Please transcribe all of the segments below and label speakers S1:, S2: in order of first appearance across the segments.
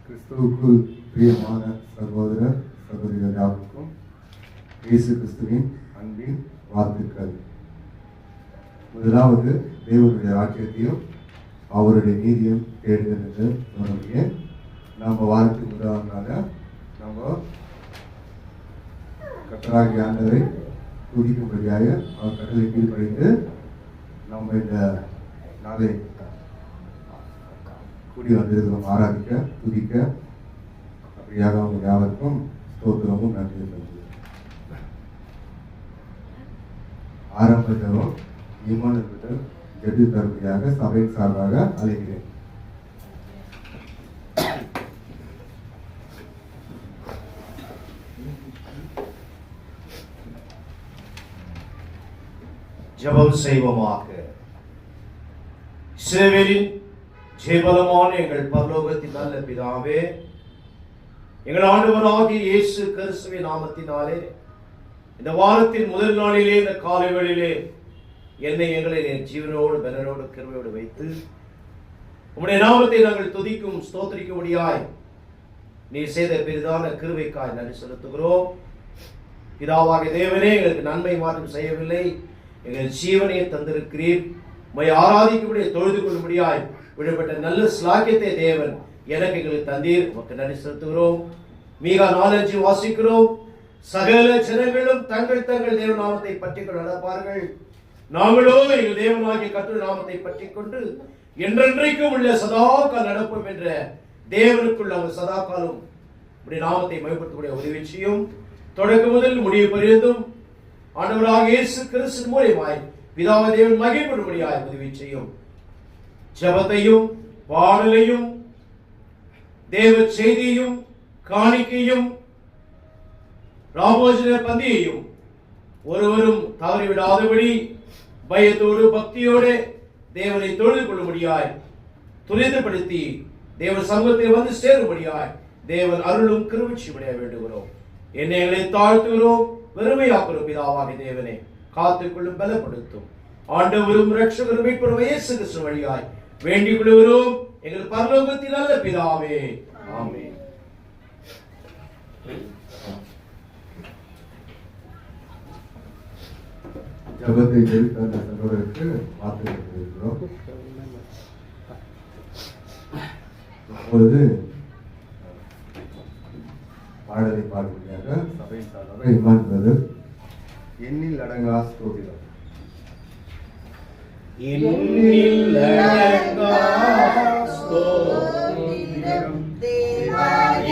S1: கிறிஸ்துவுக்குள் பிரியமான சகோதர சகோதரிகள் யாருக்கும் இயேசு கிறிஸ்துவின் அன்பின் வாழ்த்துக்கள். முதலாவது தேவனுடைய ராஜ்யத்தையும் அவருடைய நீதியும் தேடுதல் என்று நம்முடைய நம்ம வாரத்துக்கு முதலாம் நாள நம்ம கர்த்தராகிய ஆண்டவரை துதிக்கும்படியாக அவர் கடலை கீழ்ப்படிந்து நம்ம இந்த நாளை கூடி வந்திருக்கிறோம் ஆராதிக்க துதிக்க. அப்படியாக அவங்க யாவருக்கும் ஸ்தோத்திரமும் நன்றி சொல்லுங்கள். ஆரம்ப ஜெபம் இமானுவேல் ஜெபி தருமையாக சபையின் சார்பாக அழைக்கிறேன்.
S2: ஜெபம் செய்வோமாக. இஸ்ரவேலின் ஜெபலமான எங்கள் பரலோகத்தின் நல்ல பிதாவே, எங்கள் ஆண்டவராகிய இயேசு கிறிஸ்துவின் நாமத்தினாலே இந்த வாரத்தின் முதல் நாளிலே இந்த காலை வேளையிலே என்னை எங்களை ஜீவனோடு பலனோடு கிருபையோடு வைத்து உம்முடைய நாமத்தை நாங்கள் துதிக்கும் ஸ்தோத்திரிக்கும்படியாய் நீ செய்த பெரிதான கிருபைக்காய் நன்றி செலுத்துகிறோம். பிதாவாகிய தேவனே, எங்களுக்கு நன்மை மாற்றம் செய்யவில்லை, எங்கள் ஜீவனையை தந்திருக்கிறீர். உம்மை ஆராதிக்கும்படியை தொழுது கொள்ளும்படியாய் விடுபட்ட நல்ல ஸ்லாக்கியத்தை தேவன் எனக்கு எங்களுக்கு தந்தீர். உமக்கு நன்றி செலுத்துகிறோம். மீகா 4:5 வாசிக்கிறோம், சகல ஜனங்களும் தங்கள் தங்கள் தேவ நாமத்தை பற்றிக்கொண்டு நடப்பார்கள், நாங்களோ எங்கள் தேவனாகிய கர்த்தருடைய நாமத்தை பற்றி கொண்டு என்றென்றைக்கும் உள்ள சதாகாலம் நடப்போம் என்ற தேவனுக்குள் நாங்கள் சதாகாலம் உடைய நாமத்தை மகிமைப்படுத்தக்கூடிய உதவி செய்யும். தொடக்க முதல் முடிவு பரியந்தும் ஆண்டவராகிய இயேசு கிறிஸ்து மூலமாய் பிதாவாகிய தேவன் மகிமைப்படும்படியாய் உதவி செய்யும். ஜெபத்தையும் பாடலையும் தேவ செய்தியையும் காணிக்கையும் ராமோஜன பந்தியையும் ஒருவரும் தவறிவிடாதபடி பயத்தோடு பக்தியோடு தேவனை தொழுது கொள்ளும்படியாய் துரிதப்படுத்தி தேவ சமூகத்தை வந்து சேரும்படியாய் தேவன் அருளும் கிருபையும்படியாய் வேண்டுகிறோம். என்னை தாழ்த்துகிறோம், வெறுமையாக்குறோம். பிதாவாகிய தேவனை காத்துக்கொள்ளும், பலப்படுத்தும். ஆண்டவரும் இரட்சகரும் மீட்பரும் இயேசு கிறிஸ்து வழியாய் வேண்டிக் கொள்கிறோம் எங்கள் பரலோகத்தின் நல்ல பிதாவே, ஆமென்.
S1: ஜபத்தை ஜெபித்த அந்த சகோதரருக்கு வார்த்தை இருக்கிறோம். அப்பொழுது பாடலை பாடும்படியாக சபையின் சார்பாக இமானுவேல் எண்ணில் அடங்கா ஸ்தோத்திரம்.
S2: எண்ணில் அடங்கா ஸ்தோத்திரம் தேவா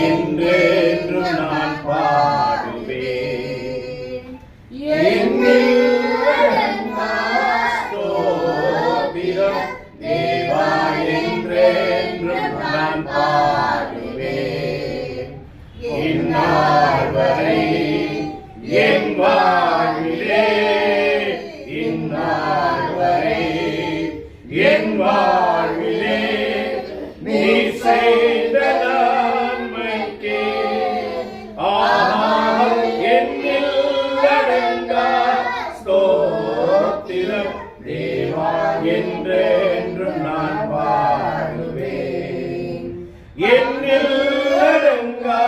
S2: என்றென்றும் நான் பாடுவேன். எண்ணில் அடங்கா ஸ்தோத்திரம் தேவா என்றென்றும் நான் பாடுவேன். இந்நாள் வரை என் வாழ்விலே, இந்நாள் வரை என் வாழ்விலே நீ செய்த நன்மைக்கே எண்ணில் அடங்கா ஸ்தோத்திரம் தேவா என்றென்றும் நான் பாடுவேன். எண்ணில் அடங்கா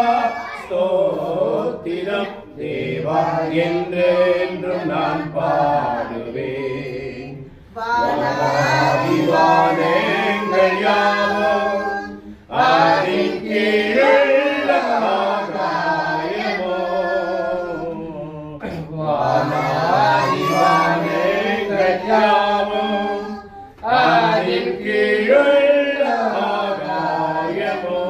S2: ஸ்தோத்திரம் தேவா என்றென்றும் நான் பாடுவேன். வானங்கள் யாவும் அதின் கீழுள்ள ஆகாயமோ, வானங்கள் யாவும் அதின் கீழுள்ள ஆகாயமோ,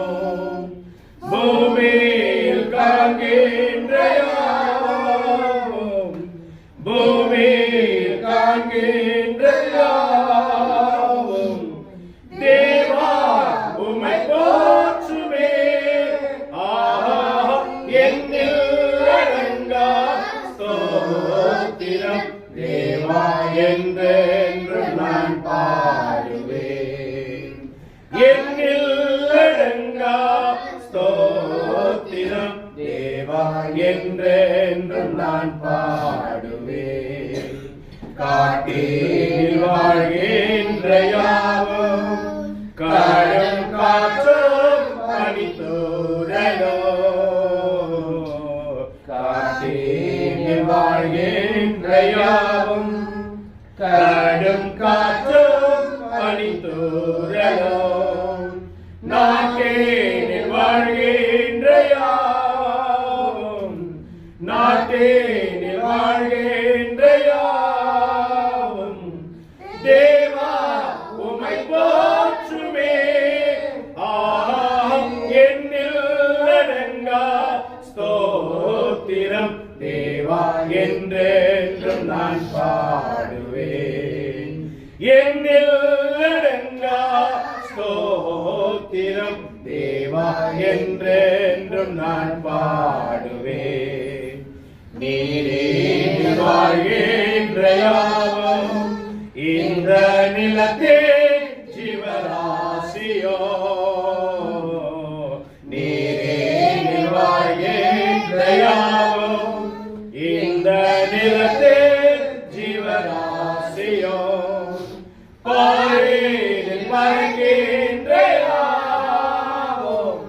S2: பூமியில் காண்கின்ற யாவும், பூமியில் காண்கின்ற யாவும் தேவா உம்மை போற்றுமே. எண்ணில் அடங்கா ஸ்தோத்திரம் தேவா என்றென்றும் நான் பாடுவேன். எண்ணில் அடங்கா ஸ்தோத்திரம் தேவா என்றென்றும் நான் பாடுவேன். காட்டில் வாழ்கின்ற யாவும் காற்றும் காற்றும் பனித்தோ நாட்டேனில் வாழ்கின்ற யாவும், நாட்டேனில் வாழ்கின்ற யாவும் தேவா உம்மை போற்றுமே. என்னில் அடங்கா ஸ்தோத்திரம் தேவா என்றென்றும் நான் பாடுவேன். என்னில் அடங்கா ஸ்தோத்திரம் தேவா என்றென்றும் நான் பாடுவேன். நீரே வாழ்கின்ற யாவும் இந்த நிலத்தே ஜீவராசியோ, நீரே வாழ்கின்ற யாவும் இந்த நிலத்தே ஜீவராசியோ, பாரினில் பறக்கின்ற யாவும்,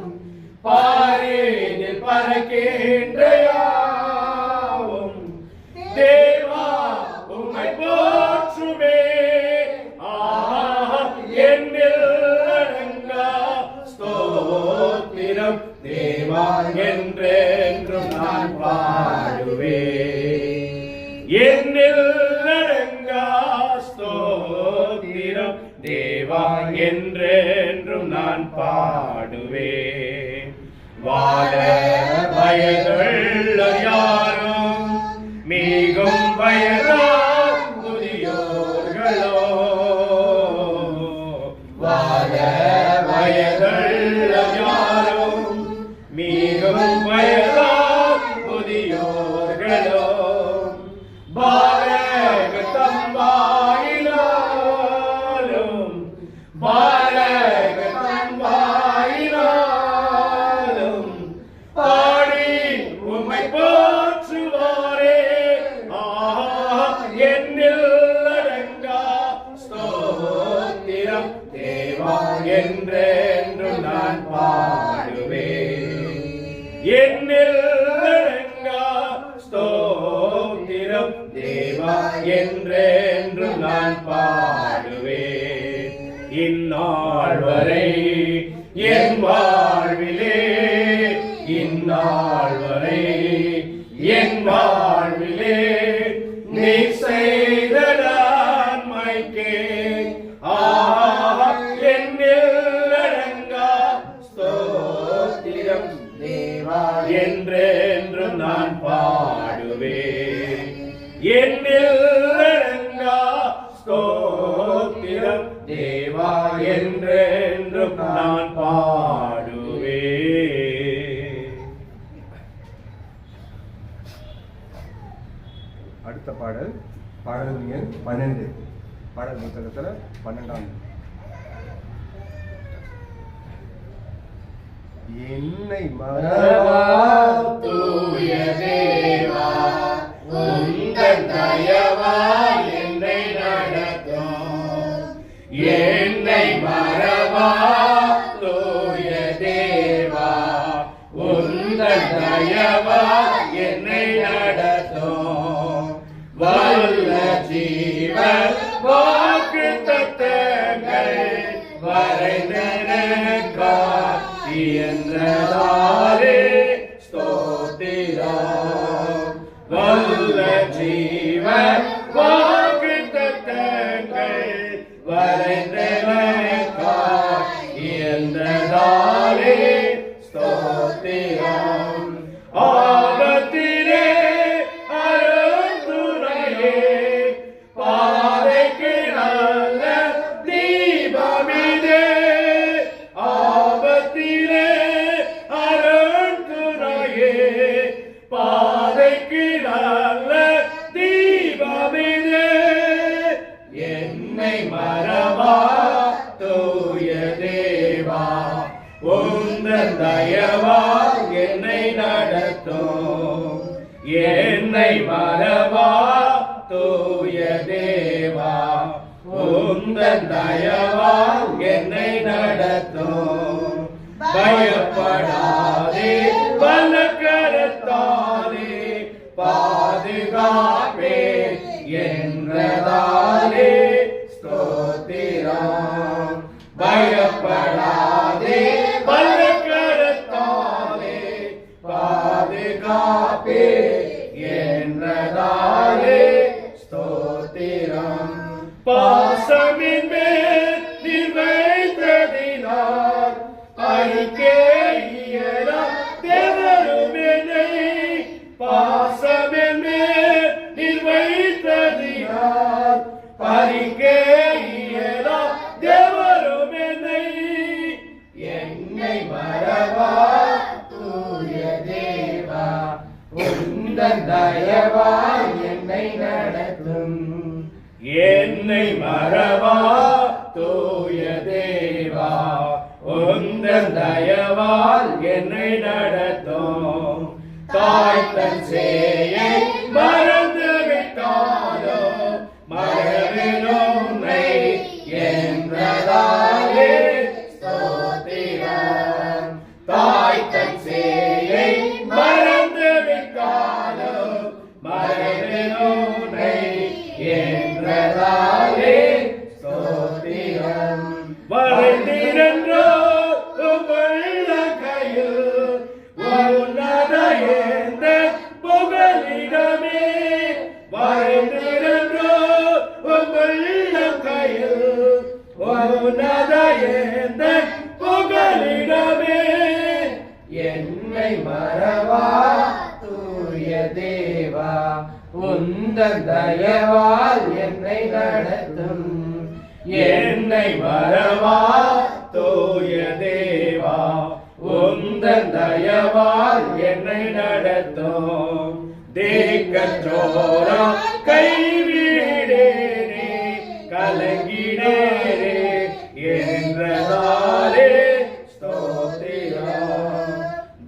S2: பாரினில் பறக்கின்ற யாவும் தேவா உம்மை போற்றுமே. என்னில் அடங்கா ஸ்தோத்திரம் தேவா என்றென்றும் நான் பாடுவேன். என்னில் அடங்கா ஸ்தோத்திரம் தேவா என்றென்றும் நான் பாடுவேன். வாழ வயதுள்ள யாரும் மிகும் வயதா முதியோர்களோ, வாழ வயதுள்ள யாரும் மிகும் வயதா முதியோர்களோ, பாரக தம்பாயினாலும், பாரக தம்பாயினாலும் பாடி உம்மை போற்றுவாரே. என்னில் அடங்கா ஸ்தோத்திரம் தேவா என்றென்றும் நான் பாடுவேன். என்னில் அடங்கா ஸ்தோத்திரம் தேவா என்றென்றும் நான் பாடுவேன். இந்நாள் வரை என் வாழ்விலே, இந்நாள் வரை என் வாழ்விலே நீ செய்த நன்மைக்கே என்னில் அடங்கா ஸ்தோத்திரம் தேவா என்றென்றும் நான் பாடுவேன். என்னில் அடங்கா ஸ்தோத்திரம் தேவா என்றென்றும் நான் பாடுவேன்.
S3: அடுத்த பாடல் பாடல் எண் 12, பாடல் புத்தகத்தில் 12. என்னை மறவா
S2: தூய தேவா உந்தன் தயவால் என்னை நடத்தும். என்னை மறவா தூய தேவா உந்தன் தயவால் என்னை நடத்தும். வல்ல ஜீவன் வாக்குத்தத்தங்கள் வரைந்தனக்காய் இயன்றதாலே ஸ்தோத்திரம். வல்ல ஜீவன் வாக்குத்தத்தங்கள் வரைந்தனக்காய் இயன்றதாலே ஸ்தோத்திரம். ஆபத்திலே அருந்துணையே பாதைக்கு நல்ல தீபமிதே. ஆபத்திலே அருந்துணையே பாதைக்கு நல்ல தீபமிதே. என்னை மறவா தூய தேவா உந்தன் தயவா என்னை நடத்தும். என்னை மறவா தூய தேவா உந்தன் தயவா என்னை நடத்தும். பயப்படாதே வல்லக்கரத்தாலே பாதுகாப்பே என்றதாலே ஸ்தோத்திரம். பயப்படாதே பறிக்கேயரா தேவருமெனை பாசமென் மேல் நீர் வைத்ததினால் பறிக்கேயரா தேவருமெனை
S4: என்னை மறவா தூய தேவா உந்தன் தயவால் என்னை நடத்தும்.
S2: என்னை மறவா தூய தேவா உந்தன் தயவால் என்னை நடத்தும். தாய் தன் சேயை மறந்து விட்டாலோ மறவினோனை என்றதாலே ஸ்தோத்திரம். தாய் தன் சேயை மறந்து விட்டாலோ மறவினோனை என்றதாலே ஸ்தோத்திரம். மறைந்திரன்றோ உள்ள கையில் உன்னத எந்த புகலிடமே. மறைந்திரன்றோ உள்ள கையில் உன்னத எந்த புகலிடமே.
S4: என்னை மறவா தூய தேவா உந்தன் தயவால் என்னை நடத்தும்.
S2: என்னை மறவா தூய தேவா உந்தன் தயவால் என்னை நடத்தும். தேக்கற்றோரா கைவிடேனே கலங்கிடேனே என்றதாலே ஸ்தோத்திரம்.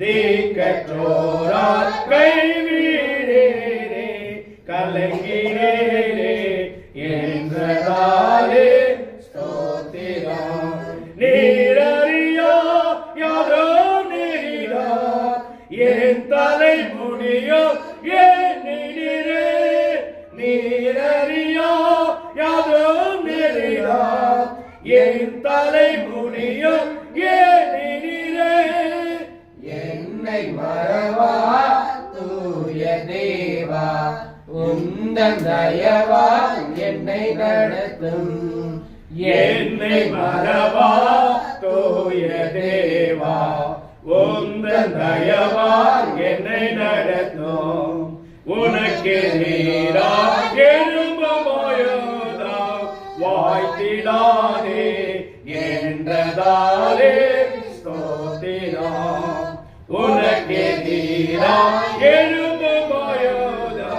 S2: தேக்கற்றோரா கைவிடேனே கலங்கிடேனே என்றதாலே ஸ்தோத்திரம். நீரறியா யாரோ நீரா என் தலை முடியோ என் நீரே. நீரறியா யாரோ நீரா என் தலை முடியோ என் நீரே.
S4: என்னை மறவா தூய தேவா உந்தன் தயவால் என்னை நடத்தும்.
S2: என்னை மறவா தூய தேவா உந்தன் தயவால் என்னை நடத்தும். உனக்கு நீரா எழும்புமாயோதா வாய்த்திடாதே என்றதாலே ஸ்தோத்திரம். உனக்கு நீரா எழும்புமாயோதா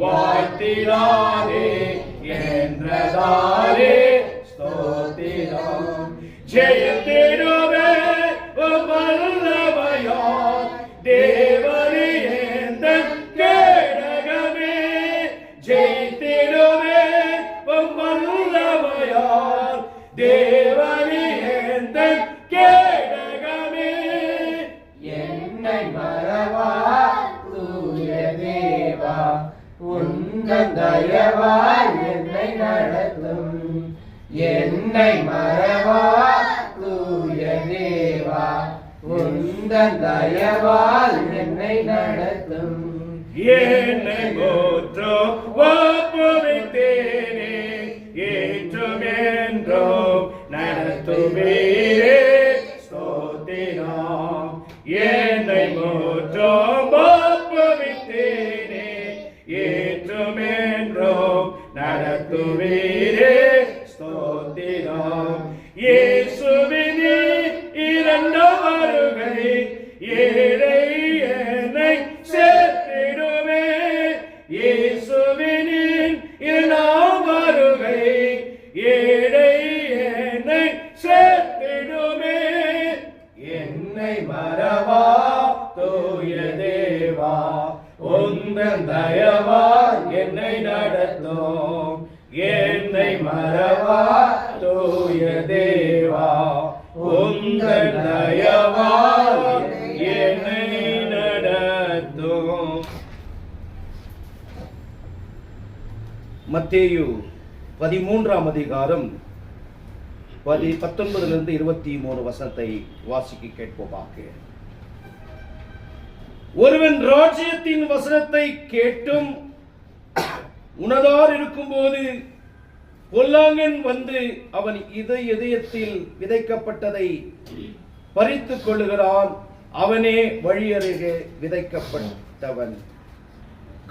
S2: வாய்த்திடாதே என்றதாலே ஸ்தோத்திரம். ஜெயத்திடுவே வல்லமையால் தேவனே எந்தன் கேடகமே. ஜெயித்திடுவே வல்லமையால் தேவனே எந்தன் கேடகமே.
S4: என்னை மறவா தூய தேவா உந்தன் தயவால் என்னை நடத்தும். என்னை மறவா தூய தேவா உந்தன் தயவால் என்னை நடத்தும்.
S2: என்னை போற்றோ ஒப்புவித்தேனே ஏற்றும் என்றும் நடத்துவீரே ஸ்தோத்திரம். என்னை போற்றோ ஒப்புவித்தேனே ஏற்றும் என்றும் நடத்துவீரே ஸ்தோத்திரம். இயேசுவின் இரண்டாம் வருகை ஏழை என்னை சேர்த்திடுமே. இயேசுவின் இரண்டாம் வருகை ஏழை என்னை சேர்த்திடுமே. என்னை மறவா தூய தேவா உந்தன் தயவால் என்னை நடத்தும். என்னை மறவா தூய தேவா உந்தன் தயவால் என்னை நடத்தும். மத்தேயு 13ஆம் அதிகாரம் 19 23 வசனத்தை வாசிக்க கேட்போமாக. ஒருவன் ராஜ்யத்தின் வசனத்தை கேட்டும் உணரார் இருக்கும்போது பொல்லாங்கன் வந்து அவன் இதயத்தில் விதைக்கப்பட்டதை பறித்துக் கொள்ளுகிறான். அவனே வழியருகே விதைக்கப்பட்டவன்.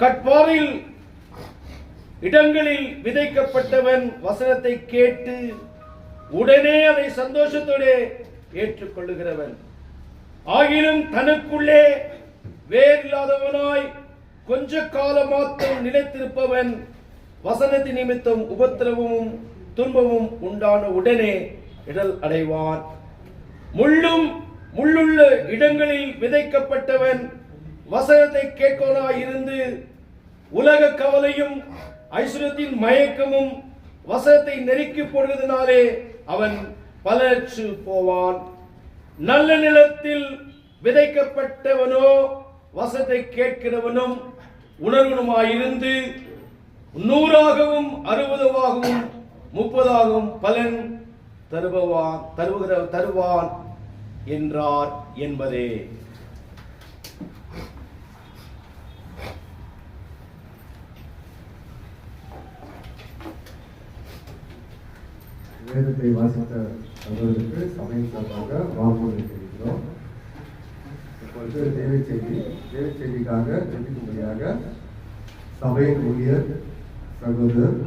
S2: கற்பாரில் இடங்களில் விதைக்கப்பட்டவன் வசனத்தை கேட்டு உடனே அதை சந்தோஷத்தோடு ஏற்றுக்கொள்ளுகிறவன். ஆகிலும் தனக்குள்ளே வேறில்லாதவனாய் கொஞ்ச காலம் மாத்திரம் நிலைத்திருப்பவன் வசனத்தின் நிமித்தம் உபத்திரவமும் துன்பமும் உண்டான உடனே இடல் அடைவான். முள்ளுள்ள இடங்களில் விதைக்கப்பட்டவன் வசனத்தை கேட்பவனாய் இருந்து உலக கவலையும் ஐஸ்வர்யத்தின் மயக்கமும் வசனத்தை நெருக்கி போடுவதனாலே அவன் பலற்று போவான். நல்ல நிலத்தில் விதைக்கப்பட்டவனோ வசனத்தை கேட்கிறவனும் உணர்வனுமாயிருந்து 100ஆகவும் 60ஆகவும் 30ஆகவும் பலன் தருவான் என்றார் என்பதே.
S1: வேதத்தை வாசித்த சகோதரருக்கு சபையின் சார்பாக வாழ்வுரை தெரிவிக்கிறோம். இப்பொழுது தேவ செய்திக்காக தெரிவிக்கும்படியாக சபையின் ஊழியர் சகோதரர்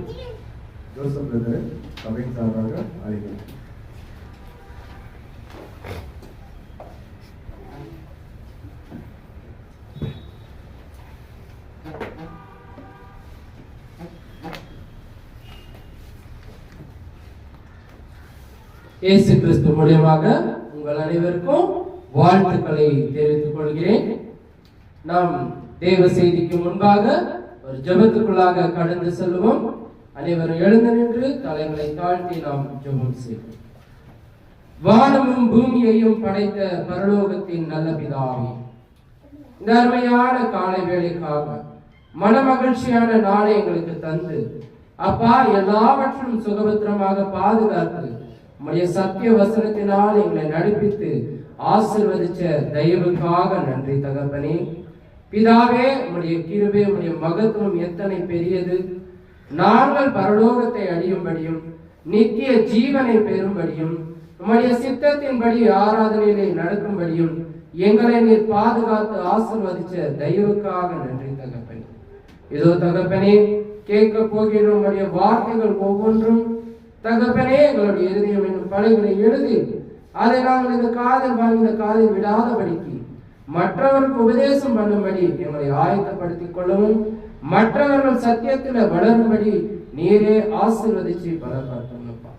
S1: ஜோசப் பிரதர் சபையின் சார்பாக அழைக்கிறோம்.
S4: இயேசு கிறிஸ்து மூலமாக உங்கள் அனைவருக்கும் வாழ்த்துக்களை தெரிவித்துக் கொள்கிறேன். நாம் தேவ செய்திக்கு முன்பாக ஒரு ஜெபத்துக்குள்ளாக கடந்து செல்வோம். அனைவரும் எழுந்து நின்று தலைகளை தாழ்த்தி நாம் ஜெபம் செய்வோம். வானமும் பூமியையும் படைத்த பரலோகத்தின் நல்ல பிதாவே, இந்த அருமையான காலை வேளைக்காக மனமகிழ்ச்சியான நாளை எங்களுக்கு தந்து அப்பா எல்லாவற்றும் சுகபத்திரமாக பாதுகாத்து உம்முடைய சத்திய வசனத்தினால் எங்களை நடிப்பித்து ஆசீர்வதிச்ச தயவுக்காக நன்றி தகப்பனே. பிதாவே, உம்முடைய கிருபை உம்முடைய மகத்துவம் எத்தனை பெரியது. நாங்கள் பரலோகத்தை அடையும்படியும் நித்திய ஜீவனை பெறும்படியும் உம்முடைய சித்தத்தின்படி ஆராதனையிலே நடக்கும்படியும் எங்களை நீர் பாதுகாத்து ஆசீர்வதிச்ச தயவுக்காக நன்றி தகப்பனே. இதோ தகப்பனே, கேட்க போகிற உம்முடைய வார்த்தைகள் ஒவ்வொன்றும் தகப்பனே எங்களுடைய இதயம் என்னும் பலகைகளை எழுதி அதை நாங்கள் இந்த காதில் வாங்கி இந்த காதில் விடாதபடிக்கு மற்றவருக்கு உபதேசம் பண்ணும்படி எங்களை ஆயத்தப்படுத்திக் கொள்ளவும் மற்றவர்கள் சத்தியத்தில் வளரும்படி நீரே ஆசீர்வதிச்சு பலப்படுத்தணும்ப்பா.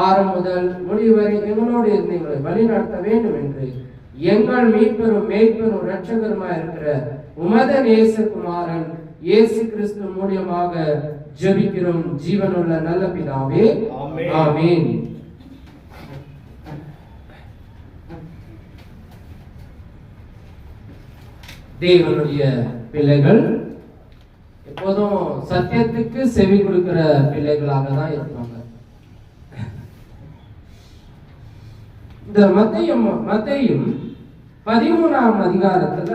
S4: ஆரம்பம் முதல் முடிவு வரை எங்களோடு இருந்து எங்களை வழி நடத்த வேண்டும் என்று எங்கள் மீட்பெரும் மேய்ப்பெரும் இரட்சகருமாய் இருக்கிற உமத நேசகுமாரன் இயேசு கிறிஸ்து மூலமாக ஜெபிக்கிறோம் ஜீவனுள்ள நல்ல பிதாவே, ஆமென். தேவனுடைய பிள்ளைகள் எப்போதும் சத்தியத்துக்கு செவி கொடுக்கிற பிள்ளைகளாக தான் இருப்பாங்க. இந்த மத்தேயும் 13ஆம் அதிகாரத்துல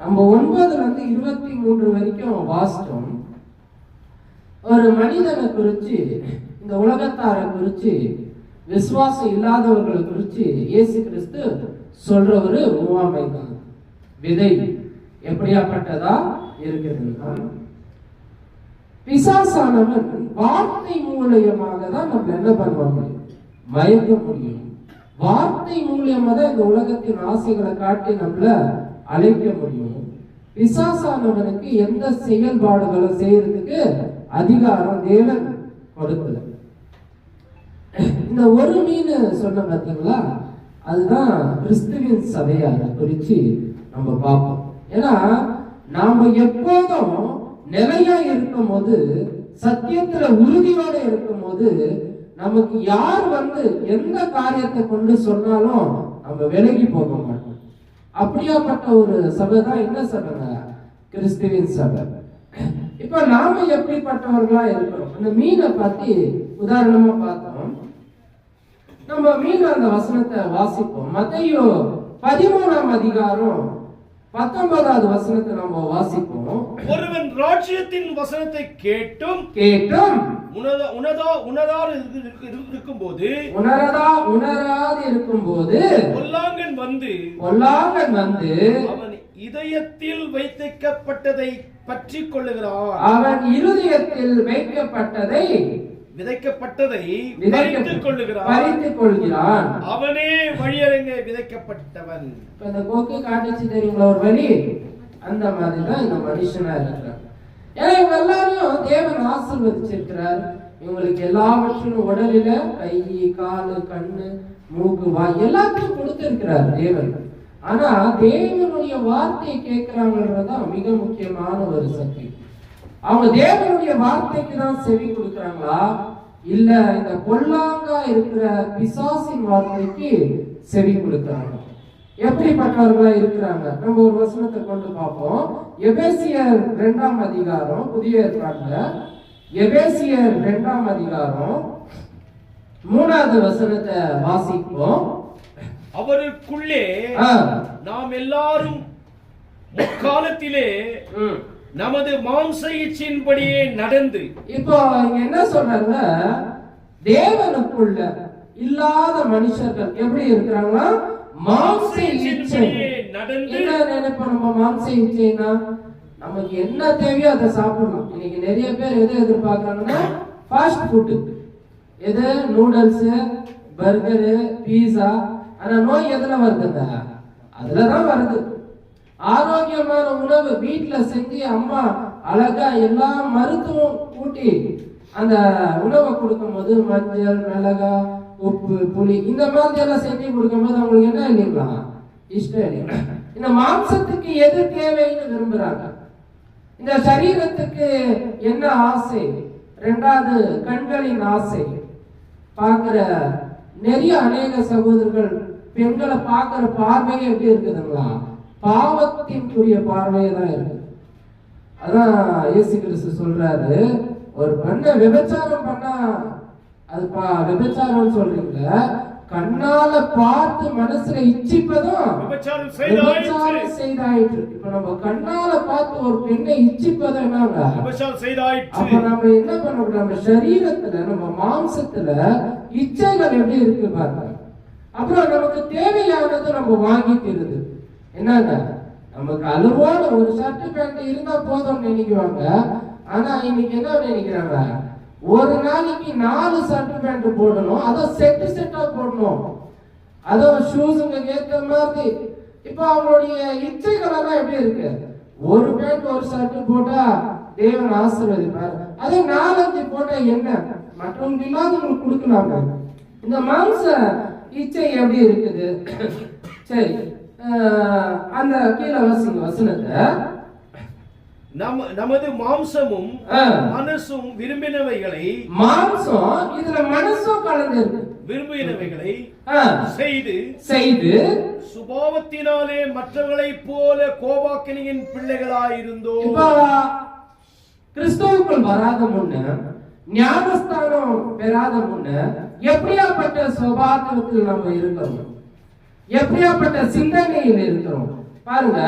S4: நம்ம 9 இருந்து 23 வரைக்கும் வாசிச்சோம். ஒரு மனிதனை குறிச்சு, இந்த உலகத்தாரை குறிச்சு, விசுவாசம் இல்லாதவர்களை குறிச்சு இயேசு கிறிஸ்து சொல்ற ஒரு உவமை தான். விதை எப்படியாப்பட்டதா இருக்கிறது. பிசாசானவன் வார்த்தை மூலியமாக தான் நம்ம என்ன பண்ண முடியும், மயக்க முடியும். வார்த்தை மூலியமா தான் இந்த உலகத்தின் ஆசைகளை காட்டி நம்மள அழைக்க முடியும். பிசாசானவனுக்கு எந்த செயல்பாடுகளை செய்யறதுக்கு அதிகாரம் தேவன் கொடுக்கல. இந்த ஒரு மீன் சொன்ன பார்த்தீங்களா, அதுதான் கிறிஸ்துவின் சபையார குறிச்சு நம்ம பார்ப்போம். ஏன்னா நாம எப்போதும் நிலையா இருக்கும் போது, சத்தியத்துல உறுதியோட இருக்கும் போது, நமக்கு யார் எந்த காரியத்தை கொண்டு சொன்னாலும் நம்ம விலகி போக மாட்டோம். அப்படியாப்பட்ட ஒரு சபை தான் என்ன சபைங்க, கிறிஸ்துவின் சபை. இப்ப நாம எப்படிப்பட்டவர்களா இருக்கிறோம், அந்த மீனை பத்தி உதாரணமா பார்த்தோம். நம்ம மீன் அந்த வசனத்தை வாசிப்போம். மத்தேயு 13ஆம் அதிகாரம் 19வது வசனத்தை நம்ம வாசிப்போம்.
S2: ஒருவன் ராஜ்யத்தின் வசனத்தை கேட்டும் உணராது இருக்கும்போது பொல்லாங்கன் வந்து அவன் இதயத்தில் வைக்கப்பட்டதை பற்றிக் கொள்ளுகிறான்.
S4: அவன் இருதயத்தில் வைக்கப்பட்டதை
S2: விதைக்கப்பட்டதை பறித்துக் கொள்கிறான். அவனே வழியரங்க விதைக்கப்பட்டவன்.
S4: இந்த போக்கு காட்டுச்சு தெரியுங்களா ஒரு வழி? அந்த மாதிரி தான் இந்த மனுஷனா இருக்கிறான். ஏன்னா இவங்க எல்லாரையும் தேவன் ஆசீர்வதிச்சிருக்கிறார். இவங்களுக்கு எல்லாவற்றிலும் உடலில கை, காலு, கண்ணு, மூக்கு, வாய் எல்லாத்தையும் கொடுத்திருக்கிறார் தேவன். ஆனா தேவனுடைய வார்த்தையை கேட்கிறாங்கன்றதுதான் மிக முக்கியமான ஒரு சக்தி. அவங்க தேவனுடைய வார்த்தைக்கு தான் செவி கொடுக்கறாங்களா, இல்ல இந்த பொல்லாங்கா இருக்கிற பிசாசின் வார்த்தைக்கு செவி கொடுக்கறாங்க? எப்படிப்பட்டவர்களா இருக்கிறாங்க? நம்ம ஒரு வசனத்தை கொண்டு பார்ப்போம். எபேசியர் 2ஆம் அதிகாரம், புதிய ஏற்பாட்டுல எபேசியர் 2ஆம் அதிகாரம் 3வது வசனத்தை வாசிப்போம்.
S2: அவருக்குள்ளே நாம் எல்லாரும் முற்காலத்திலே நமது மாம்ச இச்சையின்படியே நடந்து. இப்போ
S4: இங்க என்ன சொல்றாங்க? தேவனுக்குள்ள இல்லாத மனுஷர்கள் எப்படி இருக்கிறாங்கன்னா மாம்ச இச்சை நடந்து. என்ன நினைப்போம் நம்ம? மாம்ச இச்சைனா நமக்கு என்ன தேவையோ அதை சாப்பிடலாம். இன்னைக்கு நிறைய பேர் எதை எதிர்பார்க்கறாங்கன்னா ஃபாஸ்ட் ஃபுட், எது நூடுல்ஸ், பர்கரு, பீஸா. ஆனா நோய் எதுல வருதுங்க? அதுலதான் வருது. ஆரோக்கியமான உணவு வீட்டுல செஞ்சு அம்மா அழகா எல்லா மருத்துவம் கூட்டி அந்த உணவை கொடுக்கும் போது மஞ்சள், மிளகா, உப்பு, புளி இந்த மாதிரி எல்லாம் செஞ்சு கொடுக்கும் போது அவங்களுக்கு என்ன இல்லைங்களா? இஷ்டம் இல்லைங்களா? இந்த மாம்சத்துக்கு எது தேவைன்னு விரும்புறாங்க. இந்த சரீரத்துக்கு என்ன ஆசை? 2வது கண்களின் ஆசை. பார்க்கிற நிறைய அநேக சகோதரர்கள் பெண்களை பார்க்கிற பார்வையே எப்படி இருக்குதுங்களா? பாவத்திற்குரிய பார்வையே தான் இருக்கு. அதான் இயேசு கிறிஸ்து சொல்றாரு, ஒரு பெண்ணை விபச்சாரம் பண்ணா அது விபச்சாரம் சொல்றீங்க, கண்ணால பார்த்து மனசுல இச்சிப்பதும் விபச்சாரம் செய்தாயிற்று. இப்ப நம்ம கண்ணால பார்த்து ஒரு பெண்ணை இச்சிப்பதும் என்னங்க? விபச்சாரம் செய்தாயிற்று. அப்ப நம்ம என்ன பண்ணணும்? நம்ம சரீரத்துல, நம்ம மாம்சத்துல இச்சைகள் எப்படி இருக்கு பாருங்க. அப்புறம் நமக்கு தேவையானது நம்ம வாங்கிக்கிறது என்னங்க? நமக்கு அளவோட ஒரு ஷர்ட் பேண்ட் இருந்தா போதும் நினைக்குவாங்க. ஆனா இன்னைக்கு என்ன நினைக்கிறாங்க? ஒரு நாளைக்கு 4 ஷர்ட் பேண்ட் போடணும், அதை செட்டா போடணும், அதோ ஷூஸுங்க ஏற்ற மாதிரி. இப்ப அவங்களுடைய இச்சைகள் எல்லாம் எப்படி இருக்கு? ஒரு பேண்ட் ஒரு ஷர்ட் போட்டா தேவன் ஆசீர்வதிப்பார், அதே 4-5 போட்டா என்ன மற்றவங்க இல்லாதவங்களுக்கு கொடுக்கலாங்க. இந்த மாம்ச இச்சை எப்படி இருக்குது? சரி, அந்த கீழே வாசிங்க வசனத்தை.
S2: நமது மாம்சமும் மனசும் விரும்பினவைகளை,
S4: மாம்சம் இதுல மனசும் கலந்து இருக்கு,
S2: விரும்பினவைகளை செய்து சுபாவத்தினாலே மற்றவர்களை போல கோபாக்கினியின் பிள்ளைகளாயிருந்தோம்.
S4: இப்போ கிறிஸ்துவுக்குள் வராத முன்ன, ஞானஸ்தானம் பெறாத முன்ன எப்படியாப்பட்ட சுபாவத்தில் நம்ம இருக்கிறோம், எப்படியாப்பட்ட சிந்தனையில் இருக்கிறோம் பாருங்க.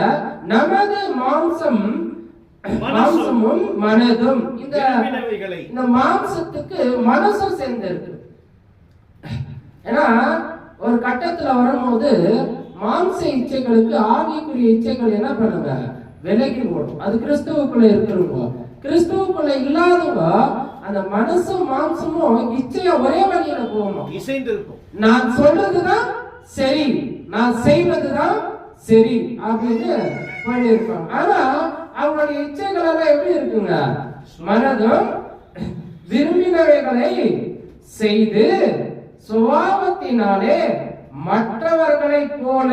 S4: நமது மாம்சமும் மனதும், இந்த மாம்சத்துக்கு மனசும் சேர்ந்து இருக்கு. ஏன்னா ஒரு கட்டத்துல வரும்போது மாம்ச இச்சைகளுக்கு ஆவிக்குரிய இச்சைகள் என்ன பண்ணுங்க? விலகி ஓடும். அது கிறிஸ்துவுக்குள்ள இருக்கிறவங்க. கிறிஸ்துவுக்குள்ள இல்லாதவங்க அந்த மனசும் மாம்சமும் இச்சையா ஒரே வழியில போகணும்,
S2: இசைந்து இருக்கும்.
S4: நான் சொல்றதுதான் சரி, நான் செய்வதுதான் சரி அப்படின்னு பண்ணிருப்பாங்க. ஆனா அவங்களுடைய இச்சைகள் எல்லாம் எப்படி இருக்குங்க? மனதும் விரும்பினவைகளை செய்து சுபாவத்தினாலே மற்றவர்களை போல.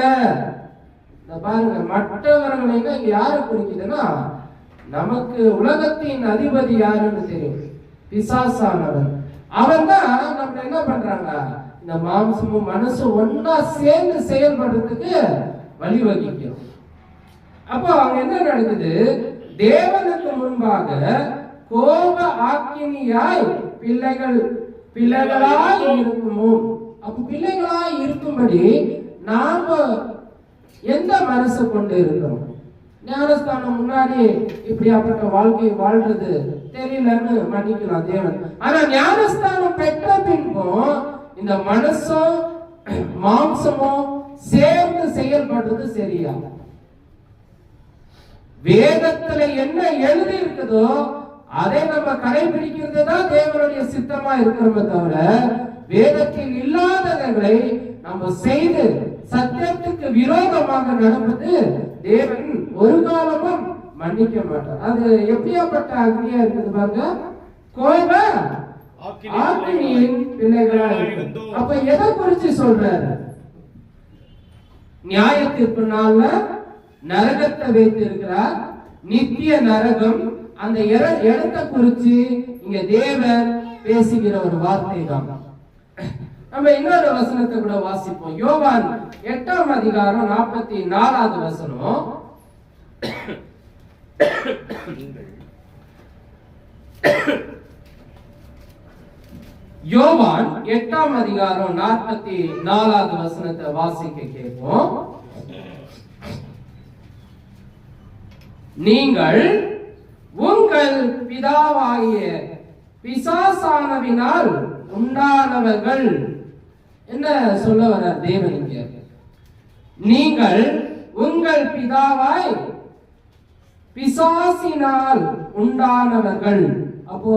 S4: பாருங்க, மற்றவர்களை யாரு குறிக்குதுன்னா, நமக்கு உலகத்தின் அதிபதி யாருன்னு தெரியும், பிசாசானவன். அவன் தான் நம்ம என்ன பண்றாங்க? இந்த மாம்சமும் மனசும் ஒன்னா சேர்ந்து செயல்படுறதுக்கு வழிவகுக்கும். அப்போ அவங்க என்ன நடக்குது? தேவனுக்கு முன்பாக கோப ஆக்கினியாய் பிள்ளைகளாய் இருக்குமோ. அப்ப பிள்ளைகளாய் இருக்கும்படி நாம எந்த மனசை கொண்டு இருக்கிறோம்? ஞானஸ்தானம் முன்னாடி இப்படியாப்பட்ட வாழ்க்கை வாழ்றது தெரியலன்னு மன்னிக்கலாம் தேவன். ஆனா ஞானஸ்தானம் பெற்ற பின்பும் இந்த மனசும் மாம்சமும் சேர்ந்து செயல்படுறது சரியா? வேதத்துல என்ன எழுதி இருக்குதோ அதை நம்ம கடைபிடிக்கிறது தான் தேவனுடைய சித்தமா இருக்கிறோமே தவிர, வேதத்தில் இல்லாதவர்களை நம்ம செய்து சத்தியத்துக்கு விரோதமாக நடப்பது தேவன் ஒரு காலமும் மன்னிக்க மாட்டார். அது எப்படியாப்பட்ட அக்னியா இருக்குது பாருங்க, கோப ஆக்கினியின் பிள்ளைகளா இருக்கு. அப்ப எதை குறிச்சு சொல்றாரு? நியாய தீர்ப்பு நாள்ல நரகத்தை வைத்து இருக்கிறார், நித்திய நரகம். அந்த இடத்தை குறிச்சு இங்க தேவன் பேசுகிற ஒரு வார்த்தை தான். நம்ம இன்னொரு வசனத்தை கூட வாசிப்போம். யோவான் 8ஆம் அதிகாரம் 44வது வசனம். யோவான் 8ஆம் அதிகாரம் 44வது வசனத்தை வாசிக்க கேட்போம். நீங்கள் உங்கள் பிதாவாகிய பிசாசானவினால் உண்டானவர்கள். என்ன சொல்ல வர தேவன் இங்க? நீங்கள் உங்கள் பிதாவாய் பிசாசினால் உண்டானவர்கள். அப்போ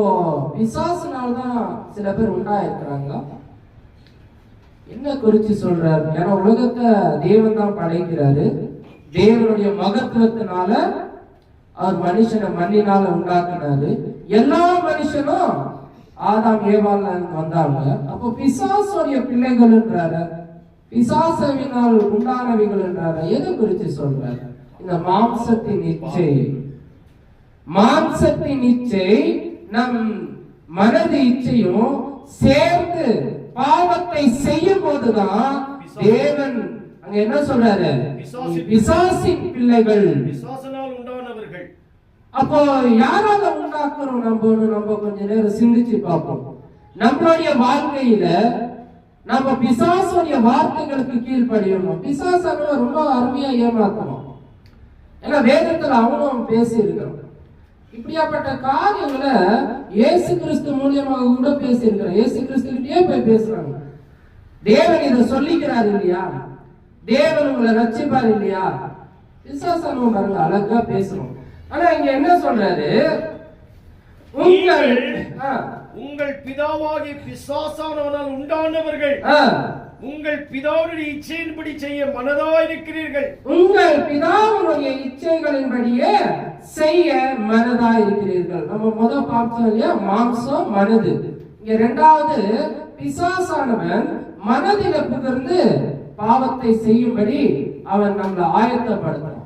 S4: பிசாசினால் தான் சில பேர் உண்டாயிருக்கிறாங்க. என்ன குறிச்சு சொல்றாரு? ஏன்னா உலகத்தை தேவன் தான் படைக்கிறாரு. தேவனுடைய மகத்துவத்தினால அவர் மனுஷனை மண்ணினால உண்டாக்குனாரு. எல்லா மனுஷனும் ஆதாம் ஏவாள் வந்தாங்க. அப்போ பிசாசுடைய பிள்ளைகள்ன்றாரு, பிசாசவினால் உண்டானவைகள் என்றாரு. எதை குறித்து சொல்றாரு? இந்த மாம்சத்தின் இச்சை. மாம்சத்தின் இச்சை நம் மனது இச்சையும் சேர்ந்து பாவத்தை செய்யும் போதுதான் தேவன் அங்க என்ன சொல்றாரு? பிசாசின் பிள்ளைகள். அப்போ யாரால உண்டாக்குறோம் நம்ம கொஞ்ச நேரம் சிந்திச்சு பார்ப்போம். நம்மளுடைய வாழ்க்கையில நம்ம பிசாசுடைய வார்த்தைகளுக்கு கீழ்ப்படியணும். பிசாசான ரொம்ப அருமையா ஏமாத்தணும். ஏன்னா வேதத்துல அவனும் பேசி இருக்கிறோம். இப்படியாப்பட்ட காரியங்களை இயேசு கிறிஸ்து மூலியமாக கூட பேசி இருக்கிறோம். இயேசு கிறிஸ்துக்கிட்டே போய் பேசுறாங்க. தேவன் இதை சொல்லிக்கிறார் இல்லையா? தேவன் உங்களை ரட்சிப்பார் இல்லையா? பிசாசானவன் பாருங்க அழகா பேசுறோம். ஆனா இங்க என்ன சொல்றாரு?
S2: உங்கள் பிதாவாகிய பிசாசானவனால் உண்டானவர்கள் உங்கள் பிதாவுடைய இச்சையின்படி செய்ய மனதாயிருக்கிறீர்கள்.
S4: உங்கள் பிதாவுடைய இச்சைகளின்படியே செய்ய மனதாயிருக்கிறீர்கள். நம்ம முதல் பார்த்தோம் இல்லையா? மாம்சம் மனது. இங்க இரண்டாவது பிசாசானவன் மனதில புகுந்து பாவத்தை செய்யும்படி அவன் நம்மளை ஆயத்தப்படுத்துறான்.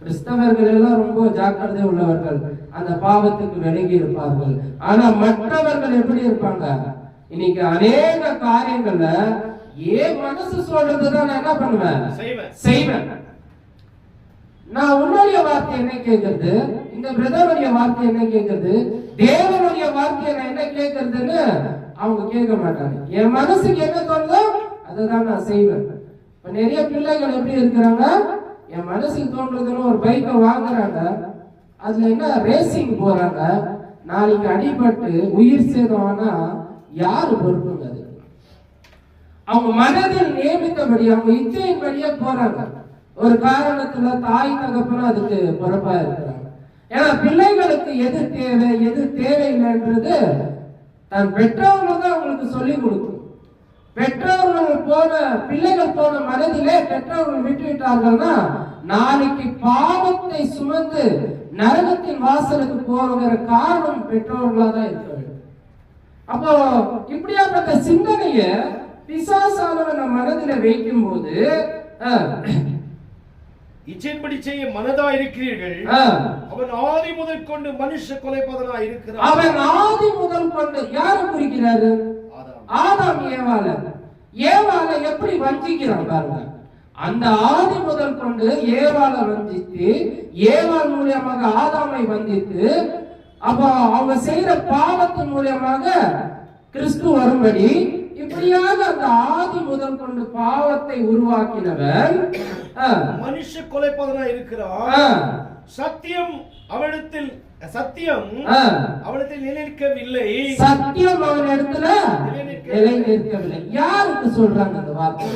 S4: கிறிஸ்தவர்கள் எல்லாம் ரொம்ப ஜாக்கிரதை உள்ளவர்கள், அந்த பாவத்துக்கு விலகி இருப்பார்கள். ஆனா மற்றவர்கள் எப்படி இருப்பாங்க? இன்னைக்கு அநேக காரியங்கள்ல ஏன் மனசு சொல்றதுதான் நான் என்ன பண்ணுவேன்? செய்வேன். நான் உன்னுடைய வார்த்தை என்ன கேட்கறது? இந்த பிரதருடைய வார்த்தை என்ன கேட்கறது? தேவனுடைய வார்த்தையை நான் என்ன கேட்கறதுன்னு அவங்க கேட்க மாட்டாங்க. என் மனசுக்கு என்ன தோணுதோ அதுதான் நான் செய்வேன். இப்ப நிறைய பிள்ளைகள் எப்படி இருக்கிறாங்க? என் மனசுக்கு தோன்றதுன்னு ஒரு பைக்கை வாங்குறாங்க, அதுல என்ன ரேசிங் போறாங்க, நாளைக்கு அடிபட்டு உயிர் சேதம்னா யாரு பொறுப்புங்க? அது அவங்க மனதில் நியமித்தபடி அவங்க இச்சையின்படியே போறாங்க. ஒரு காரணத்துல தாய் தகப்பனும் அதுக்கு பொறுப்பா இருக்கிறாங்க. ஏன்னா பிள்ளைகளுக்கு எது தேவை எது தேவையில்லைன்றது தன் பெற்றோர்கள் தான் அவங்களுக்கு சொல்லி கொடுக்கும். பெற்றோர்கள் போன பிள்ளைகள் போன மனதிலே பெற்றோர்கள் விட்டுவிட்டார்கள்னா நாளைக்கு பாவத்தை சுமந்து நரகத்தின் வாசலுக்கு போகிற காரணம் பெற்றோர்களா தான் இருக்க வேண்டும். அப்போ இப்படியாப்பட்ட சிந்தனைய பிசாசானவன் நம்ம மனதில வைக்கும் போது
S2: இச்சையின்படி செய்ய மனதா இருக்கிறீர்கள். அவன் ஆதி முதல் கொண்டு மனுஷ கொலைபாதகனா இருக்கிறான். அவன் ஆதி முதல் கொண்டு யாரை குறிக்கிறாரு? ஆதாம் ஏவாளை எப்படி வஞ்சிக்கிறான் பாருங்க. அந்த ஆதி முதல் கொண்டு ஏவாளை வஞ்சித்து ஏவாள் மூலியமாக ஆதாமை வந்தித்து அப்ப அவங்க செய்யற பாவத்தின் மூலியமாக கிறிஸ்து வரும்படி இப்படியாக அந்த ஆதி முதல் கொண்டு பாவத்தை உருவாக்கினவன் மனுஷ கொலைபாதனா இருக்கிறான். சத்தியம் அவனிடத்தில் நிலைநிற்கவில்லை.
S4: சத்தியம் அவனிடத்துல நிலைநிற்கவில்லை. யாருக்கு சொல்றாங்க அந்த வார்த்தை?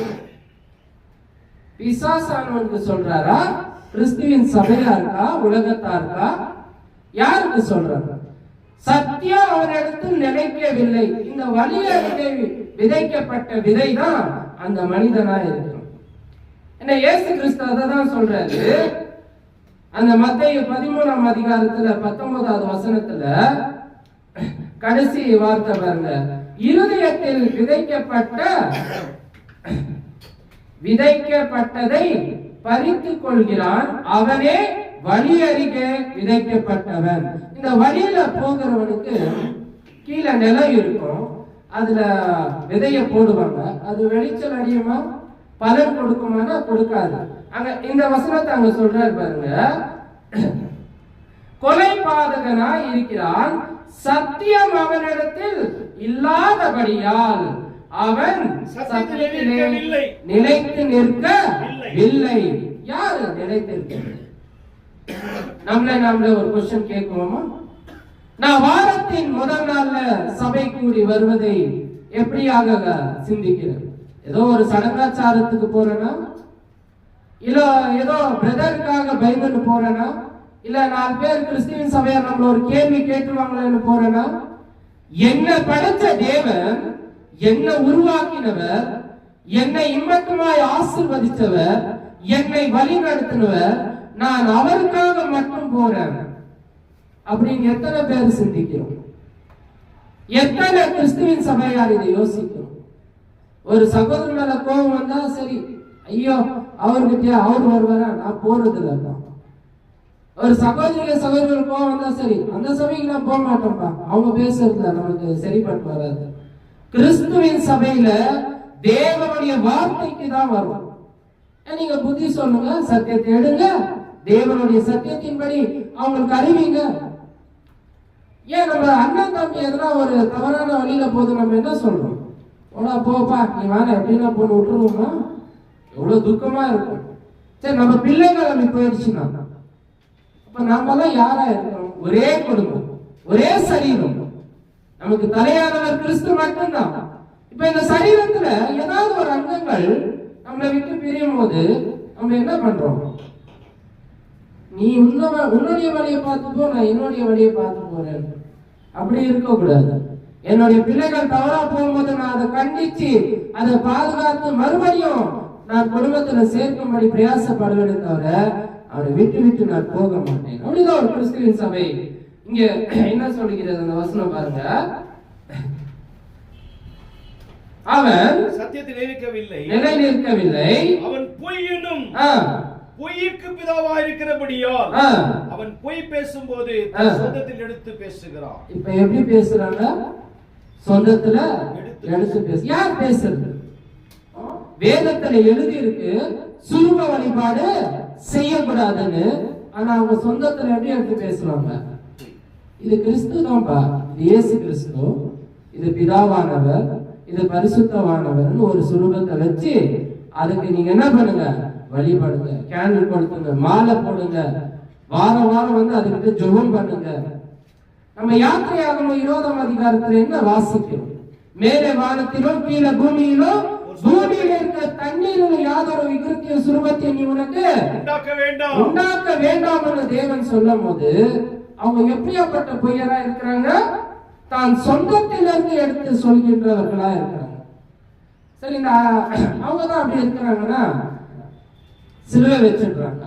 S4: பிசாசானவனுக்கு சொல்றாரா? கிறிஸ்துவின் சபையாருக்கா? உலகத்தாருக்கா? யாருக்கு சொல்றாங்க? சத்தியம் அவரிடத்தில் நிலைக்கவில்லை. இந்த வழியில விதைக்கப்பட்ட விதை தான் அந்த மனிதனா இருக்கும். என்ன இயேசு கிறிஸ்து அதான் சொல்றாரு. அந்த மத்தேயு 13ஆம் அதிகாரத்துல 19வது வசனத்துல கடைசி வார்த்தை பாருங்க. இருதயத்தில் விதைக்கப்பட்டதை பறித்துக் கொள்கிறான், அவனே வழி அருகே விதைக்கப்பட்டவன். இந்த வழியில போகிறவனுக்கு கீழே நிலம் இருக்கும், அதுல விதைய போடுவாங்க. அது வெளிச்சல் அடியுமா? பலன் கொடுக்குமானா? கொடுக்காது. அங்க இந்த வசனத்தை அங்க சொல்றாரு பாருங்க. கொலைபாதகனா இருக்கிறான், சத்தியம் அவனிடத்தில் இல்லாதபடியால் அவன் சத்தியத்திலே நிலைத்து நிற்கவில்லை. யாரு நிலைத்திருக்க? நம்மளே ஒரு கொஸ்டின் கேட்குவோமா? நான் வாரத்தின் முதல் நாள்ல சபை கூடி வருவதை எப்படியாக சிந்திக்கிறேன்? ஏதோ ஒரு சடங்காச்சாரத்துக்கு போறேனா, இல்ல ஏதோ பிரதருக்காக பைபிள் போறேனா, இல்ல 4 பேர் கிறிஸ்துவின் சபையார் நம்மள ஒரு கேள்வி கேட்டுவாங்களேன்னு போறேனா? என்ன படைச்ச தேவன், என்ன உருவாக்கினவர், என்னை இம்மட்டுமாய் ஆசீர்வதித்தவர், என்னை வழி நடத்தினவர், நான் அவருக்காக மட்டும் போறேன் அப்படின்னு எத்தனை பேர் சிந்திக்கிறோம்? எத்தனை கிறிஸ்துவின் சபையார் இதை யோசிக்கிறோம்? ஒரு சகோதரன் மேல கோபம் வந்தா சரி, ஐயோ அவர்கிட்ட அவர் வருவாரா, நான் போறது இல்ல. ஒரு சகோதரர்கள் கோபம் வந்தா சரி, அந்த சபைக்கு நான் போக மாட்டோம்ப்பா, அவங்க பேசுறதுல நமக்கு சரிப்பட்டு வராது. கிறிஸ்துவின் சபையில தேவனுடைய வார்த்தைக்கு தான் வரும். நீங்க புத்தி சொல்லுங்க, சத்தியத்தை எடுங்க, தேவனுடைய சத்தியத்தின்படி அவங்களுக்கு அறிவிங்க. ஏன் நம்ம அண்ணன் தம்பி எதனா ஒரு தவறான வழியில போது நம்ம என்ன சொல்றோம்? ஓடா போப்பா, நீ வேணா எப்படின்னா போட்டு விட்டுருவோமா? எவ்வளவு துக்கமா இருக்கும். சரி, நம்ம பிள்ளைகள் அப்படி போயிடுச்சுன்னா அப்ப நாம எல்லாம் யாரா இருக்கிறோம்? ஒரே குடும்பம், ஒரே சரீரம், நமக்கு தலையானவர் கிறிஸ்து மட்டும்தான். இப்ப இந்த சரீரத்துல ஏதாவது ஒரு அங்கங்கள் நம்மளை விட்டு பிரியும் போது நம்ம என்ன பண்றோம்? நீ உன்னுடைய வழியை பார்த்துப்போ, நான் என்னுடைய வழியை பார்த்து போறேன். அப்படி இருக்க கூடாது. என்னுடைய பிள்ளைகள் தவறா போகும்போது நான் அதை கண்டிச்சு அதை பாதுகாத்து மறுபடியும் நான் குடும்பத்துல சேர்க்கும்படி பிரயாசப்படுவேனே தவிர அவனை விட்டு நான் போக மாட்டேன். அப்படிதான் ஒரு கிறிஸ்துவின் சபை இங்க என்ன சொல்லுகிறது? அந்த வசனம் பாருங்க. அவன்
S2: சத்தியத்தில்
S4: நிலைநிற்கவில்லை,
S2: அவன் பொய் என்னும் பொய்க்கு பிதாவா இருக்கிறபடியால் அவன் பொய் பேசும்போது சொந்தத்தில் எடுத்து பேசுகிறான்.
S4: இப்ப எப்படி பேசுறாங்க? சொந்தத்துல எடுத்து பேச. யார் பேசுறது? வேதத்துல எழுதி இருக்கு சுரூப வழிபாடு செய்யக்கூடாதுன்னு. ஆனா அவங்க சொந்தத்துல எப்படி எடுத்து பேசுவாங்க? இது கிறிஸ்து தான்ப்பா, இது இயேசு கிறிஸ்து, இது பிதாவானவர், இது பரிசுத்தவானவர் ஒரு சுரூபத்தை வச்சு அதுக்கு நீங்க என்ன பண்ணுங்க? வழிபடுங்க, கேண்டில் கொடுத்துங்க, மாலை போடுங்க, வாரம் வந்து அதுக்கிட்ட ஜெபம் பண்ணுங்க. நம்ம யாத்திரையாகமம் 20ஆம் அதிகாரத்துல என்ன வாசிக்கிறோம்? மேலே வானத்திலும் கீழே பூமியிலும் பூமியில இருக்க தண்ணீரில் யாதொரு விகிருத்திய சுரூபத்தை நீ உனக்கு உண்டாக்க வேண்டாம் என்று தேவன் சொல்லும் போது அவங்க எப்படியாப்பட்ட பொய்யரா இருக்கிறாங்க? தான் சொந்தத்திலிருந்து எடுத்து சொல்கின்றவர்களா இருக்கிறாங்க. சரி, அவங்கதான் அப்படி இருக்கிறாங்கன்னா சிலுவை வச்சிருக்காங்க.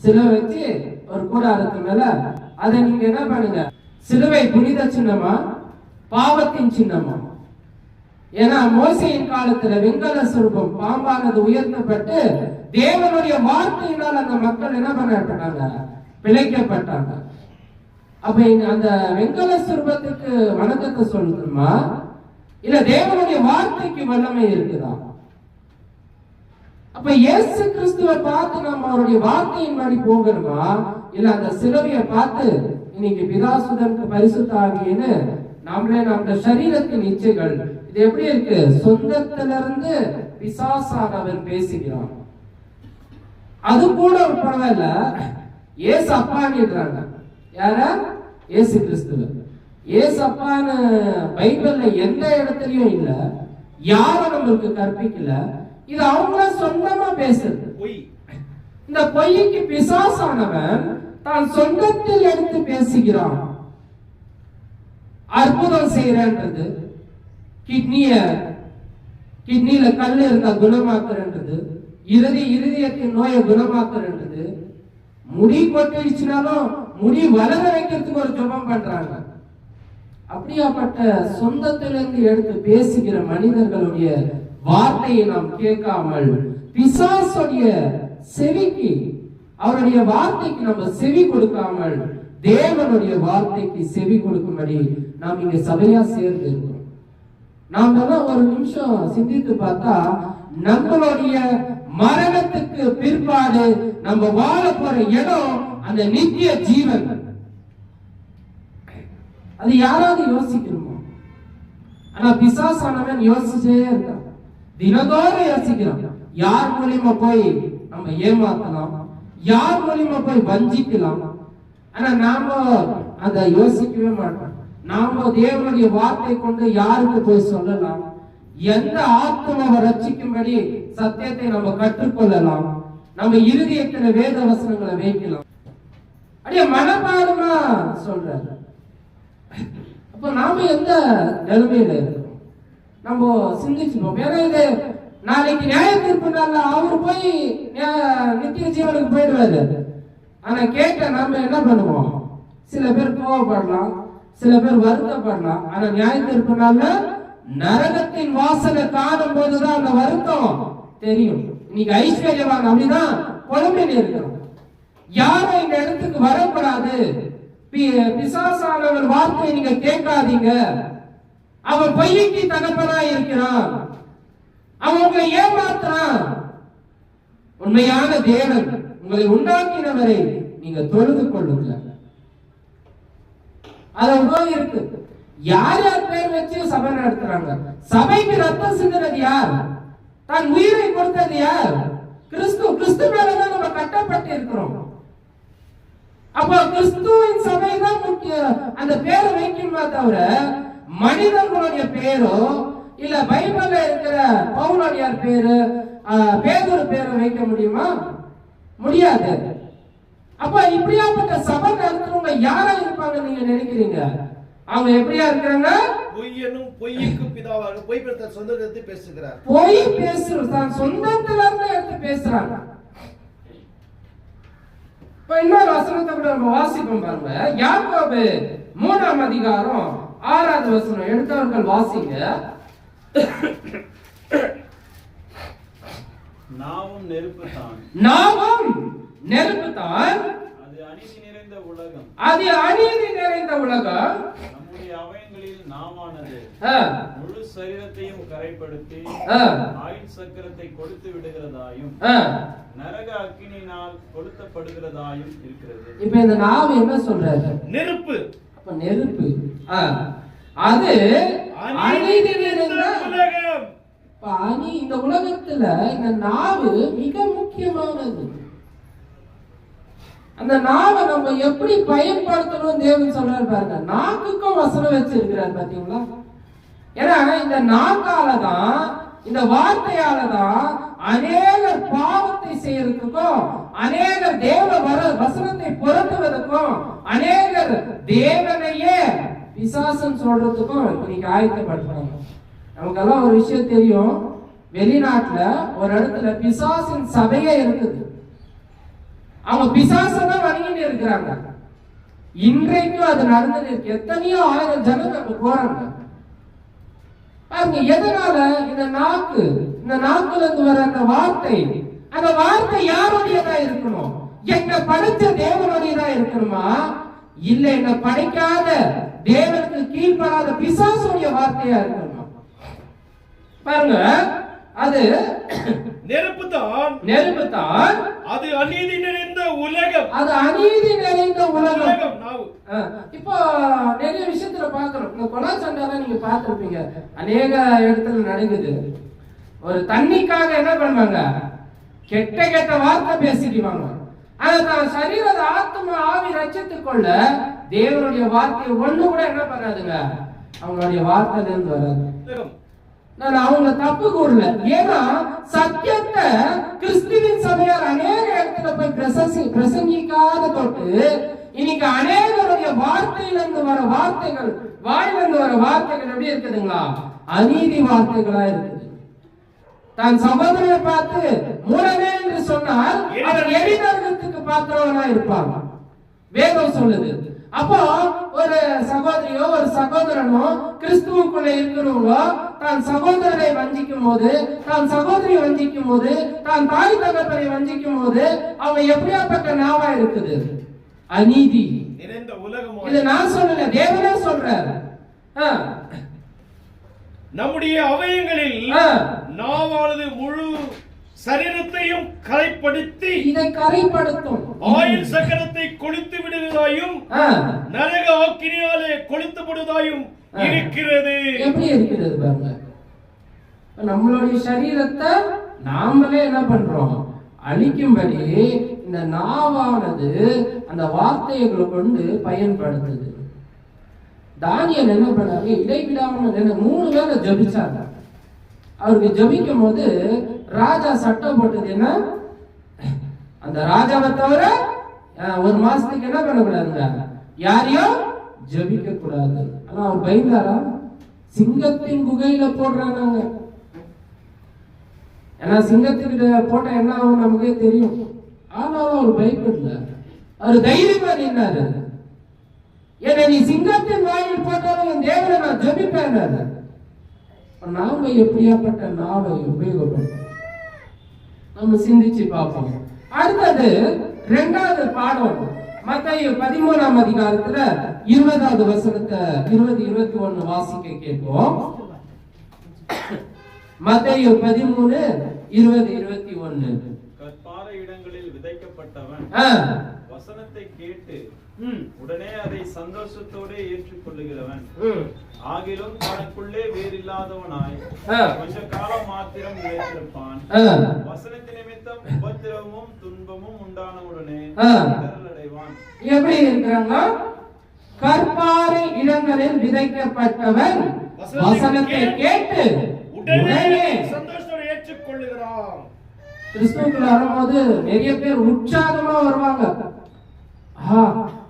S4: சிலுவை வச்சு ஒரு கூடாரத்து மேல அதை நீங்க என்ன பண்ணுங்க? சிலுவை புனித சின்னமா, பாவத்தின் சின்னமா? ஏன்னா மோசையின் காலத்துல வெங்கல சுரூபம் பாம்பானது உயர்த்தப்பட்டு தேவனுடைய வார்த்தையினால் அந்த மக்கள் என்ன பண்ணப்பட்டாங்க? பிழைக்கப்பட்டாங்க. அப்ப அந்த வெங்கல சுரூபத்துக்கு வணக்கத்தை சொல்லணுமா, இல்ல தேவனுடைய வார்த்தைக்கு வல்லமை இருக்குதா? அப்ப இயேசு கிறிஸ்துவை பார்த்து நம்ம அவருடைய வார்த்தையின்படி போகணுமா, இல்ல அந்த சிலுவையை பார்த்து இன்னைக்கு பிதாசுதனுக்கு பரிசுத்த ஆவின்னு நம்மளே நம்ம சரீரத்தின் இச்சைகள் இது எப்படி இருக்கு? சொந்தத்திலிருந்து பிசாசானவன் பேசுகிறான். அது கூட பரவாயில்ல, ஏசு அப்பான்னுறாங்க. யார? ஏசு கிறிஸ்துவ. ஏசு அப்பான்னு பைபிள்ல எந்த இடத்துலயும் இல்ல, யாரும் நம்மளுக்கு கற்பிக்கல. இது அவங்கள சொந்தமா பேசுறது. இந்த பொய்க்கு பிசாசானவன் தான் சொந்தத்தில் எடுத்து பேசுகிறான். அற்புதம் செய்யறது, கிட்னில கல் இருந்தா குணமாக்குறது, இருதயத்தின் நோயை குணமாக்குறது, முடி கொட்டிடுச்சுனாலும் முடி வளர வைக்கிறதுக்கு ஒரு ஜெபம் பண்றாங்க. அப்படியாப்பட்ட சொந்தத்திலிருந்து எடுத்து பேசுகிற மனிதர்களுடைய வார்த்தையை நாம் கேட்காமல் பிசாசுடைய செவிக்கு, அவருடைய வார்த்தைக்கு நம்ம செவி கொடுக்காமல் தேவனுடைய வார்த்தைக்கு செவி கொடுக்கும்படி நாம் இங்க சபையா சேர்ந்து இருக்கோம். நாம் எல்லாம் ஒரு நிமிஷம் சிந்தித்து பார்த்தா, நம்மளுடைய மரணத்துக்கு பிற்பாடு நம்ம வாழ போற இடம் அந்த நித்திய ஜீவன். அது யாராவது யோசிக்கணுமா? ஆனா பிசாசானவன் யோசிச்சே இருக்கான், தினதோறும் யோசிக்கிறான். யார் மூலியமா போய் நம்ம ஏமாத்தலாம், யார் மூலியமா போய் வஞ்சிக்கலாம். ஆனா நாம அதை யோசிக்கவே மாட்டோம். நாம தேவனுடைய வார்த்தை கொண்டு யாருக்கு போய் சொல்லலாம், எந்த ஆத்மாவை ரட்சிக்கும்படி சத்தியத்தை நம்ம கற்றுக்கொள்ளலாம், நம்ம இருதயத்துல வேத வசனங்களை வைக்கலாம். அப்படியே மனப்பாடமா சொல்றாரு. அப்ப நாம எந்த நிலைமையில இருக்கோம் நம்ம சிந்திச்சுப்போம். ஏன்னா இது நாளைக்கு நியாய தீர்ப்பு நாள்ல அவரு போய் நித்திய ஜீவனுக்கு போயிடுவாரு. ஆனா கேட்ட நம்ம என்ன பண்ணுவோம்? சில பேர் கோவப்படலாம், சில பேர் வருத்தப்படலாம். ஆனா நியாய தீர்ப்பு நாள்ல நரகத்தின் வாசலை காணும் போதுதான் அந்த வருத்தம் தெரியும். இன்னைக்கு ஐஸ்வர்யவான் அப்படிதான் புலம்பில் இருக்கிறோம். யாரும் இந்த இடத்துக்கு வரக்கூடாது, பிசாசானவர் வார்த்தையை நீங்க கேட்காதீங்க, அவர் பொய்க்கு தகப்பனா இருக்கிறான், அவன் உங்களை ஏமாத்துறான். உண்மையான தேவன் உங்களை உண்டாக்கினவரை நீங்க தொழுது கொள்ளுங்க. அது இருக்கு. யார் யார் பேர் வச்சு சபை நடத்துறாங்க? சபைக்கு ரத்தம் சிந்துறது யார்? தான் உயிரை கொடுத்தது யார்? கிறிஸ்து. கிறிஸ்து மேலதான் நம்ம கட்டப்பட்டு இருக்கிறோம். அப்ப கிறிஸ்துவின் சபை தான் முக்கியம். அந்த பேரை வைக்கணுமா தவிர மனிதர்களுடைய பேரோ இல்ல பைபிள்ல இருக்கிற பவுலடியார் பேரு, பேதுரு பேரை வைக்க முடியுமா? முடியாது. அப்ப இப்படியாப்பட்ட சபை நடத்துறவங்க யாரா இருப்பாங்க நீங்க நினைக்கிறீங்க? அவங்க எப்படியா இருக்கிறாங்க?
S2: பொய்யனும் பொய்க்கு பிதாவாக பொய் பேசுற சொந்தத்தை பேசுகிறார்.
S4: பொய் பேசுறது தான் சொந்தத்துல இருந்து எடுத்து பேசுறாங்க. இப்ப இன்னொரு வசனத்தை கூட நம்ம வாசிப்போம் பாருங்க. யாக்கோபு 3ஆம் அதிகாரம் 6வது வசனம் எடுத்தவர்கள் வாசிங்க.
S5: நாவும் நெருப்புதான்,
S4: நாவும் நெருப்புதான்,
S5: அது அநீதி நிறைந்த உலகம்,
S4: அது அநீதி நிறைந்த உலகம்.
S5: நம்முடைய அவயங்களில் நாமானது முழு சரீரத்தையும் கரைப்படுத்தி ஆயுள் சக்கரத்தை கொடுத்து விடுகிறதாயும் நரக அக்கினியினால் கொளுத்தப்படுகிறதாயும் இருக்கிறது.
S4: இப்ப இந்த நாவு என்ன சொல்றாரு?
S2: நெருப்பு.
S4: அப்ப நெருப்பு அது அநீதி நிறைந்த உலகம். இந்த உலகத்துல இந்த நாவு மிக முக்கியமானது. அந்த நாவை நம்ம எப்படி பயன்படுத்தணும் தேவன் சொல்றாரு பாருங்க. நாக்குக்கும் வசனம் வச்சிருக்கிறார் பாத்தீங்களா? ஏன்னா இந்த நாக்கால தான், இந்த வார்த்தையால தான் அநேகர் பாவத்தை செய்யறதுக்கும், அநேகர் தேவ வசனத்தை புரட்டுவதற்கும், அநேகர் தேவனையே பிசாசன் சொல்றதுக்கும் இன்னைக்கு ஆயத்தப்படுத்துறாங்க. நமக்கெல்லாம் ஒரு விஷயம் தெரியும். வெளிநாட்டுல ஒரு இடத்துல பிசாசின் சபையே இருக்குது. அவங்க பிசாசதான் வணங்கிட்டு இருக்கிறாங்க. இன்றைக்கும் அது நடந்து இருக்கு. எத்தனையோ ஆயிரம் ஜனங்க அங்க போறாங்க. பாருங்க, எதனால? இந்த நாக்கு, இந்த நாக்குல இருந்து வர அந்த வார்த்தை, அந்த வார்த்தை யாருடையதா இருக்கணும்? என்ன படைச்ச தேவனுடையதா இருக்கணுமா? இல்ல என்ன படைக்காத தேவனுக்கு கீழ்ப்படாத பிசாசுடைய வார்த்தையா இருக்கணுமா? பாருங்க, அது
S2: நெருப்புதான்,
S4: நெருப்புதான்,
S2: அது அநீதி நிறைந்த உலகம்,
S4: அது அநீதி நிறைந்த உலகம்.
S2: இப்போ
S4: நிறைய விஷயத்துல பாக்குறோம். இந்த கொலை சண்டைலாம் நீங்க பார்த்திருப்பீங்க, அநேக இடத்துல நடக்குது. ஒரு தண்ணிக்காக என்ன பண்ணுவாங்க? கெட்ட கெட்ட வார்த்தை பேசிக்குவாங்க. ஆனா தான் சரீரத ஆத்மா ஆவி ரட்சித்துக் கொள்ள தேவனுடைய வார்த்தை ஒண்ணு கூட என்ன பண்ணாதுங்க, அவங்களுடைய வார்த்தையில இருந்து வராது. நான் அவங்க தப்பு கூறல. ஏன்னா சத்தியத்தை கிறிஸ்துவின் சபையார் அநேக இடத்துல போய் பிரசங்கிக்காத தொட்டு இன்னைக்கு அநேகருடைய வார்த்தையிலிருந்து வர வார்த்தைகள், வாயிலிருந்து வர வார்த்தைகள் எப்படி இருக்குதுங்களா, அநீதி வார்த்தைகளா இருக்குது. தான் சகோதரனை பார்த்து மூடனே என்று சொன்னால் அவர் எரிநரகத்துக்கு பாத்திரவனா இருப்பாங்க, வேதம் சொல்லுது. அப்போ ஒரு சகோதரியோ ஒரு சகோதரனோ கிறிஸ்துவுக்குள்ள இருக்கிறவங்களோ தான் சகோதரனை வஞ்சிக்கும் போது, தான் சகோதரியை வஞ்சிக்கும் போது, தான் தாய் தகப்பனை வஞ்சிக்கும் போது அவங்க எப்படியாப்பட்ட நாவா இருக்குது, அநீதி. இது நான் சொல்லல, தேவனே சொல்றாரு.
S2: நம்முடைய அவயங்களில் நாவானது முழு சரீரத்தையும் கரைப்படுத்தி
S4: இதை கரைப்படுத்தும்,
S2: ஆயுள் சக்கரத்தை கொளுத்து விடுவதாயும் நரக ஆக்கினியாலே கொளுத்தப்படுவதாயும் இருக்கிறது.
S4: எப்படி இருக்கிறது பாருங்க. நம்மளுடைய சரீரத்தை நாமளே என்ன பண்றோம், அழிக்கும்படி இந்த நாவானது அந்த வார்த்தைகளை கொண்டு பயன்படுத்துது. தானியேல் என்ன பண்ணாரு, இடைவிடாமல் 3 வேளை ஜபிச்சாங்க. அவருக்கு ஜபிக்கும் போது ராஜா சட்டம் போட்டது என்ன, அந்த ராஜாவை தவிர 1 மாசத்துக்கு என்ன பண்ணக்கூடாதுங்க, யாரையும் ஜபிக்க கூடாது. ஆனா அவர் பயந்தாரா, சிங்கத்தின் குகையில போடுறாங்க. ஏன்னா சிங்கத்துக்கிட்ட போட்ட என்ன ஆகும் நமக்கே தெரியும். ஆனாலும் அவர் பயப்படல, அவர் தைரியமா நின்னாரு. ஏன்னா நீ சிங்கத்தின் வாயில் போட்டாலும் என் தேவனை நான் ஜபிப்பேன். நாம எப்படியாப்பட்ட நாவை உபயோகப்படும் நம்ம சிந்திச்சு பார்ப்போம். அடுத்தது 2வது பாடம் மத்தேயு 13ஆம் அதிகாரத்துல 20வது வசனத்தை 20-21 வாசிக்க கேட்போம். மத்தேயு 13:20-21.
S5: கற்பாறை இடங்களில் விதைக்கப்பட்டவன் வசனத்தை கேட்டு உடனே அதை சந்தோஷத்தோடு ஏற்றுக்கொள்ளுகிறவன், ஆகிலும் தனக்குள்ளே வேறில்லாதவனாய் கொஞ்ச காலம் மாத்திரம் நிலைத்திருப்பான். வசனத்தின் நிமித்தம் உபத்திரவமும் துன்பமும் உண்டானவுடனே அடைவான்.
S4: எப்படி இருக்கிறாங்க, கற்பாறை இடங்களில் விதைக்கப்பட்டவன் வசனத்தை கேட்டு உடனே
S2: சந்தோஷத்தோடு ஏற்றுக்கொள்ளுகிறான்.
S4: கிறிஸ்துவுக்குள்ள வரும்போது நிறைய பேர் உற்சாகமா வருவாங்க.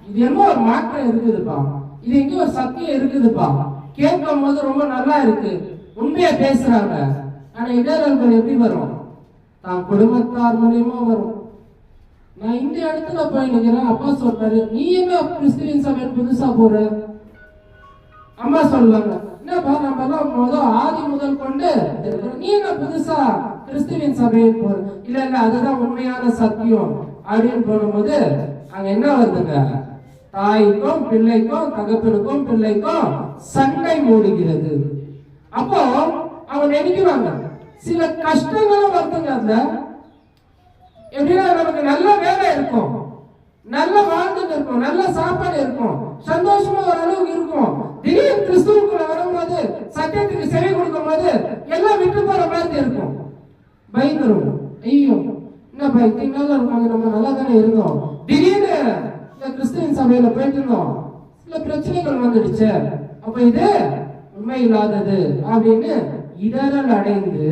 S4: இது என்ன ஒரு மாற்றம் இருக்குதுப்பா, இது எங்க ஒரு சத்தியம் இருக்குதுப்பா, கேட்கும் போது ரொம்ப நல்லா இருக்கு, உண்மையா பேசுறாங்க. ஆனா இடர்கள் எப்படி வரும், தான் குடும்பத்தார் மூலியமா வரும். நான் இந்த இடத்துல போய் நிக்கிறேன், அப்பா சொல்றாரு நீ என்ன கிறிஸ்துவின் சபையில் புதுசா போற, அம்மா சொல்லுவாங்க என்னப்பா நம்ம எல்லாம் ஆதி முதல் கொண்டு நீ என்ன புதுசா கிறிஸ்துவின் சபையில் போற, இல்ல இல்ல அதுதான் உண்மையான சத்தியம் அப்படின்னு போடும்போது அங்க என்ன வருதுங்க, தாய்க்கும் பிள்ளைக்கும் தகப்பனுக்கும் பிள்ளைக்கும் சண்டை மூடுகிறது. அப்போ அவங்க நினைக்கிறாங்க சில கஷ்டங்களும் வருதுங்க. அதுல எப்படின்னா நமக்கு நல்ல வேலை இருக்கும், நல்ல வாழ்ந்துட்டு இருக்கும், நல்ல சாப்பாடு இருக்கும், சந்தோஷமா ஓரளவுக்கு இருக்கும். திடீர்னு கிறிஸ்துவுக்குள்ள வரும்போது சத்தியத்துக்கு செவி கொடுக்கும் போது எல்லாம் விட்டு போற மாதிரி இருக்கும். பயந்துரும், ஐயோ என்னப்பா இத்தனை நாள் இருக்காங்க, நம்ம நல்லா தானே இருந்தோம், திடீர்னு இந்த கிறிஸ்துவின் சபையில போயிட்டு இருந்தோம், சில பிரச்சனைகள் வந்துடுச்சு, அப்ப இது உண்மை இல்லாதது அப்படின்னு இடரல் அடைந்து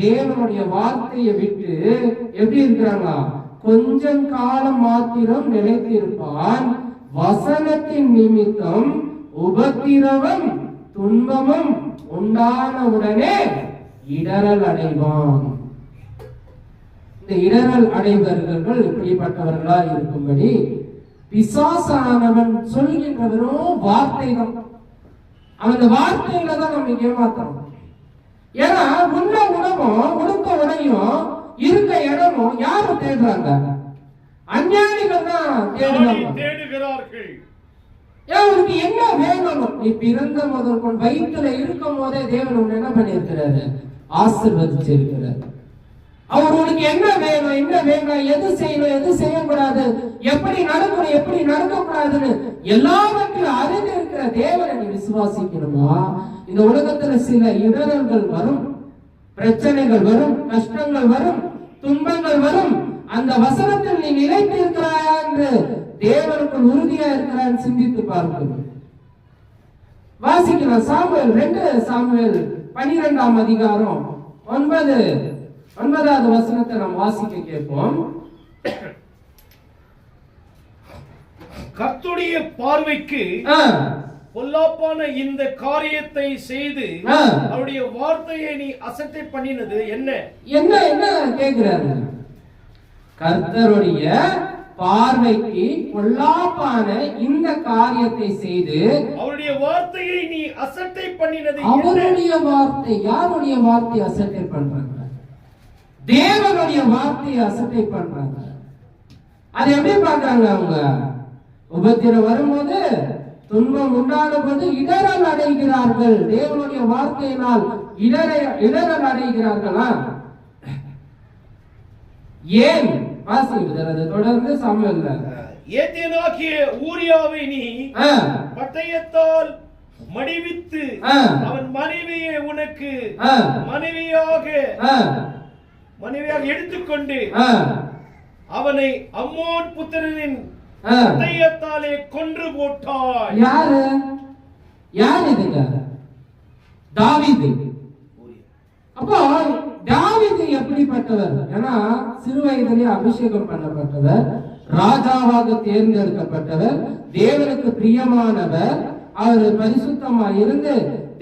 S4: தேவனுடைய வார்த்தையை விட்டு எப்படி இருக்கிறாங்க, கொஞ்சம் காலம் மாத்திரம் நிலைத்திருப்பான். வசனத்தின் நிமித்தம் உபத்திரவம் துன்பமும் உண்டான உடனே இடரல் அடைவான். இந்த இடரல் அடைவர்கள் இப்படிப்பட்டவர்களா இருக்கும்படி பிசாசானவன் சொல்கின்ற வெறும் வார்த்தை தான். அந்த வார்த்தைகளை தான் நம்ம ஏமாத்தணும். ஏன்னா உள்ள உணவும் உடுக்க உடையும் இருக்க இடமும் யாரும் தேடுறாங்க, அஞ்ஞானிகள் தான் தேடுகிறார்கள். அவருக்கு என்ன வேணும், நீ பிறந்த முதல் கொண்டு வயிற்றுல இருக்கும் போதே தேவன் உன்னை என்ன பண்ணியிருக்கிறாரு, ஆசீர்வதிச்சு இருக்கிறார். அவர் உனக்கு என்ன வேணும், என்ன வேண்டாம், எது செய்யணும் எது செய்யக்கூடாது, எப்படி நடக்கணும் எப்படி நடக்கக்கூடாதுன்னு எல்லாவற்றையும் அறிந்து இருக்கிற தேவனை நீ விசுவாசிக்கணுமா? இந்த உலகத்துல சில இடர்கள் வரும், பிரச்சனைகள் வரும், கஷ்டங்கள் வரும், துன்பங்கள் வரும், அந்த வசனத்தில் நீ நிலைத்து இருக்கிறாயா என்று தேவனுக்குள் உறுதியா இருக்கிறான்னு சிந்தித்து பார்க்கணும். வாசிக்கலாம். சாமுவேல் 2 சாமுவேல் 12ஆம் அதிகாரம் 9வது வசனத்தை நாம் வாசிக்க கேட்போம்.
S2: கர்த்தருடைய பார்வைக்கு பொல்லாப்பான இந்த காரியத்தை செய்து அவருடைய வார்த்தையை நீ அசட்டை பண்ணினது என்ன
S4: என்ன என்ன கேக்குறாரு? கர்த்தருடைய பார்வைக்கு பொல்லாப்பான இந்த காரியத்தை செய்து
S2: அவருடைய வார்த்தையை நீ அசட்டை பண்ணினது என்ன?
S4: அவருடைய வார்த்தை, யாருடைய வார்த்தை அசட்டை பண்றாங்க? தேவனுடைய வார்த்தையை அசட்டை பண்றாங்க. அது எப்படி பார்க்கறாங்க? அவங்க உபத்திரம் வரும்போது, துன்பம் உண்டான போது இடரல் அடைகிறார்கள். தேவனுடைய வார்த்தையினால் இடரல் அடைகிறார்களா? ஏன்? வாசிக்கிறது தொடர்ந்து சாமுவேல்ல.
S2: ஏத்தேனாகிய ஊரியாவை நீ பட்டயத்தால் மடிவித்து அவன் மனைவியை உனக்கு மனைவியாக எடுத்துக்கொண்டு அவனை அம்மோன் புத்திரனின் பட்டயத்தாலே கொன்று போட்டாய்.
S4: யாரு? யார் இதுங்க? தாவீது. அப்போ தாவீது எப்படிப்பட்டவர்? ஏன்னா சிறு வயதிலே அபிஷேகம் பண்ணப்பட்டவர், ராஜாவாக தேர்ந்தெடுக்கப்பட்டவர், தேவனுக்கு பிரியமானவர், அவர் பரிசுத்தமா இருந்து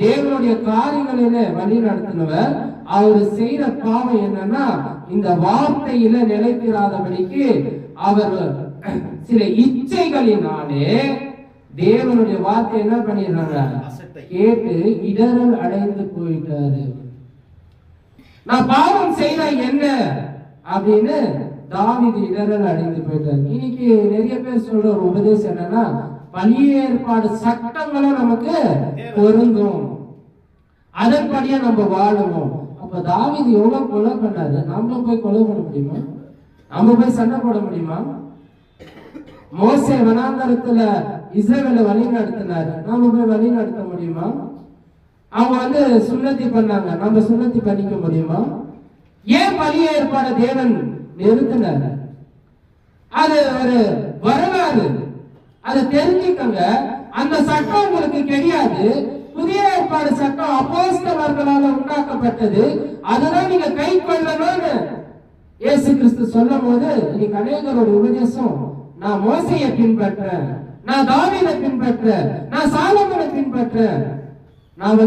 S4: தேவனுடைய காரியங்களிலே வழி நடத்தினவர். அவர் செய்த பாவம் என்னன்னா, இந்த வார்த்தையில நிலைத்திராதபடிக்கு அவர் சில இச்சைகளினாலே தேவனுடைய வார்த்தை என்ன பண்ணிடுறாங்க? கேட்டு இடரல் அடைந்து போயிட்டாரு. நான் பாவம் செய்த என்ன அப்படின்னு தாவீது இடரல் அடைந்து போயிட்டாரு. இன்னைக்கு நிறைய பேர் சொல்ற ஒரு உபதேசம் என்னன்னா, பழைய ஏற்பாடு சட்டங்களும் நமக்கு பொருந்தும், அதன்படியே நம்ம வாழுவோம். அப்ப தாவீது எவ்வளவு கொலை பண்ணாரு? நாம போய் கொலை பண்ண முடியுமா? நம்ம போய் சண்டை போட முடியுமா? மோசே வனாந்தரத்துல இஸ்ரவேலை வழி நடத்தினாரு, நாம போய் வழி நடத்த முடியுமா? அவங்க சுண்ணத்தி பண்ணாங்க, நம்ம சுண்ணத்தி பண்ணிக்க முடியுமா? ஏன் பழைய ஏற்பாடு தேவன் நிறுத்தினார்? அது ஒரு வரலாறு, அதை தெரிஞ்சுக்கங்க. அந்த சட்டம் உங்களுக்கு கிடையாது. புதிய ஏற்பாடு சட்டம் அப்போஸ்தலர்களால உண்டாக்கப்பட்டது, அதுதான் நீங்க கை கொள்ளணும்னு இயேசு கிறிஸ்து சொல்லும் போது, இன்னைக்கு அநேகரோட உபதேசம், நான் மோசையை பின்பற்றேன், நான் தாவீதை பின்பற்றேன், நான் சாலமோனை பின்பற்றேன், நான்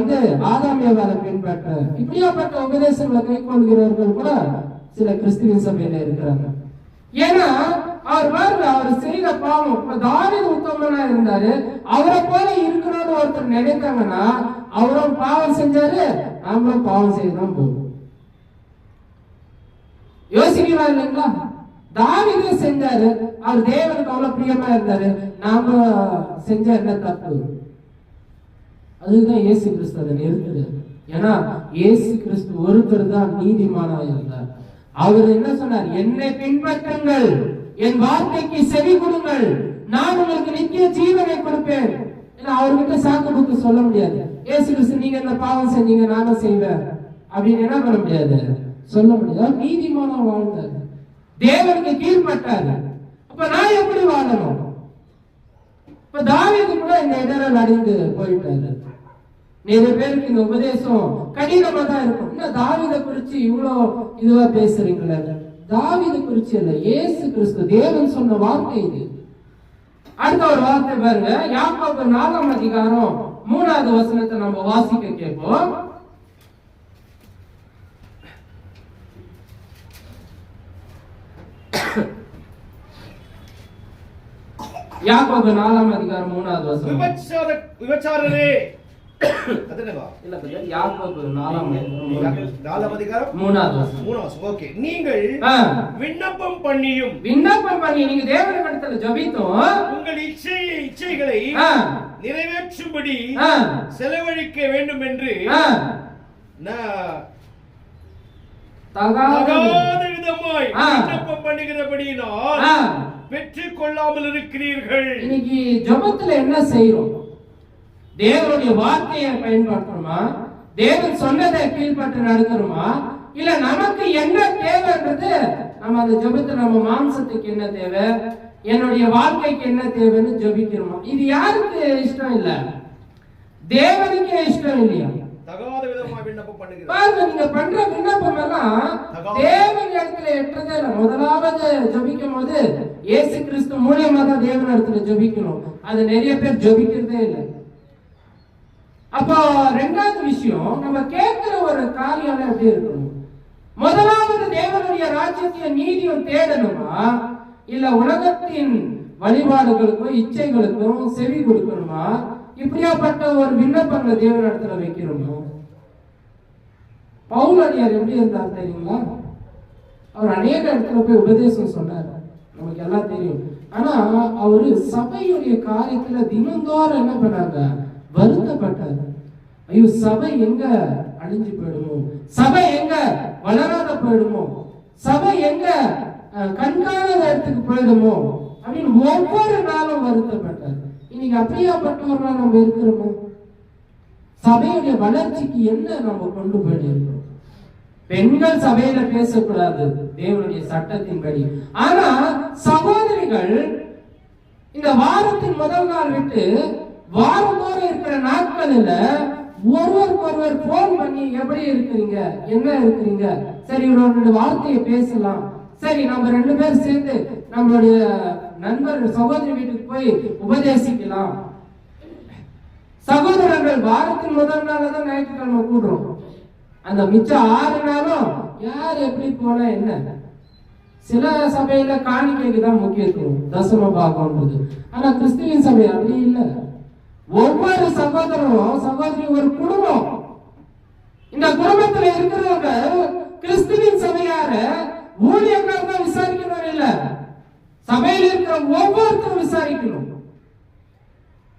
S4: ஆதாம் ஏவாளை பின்பற்றேன், இப்படியாப்பட்ட உபதேசங்களை கை கொள்கிறவர்கள் கூட சில கிறிஸ்துவ சபையில இருக்கிறாங்க. ஏன்னா அவர் செய்த பாவம். தாவீது உத்தமனா இருந்தாரு, அவரை போல இருக்கணும்னு ஒருத்தர் நினைத்தாங்கன்னா, அவரும் பாவம் செஞ்சாரு, நாமளும் பாவம் செய்யதான் போகும். யோசிக்கலாம் இல்லைங்களா? தாவீது செஞ்சாரு, அவர் தேவனுக்கு அவ்வளவு பிரியமா இருந்தாரு, நாம செஞ்ச என்ன தப்பு? அதுதான் இயேசு கிறிஸ்து அதை நிறுத்துது. ஏன்னா இயேசு கிறிஸ்து ஒருத்தர் தான் நீதிமானா இருந்தார். அவர் என்ன சொன்னார்? என்னை பின்பற்றுங்கள், என் வார்த்தைக்கு செவி கொடுங்கள், நான் உங்களுக்கு நித்திய ஜீவனை கொடுப்பேன். அவர்கிட்ட சாக்கு புக்கு சொல்ல முடியாது. இயேசு கிறிஸ்து நீங்க என்ன பாவம் செஞ்சீங்க, நானும் செய்வேன் அப்படின்னு என்ன பண்ண முடியாது, சொல்ல முடியாது. நீதிமானா வாழ்ந்தார், தேவனுக்கு கீழ்பட்டாரு. அப்ப நான் எப்படி வாழணும்? இப்ப தாவீது கூட இந்த இடரல் அடைந்து போயிட்டாரு. நிறைய பேருக்கு இந்த உபதேசம் கடினமா தான் இருக்கும். என்ன தாவீதை குறிச்சு இவ்வளவு இதுவா பேசுறீங்களா? தாவீதை குறிச்சு இல்ல, இயேசு கிறிஸ்து தேவன் சொன்ன வார்த்தை இது. அடுத்த ஒரு வார்த்தை பாருங்க, யாக்கோபு 4ஆம் அதிகாரம் 3வது வசனத்தை நம்ம வாசிக்க கேட்போம். யாக்கோபு 4ஆம் அதிகாரம் 3வது வசனம்.
S2: விபச்சாரரே, நீங்கள் விண்ணப்பம் பண்ணி நீங்க தேவனிடத்தில் ஜெபித்தோம், உங்கள் இச்சைகளை நிறைவேற்றும்படி செலவழிக்க வேண்டும் என்று தகாத விதமாய் விண்ணப்பம் பண்ணுகிறபடியினால் பெற்றுக் கொள்ளாமல் இருக்கிறீர்கள்.
S4: இன்னைக்கு ஜெபத்துல என்ன செய்யறோம்? தேவனுடைய வார்த்தையை பயன்படுத்துறோமா? தேவன் சொன்னதை கீழ்பட்டு நடக்கிறோமா? இல்ல நமக்கு என்ன தேவைன்றது நம்ம அந்த ஜெபத்தை நம்ம மாம்சத்துக்கு என்ன தேவை, என்னுடைய வாழ்க்கைக்கு என்ன தேவைன்னு ஜெபிக்கிறோமா? இது யாருக்கு இஷ்டம் இல்ல? தேவனுக்கே இஷ்டம் இல்லையா?
S2: தகாத விதமா விண்ணப்பம் பண்ணுகிறோம்.
S4: பாருங்க, நீங்க பண்ற விண்ணப்பம் எல்லாம் தேவன் இடத்துல எட்டுறதே இல்ல. முதலாவது ஜெபிக்கும் போது இயேசு கிறிஸ்து மூலியமா தான் தேவன் இடத்துல ஜெபிக்கணும். அது நிறைய பேர் ஜெபிக்கிறதே இல்லை. அப்போ ரெண்டாவது விஷயம், நம்ம கேட்கிற ஒரு காரியம் எப்படி இருக்கணும்? முதலாவது தேவனுடைய ராஜ்யத்தையும் நீதியும் தேடணுமா, இல்ல உலகத்தின் வழிபாடுகளுக்கும் இச்சைகளுக்கும் செவி கொடுக்கணுமா? இப்படியாப்பட்ட ஒரு விண்ணப்பங்களை தேவன் இடத்துல வைக்கணுமா? பவுலடியார் எப்படி இருந்தார் தெரியுங்களா? அவர் அநேக இடத்துல போய் உபதேசம் சொன்னார், நமக்கு எல்லாம் தெரியும். ஆனா அவரு சபையுடைய காரியத்துல தினந்தோறும் என்ன பண்ணாங்க? வருத்தப்பட்டார். ஐயோ, சபை எங்க அழிஞ்சு போயிடுமோ, சபை எங்க வளராத போயிடுமோ, சபை எங்க கண்காணாத இடத்துக்கு போயிடுமோ அப்படின்னு ஒவ்வொரு நாளும் வருத்தப்பட்டார். இன்னைக்கு அப்படியாப்பட்டவர்களா நம்ம இருக்கிறோமோ? சபையுடைய வளர்ச்சிக்கு என்ன நம்ம கொண்டு போயிருக்கிறோம்? பெண்கள் சபையில பேசக்கூடாது தேவனுடைய சட்டத்தின்படி. ஆனா சகோதரிகள் இந்த வாரத்தின் முதல் நாள் விட்டு வாரந்தோறும் இருக்கிற நாட்களில் ஒருவருக்கு ஒருவர் போன் பண்ணி எப்படி இருக்கிறீங்க, என்ன இருக்கிறீங்க, சரி இவரோட வார்த்தையை பேசலாம், சரி நம்ம 2 பேர் சேர்ந்து நம்மளுடைய நண்பர் சகோதரி வீட்டுக்கு போய் உபதேசிக்கலாம். சகோதரர்கள் வாரத்தின் முதல் நாள் தான் ஞாயிற்றுக்கிழமை கூடுறோம். அந்த மிச்சம் 6 நாளும் யார் எப்படி போனா என்ன? சில சபையில காணிக்கைக்கு தான் முக்கியத்துவம், தசம பாகம்ன்றது. ஆனா கிறிஸ்துவின் சபை அப்படி இல்லை. ஒவ்வொரு சகோதரரும் சகோதரி ஒரு குடும்பம். இந்த குடும்பத்துல இருக்கிறவங்க கிறிஸ்துவின் சபையார ஊழியர்கள் விசாரிக்கணும் இல்ல, சபையில் இருக்கிற ஒவ்வொருத்தரும் விசாரிக்கணும்.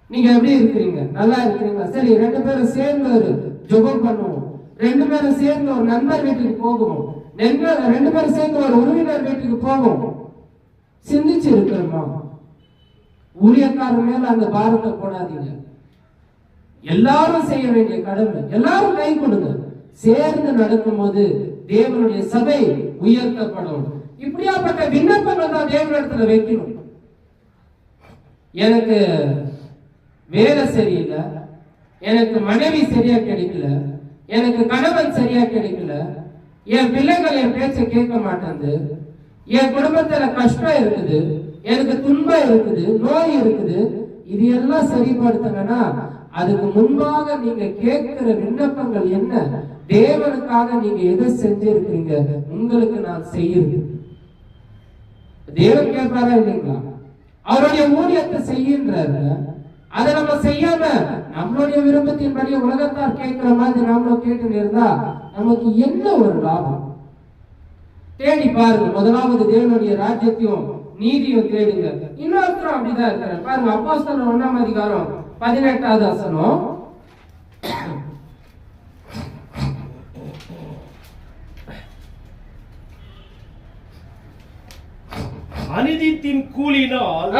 S4: நீங்க எப்படி இருக்கிறீங்க, நல்லா இருக்கிறீங்களா? சரி 2 பேரும் சேர்ந்து ஒரு ஜெபம் பண்ணுவோம், 2 பேரும் சேர்ந்து ஒரு நண்பர் வீட்டுக்கு போகுவோம், 2 பேரும் சேர்ந்து ஒரு உறவினர் வீட்டுக்கு போவோம். சிந்திச்சு இருக்கிறோமா? ஊழியக்காரர் மேல அந்த பாரத்தை போடாதீங்க. எல்லாரும் செய்ய வேண்டிய கடமை, எல்லாரும் கை கொடுங்க. சேர்ந்து நடக்கும் போது தேவனுடைய சபை உயர்த்தப்படும். இப்படியாப்பட்ட விண்ணப்பங்கள் தான் தேவனிடத்துல வைக்கணும். எனக்கு வேலை சரியில்லை, எனக்கு மனைவி சரியா கிடைக்கல, எனக்கு கணவன் சரியா கிடைக்கல, என் பிள்ளைகள் என் பேச்ச கேட்க மாட்டேங்குது, என் குடும்பத்துல கஷ்டம் இருக்குது, எனக்கு துன்பம் இருக்குது, நோய் இருக்குது, இது எல்லாம் சரிப்படுத்தணும்னா அதுக்கு முன்பாக நீங்க கேட்கிற விண்ணப்பங்கள் என்ன, தேவனுக்காக நீங்க எதை செஞ்சிருக்கீங்க, உங்களுக்கு நான் செய்யுது. தேவன் கேட்பாரா இல்லைங்களா? அவருடைய ஊழியத்தை செய்கின்றாரு. அதை நம்ம செய்யாம நம்மளுடைய விருப்பத்தின்படி உலகத்தார் கேட்கிற மாதிரி நாமளும் கேட்டு இருந்தா நமக்கு என்ன ஒரு லாபம்? தேடி பாருங்க. முதலாவது தேவனுடைய ராஜ்யத்தையும் நீதியும் தேடுங்க. இன்னொருத்தரும் அப்படிதான் இருக்கிறார் பாருங்க. அப்போஸ்தலர் 1ஆம் அதிகாரம் 18வது வசனம்.
S2: அநீதியின் கூலியினால்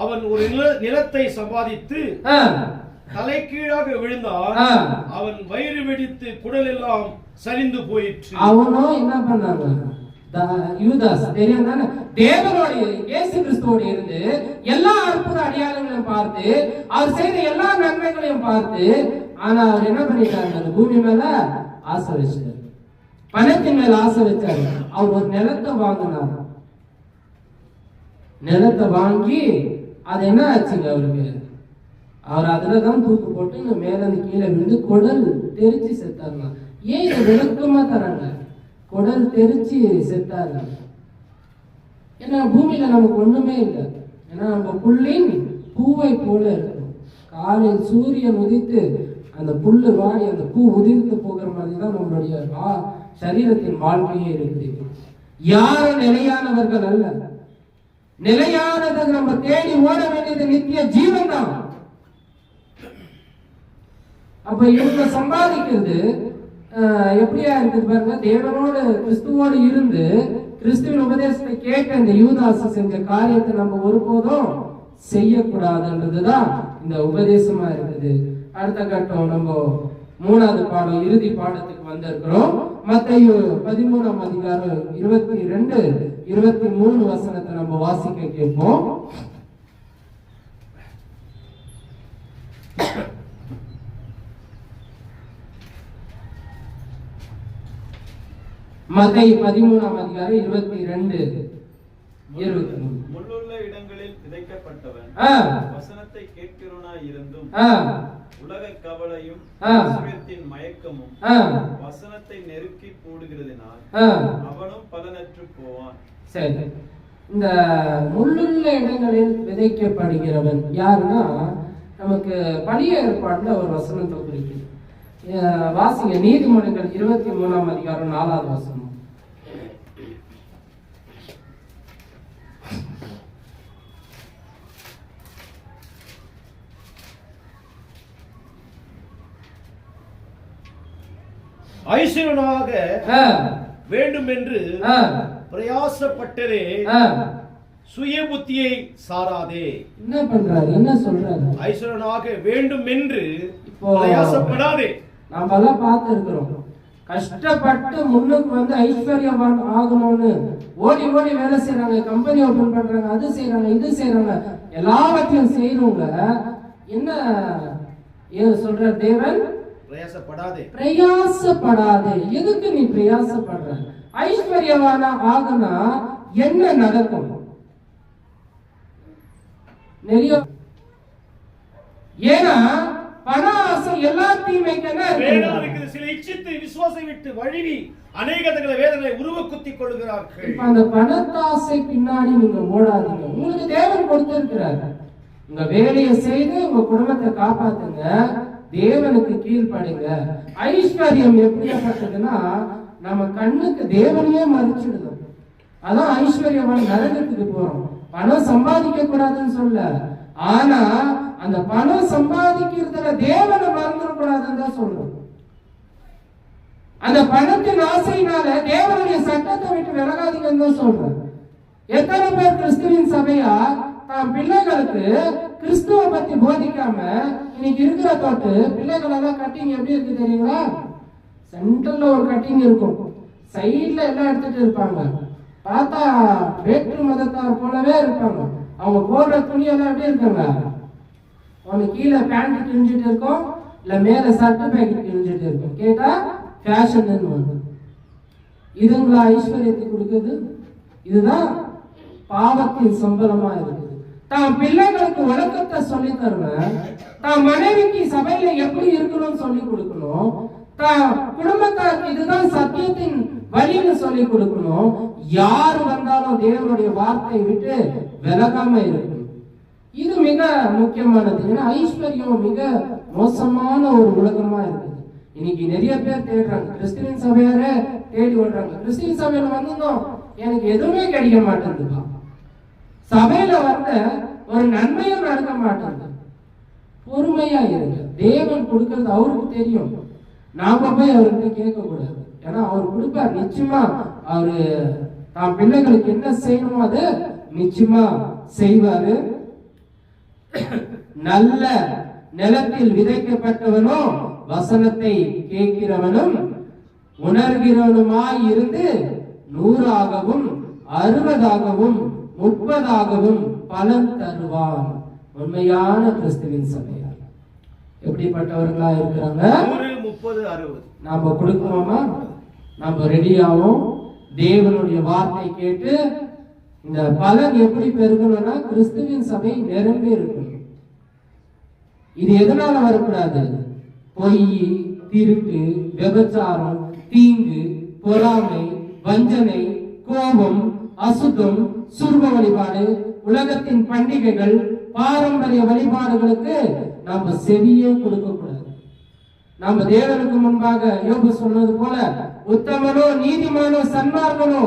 S2: அவன் ஒரு நிலத்தை சம்பாதித்து தலைகீழாக விழுந்தான். அவன் வயிறு வெடித்து குடல் எல்லாம் சரிந்து போயிற்று.
S4: அவனும் என்ன பண்ணாங்க? யூதாஸ் தெரியும் தானே, தேவனோட இயேசு கிறிஸ்துவோட இருந்து எல்லா அற்புத அடையாளங்களையும் பார்த்து அவர் செய்த எல்லா நன்மைகளையும் பார்த்து, ஆனா அவர் என்ன பண்ணிட்டாரு? அந்த பூமி மேல ஆசை வச்சாரு, பணத்தின் மேல ஆசை வச்சாரு. அவர் ஒரு நிலத்தை வாங்கினார். நிலத்தை வாங்கி அது என்ன ஆச்சுங்க அவருக்கு? அவர் அதுலதான் தூக்கு போட்டு மேல கீழே விழுந்து குடல் தெரிச்சு செத்தாருங்க. ஏன் இதை விளக்கமா தராங்க? குடல் தெரிச்சு செத்தாரு. ஏன்னா பூமியில நமக்கு ஒண்ணுமே இல்லை. ஏன்னா நம்ம புல்லின் பூவை போல இருக்கும். காலையில் சூரியன் உதித்து அந்த புல்லு வாடி அந்த பூ உதிர்த்து போகிற மாதிரிதான் நம்மளுடைய சரீரத்தின் வாழ்க்கையே இருக்குது. யாரும் நிலையானவர்கள் அல்ல. நிலையானதை நம்ம தேடி ஓட வேண்டியது நித்திய ஜீவன் தான். அப்ப இவங்க சம்பாதிக்கிறது எப்படியா இருக்குது பாருங்க. தேவனோடு கிறிஸ்துவோடு இருந்து கிறிஸ்துவின் உபதேசத்தை கேட்ட இந்த யூதாஸ் செஞ்ச காரியத்தை நம்ம ஒருபோதும் செய்யக்கூடாதுன்றதுதான் இந்த உபதேசமா இருக்குது. அடுத்த கட்டம் நம்ம மூணாவது பாடம் இறுதி பாடத்துக்கு வந்திருக்கிறோம். மத்தேயு 13ஆம் அதிகாரம் 22, 23 வசனத்தை நம்ம வாசிக்க கேட்போம். மத்தேயு 13ஆம் அதிகாரம் 22, 23.
S5: முள்ளுள்ள இடங்களில் விதைக்கப்பட்டவன் வசனத்தை கேட்கிறவனாய் இருந்தும் உலக கவலையும் ஐஸ்வர்யத்தின் மயக்கமும் வசனத்தை நெருக்கி போடுகிறதினால் அவனும் பலனற்று போவான்.
S4: சரி, இந்த முள்ளுள்ள இடங்களில் விதைக்கப்படுகிறவன் யாருன்னா நமக்கு பழைய ஏற்பாடுல ஒரு வசனத்தை குறிக்குது. வாசிங்க நீதிமொழிகள் 23ஆம் அதிகாரம் 4வது வசனம்.
S2: ஐஸ்வர்யனாக வேண்டும் என்று பிரயாசப்பட்டதே சுய புத்தியை சாராதே.
S4: என்ன பண்றாரு, என்ன சொல்றாரு?
S2: ஐஸ்வர்யனாக வேண்டும் என்று பிரயாசப்படாதே. நாம எல்லாம் பார்த்து இருக்கிறோம், கஷ்டப்பட்டு முன்னுக்கு வந்து ஐஸ்வர்யவான் ஆகணும்னு ஓடி ஓடி வேலை செய்யறாங்க, கம்பெனி ஓபன் பண்றாங்க, அது செய்யறாங்க, இது செய்யறாங்க, எல்லாவற்றையும் செய்யறவங்க என்ன சொல்ற தேவன்? பிரயாசப்படாதே, பிரயாசப்படாதே. எதுக்கு நீ பிரயாசப்படுற? ஐஸ்வர்யவான ஆகனா என்ன நடக்கும்? நிறைய ஏன்னா பண ஆசை எல்லாத்தையும் வைக்கணும். சில இச்சித்து விசுவாசை விட்டு வழிவி அநேகங்களை வேதனை உருவ குத்தி கொள்கிறார்கள். அந்த பணத்தாசை பின்னாடி நீங்க ஓடாதீங்க. உங்களுக்கு தேவன் கொடுத்திருக்கிறார், உங்க வேலையை செய்து உங்க குடும்பத்தை காப்பாத்துங்க, தேவனுக்கு கீழ்படுங்க. ஐஸ்வர்யம் எப்படிப்பட்டதுன்னா நம்ம கண்ணுக்கு தேவனையே மறைச்சிடுது. அதான் ஐஸ்வர்யவான் நரகத்துக்கு போறோம். பணம் சம்பாதிக்க கூடாதுன்னு சொல்ல, ஆனா அந்த பணம் சம்பாதிக்கிறதுல தேவனை மறந்துட கூடாதுன்னு தான் சொல்றோம். அந்த பணத்தின் ஆசையினால தேவனுடைய சட்டத்தை விட்டு விலகாதீங்கன்னு தான் சொல்றேன். எத்தனை பேர் கிறிஸ்துவின் சபையா தாம் பிள்ளைகளுக்கு கிறிஸ்துவ பத்தி போதிக்காம இன்னைக்கு இருக்கிற தோட்டு பிள்ளைகள் எல்லாம் கட்டிங் எப்படி இருக்கு தெரியுங்களா? சென்டர்ல ஒரு கட்டிங் இருக்கும், சைட்ல எல்லாம் எடுத்துட்டு இருப்பாங்க, பார்த்தா வேற்று மதத்தார் போலவே இருப்பாங்க. அவங்க போடுற துணியெல்லாம் எப்படி இருக்காங்க? அவனு கீழே பேண்ட் கிழிஞ்சிட்டு இருக்கும், இல்ல மேல சட்டை பேக்கெட் கிழிஞ்சிட்டு இருக்கும். கேட்டா ஃபேஷன். இதுங்களா ஐஸ்வர்யத்தை கொடுக்குது? இதுதான் பாவத்தின் சம்பளமா இருக்குது. தான் பிள்ளைகளுக்கு ஒழுக்கத்தை சொல்லி தருவேன், தான் மனைவிக்கு சபையில எப்படி இருக்கணும்னு சொல்லி கொடுக்கணும், தான் குடும்பத்தாருக்கு இதுதான் சத்தியத்தின் வழின்னு சொல்லி கொடுக்கணும். யாரு வந்தாலும் தேவனுடைய வார்த்தையை விட்டு விலகாம இருக்கணும். இது மிக முக்கியமானது. ஏன்னா ஐஸ்வர்யம் மிக மோசமான ஒரு உலகமா இருக்குது. இன்னைக்கு நிறைய பேர் தேடுறாங்க, கிறிஸ்துவின் சபையாரே தேடி ஓடுறாங்க. கிறிஸ்துவின் சபையில வந்ததும் எனக்கு எதுவுமே கிடைக்க மாட்டேங்குதுப்பா, சபையில வந்த ஒரு நன்மையும் நடக்க மாட்டாங்க. பொறுமையா இருங்க, தேவன் கொடுக்கிறது அவருக்கு தெரியும், நாம போய் அவர்கிட்ட கேட்க கூடாது. ஏன்னா அவர் கொடுப்பார், நிச்சயமா அவரு தாம் பிள்ளைகளுக்கு என்ன செய்யணுமோ அதை நிச்சயமா செய்வாரு. நல்ல நிலத்தில் விதைக்கப்பட்டவனோ வசனத்தை கேட்கிறவனும் உணர்கிறவனுமாய் இருந்து 100ஆகவும் 60ஆகவும் 30ஆகவும் பலன் தருவான். உண்மையான கிறிஸ்துவின் சபையார் எப்படிப்பட்டவர்களா இருக்கிறாங்க? 100, 30, 60
S4: நாம கொடுக்கிறோமா? நம்ம ரெடியாவும் தேவனுடைய வார்த்தை கேட்டு இந்த பலன் எப்படி பெருகணும்னா கிறிஸ்துவின் சபை நிரம்பி இருக்கணும். இது எதனால வரக்கூடாது? பொய், திருட்டு, விபச்சாரம், தீங்கு, பொறாமை, வஞ்சனை, கோபம், அசுத்தம், சுர்ப வழிபாடு, உலகத்தின் பண்டிகைகள், பாரம்பரிய வழிபாடுகளுக்கு நாம செவியே கொடுக்க கூடாது. நாம தேவனுக்கு முன்பாக யோபு சொன்னது போல உத்தமனோ நீதிமானோ சன்மார்க்கனோ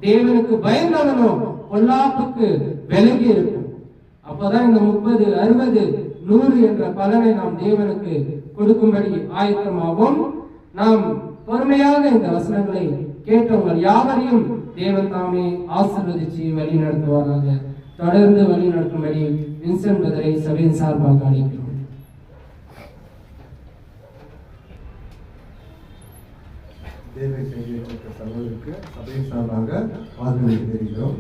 S4: தேவனுக்கு பயந்தவனோ பொல்லாப்புக்கு விலகி இருக்கும். அப்பதான் இந்த 30, 60, 100 என்ற பலனை நாம் தேவனுக்கு கொடுக்கும்படி ஆயத்தமாகும். நாம் பொறுமையாக இந்த வசனங்களை கேட்டவங்கள் யாவரையும் தேவன் தாமே ஆசீர்வதிச்சு வழி நடத்துவாராக. தொடர்ந்து வழி நடத்தும்படி வின்சென்ட் பிரதரை சபையின் சார்பாக அழைக்கிறோம்.
S1: தேவை செய்திருக்கிற சகோதரருக்கு சபையின் சார்பாக வாழ்த்துக்களை தெரிவிக்கிறோம்.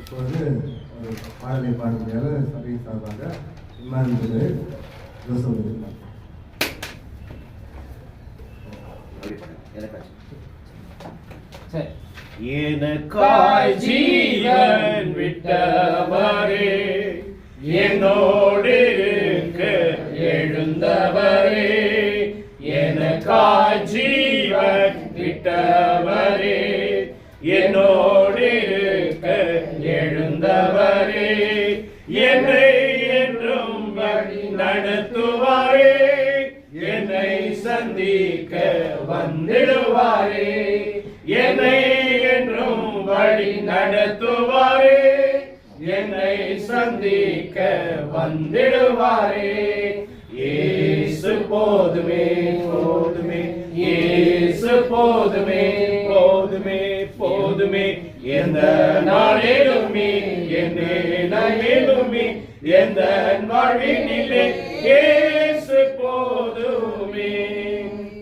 S1: இப்பொழுது ஒரு பாடலை பாடுமையாக சபையின் சார்பாக இம்மானுவேல் ஜோசப் இருந்தார்.
S2: எனக்காய் ஜீவன் விட்டவரே, என்னோடு இருக்க எழுந்தவரே, எனக்காய் ஜீவன் விட்டவரே, என்னோடு இருக்க எழுந்தவரே, என்னை என்றும் வழி நடத்துவாரே, என்னை சந்திக்க வந்திடுவாரே, என்னை என்றும் வழி நடத்துவாரே, என்னை சந்திக்க வந்திடுவாரே. இயேசு போதுமே போதுமே, இயேசு போதுமே போதுமே போதுமே, எந்த நாளிலுமே எந்த நாளிலுமே எந்த வாழ்வினிலே இயேசு போதுமே.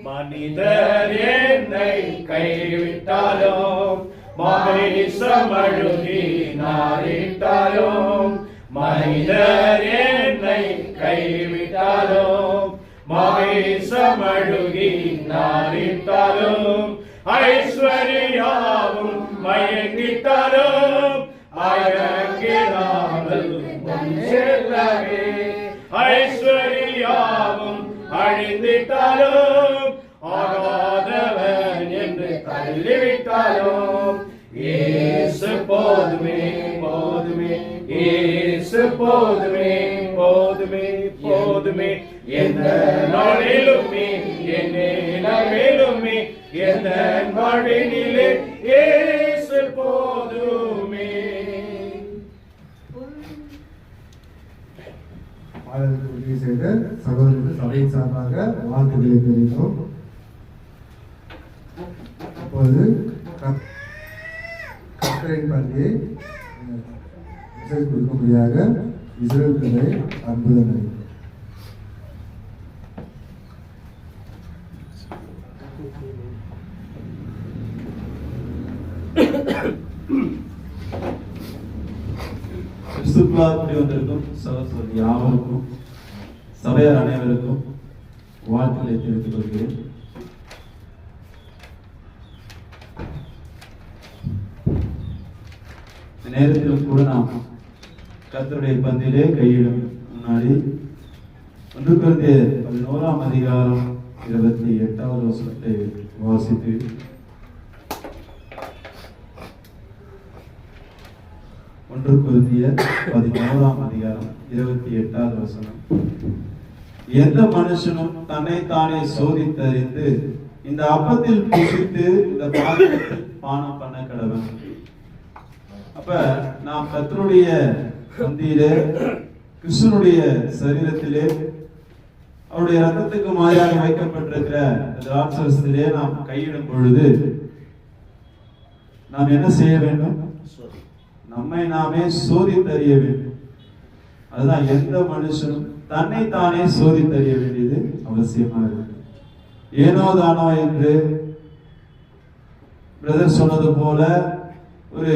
S2: மனிதர் என்னை கைவிட்டாலும் மகிழ்ச்சி நாரிட்டாலும், மனிதர் என்னை கைவிட்டாலும் மகிழ்ச்சி நாரிட்டாலும், ஐஸ்வர்யாவும் மயங்கிட்டாலும் அழகிறாமல் செல்லவே, ஐஸ்வர்யாவும் அழிந்திட்டாலும் ஆகாதவன் என்று தள்ளிவிட்டாலும், இயேசு போதுமே போதுமே, இயேசு போதுமே போதுமே போதுமே, எந்த நாளிலுமே எந்த நாளிலுமே எந்த வாழ்வினிலே இயேசு போதுமே.
S1: பாடலுக்கு உதவி செய்த சகோதரர்கள் சபையின் சார்பாக வாழ்த்துக்களை தெரிவிக்கிறோம். இப்பொழுது கர்த்தரின் பள்ளியை கொடுக்கும்படியாக இஸ்ரவேல் கதை அற்புதம்.
S6: கிறிஸ்துவுக்குள்ளாக வந்திருக்கும் சகோதரர் யாவருக்கும் சபையார் அனைவருக்கும் வாழ்த்துக்களை தெரிவித்துக் கொள்கிறேன். இந்த நேரத்திலும் கூட நாம் கர்த்தருடைய பந்தியிலே கையிடும் முன்னாடி 1 கொரிந்தியர் 11ஆம் அதிகாரம் 28வது வசனத்தை வாசித்து கொரிந்தியர் 11ஆம் அதிகாரம் 28வது வசனம். எந்த மனுஷனும் தன்னைத்தானே சோதித்தறிந்து இந்த அப்பத்தில் புசித்து இந்த பாத்திரத்தில் பானம் பண்ண கடவன். அப்ப நாம் கர்த்தருடைய பந்தியிலே கிறிஸ்துனுடைய சரீரத்திலே அவருடைய ரத்தத்துக்கு மாதிரியாக வைக்கப்பட்டிருக்கிற திராட்சரசத்திலே நாம் கையிடும் பொழுது நாம் என்ன செய்ய வேண்டும்? நம்மை நாமே சோதித்தறிய வேண்டும். அதுதான் எந்த மனுஷனும் தன்னை தானே சோதித்தறிய வேண்டியது அவசியமா இருக்கு. ஏனோ தானோ என்று பிரதர் சொன்னது போல ஒரு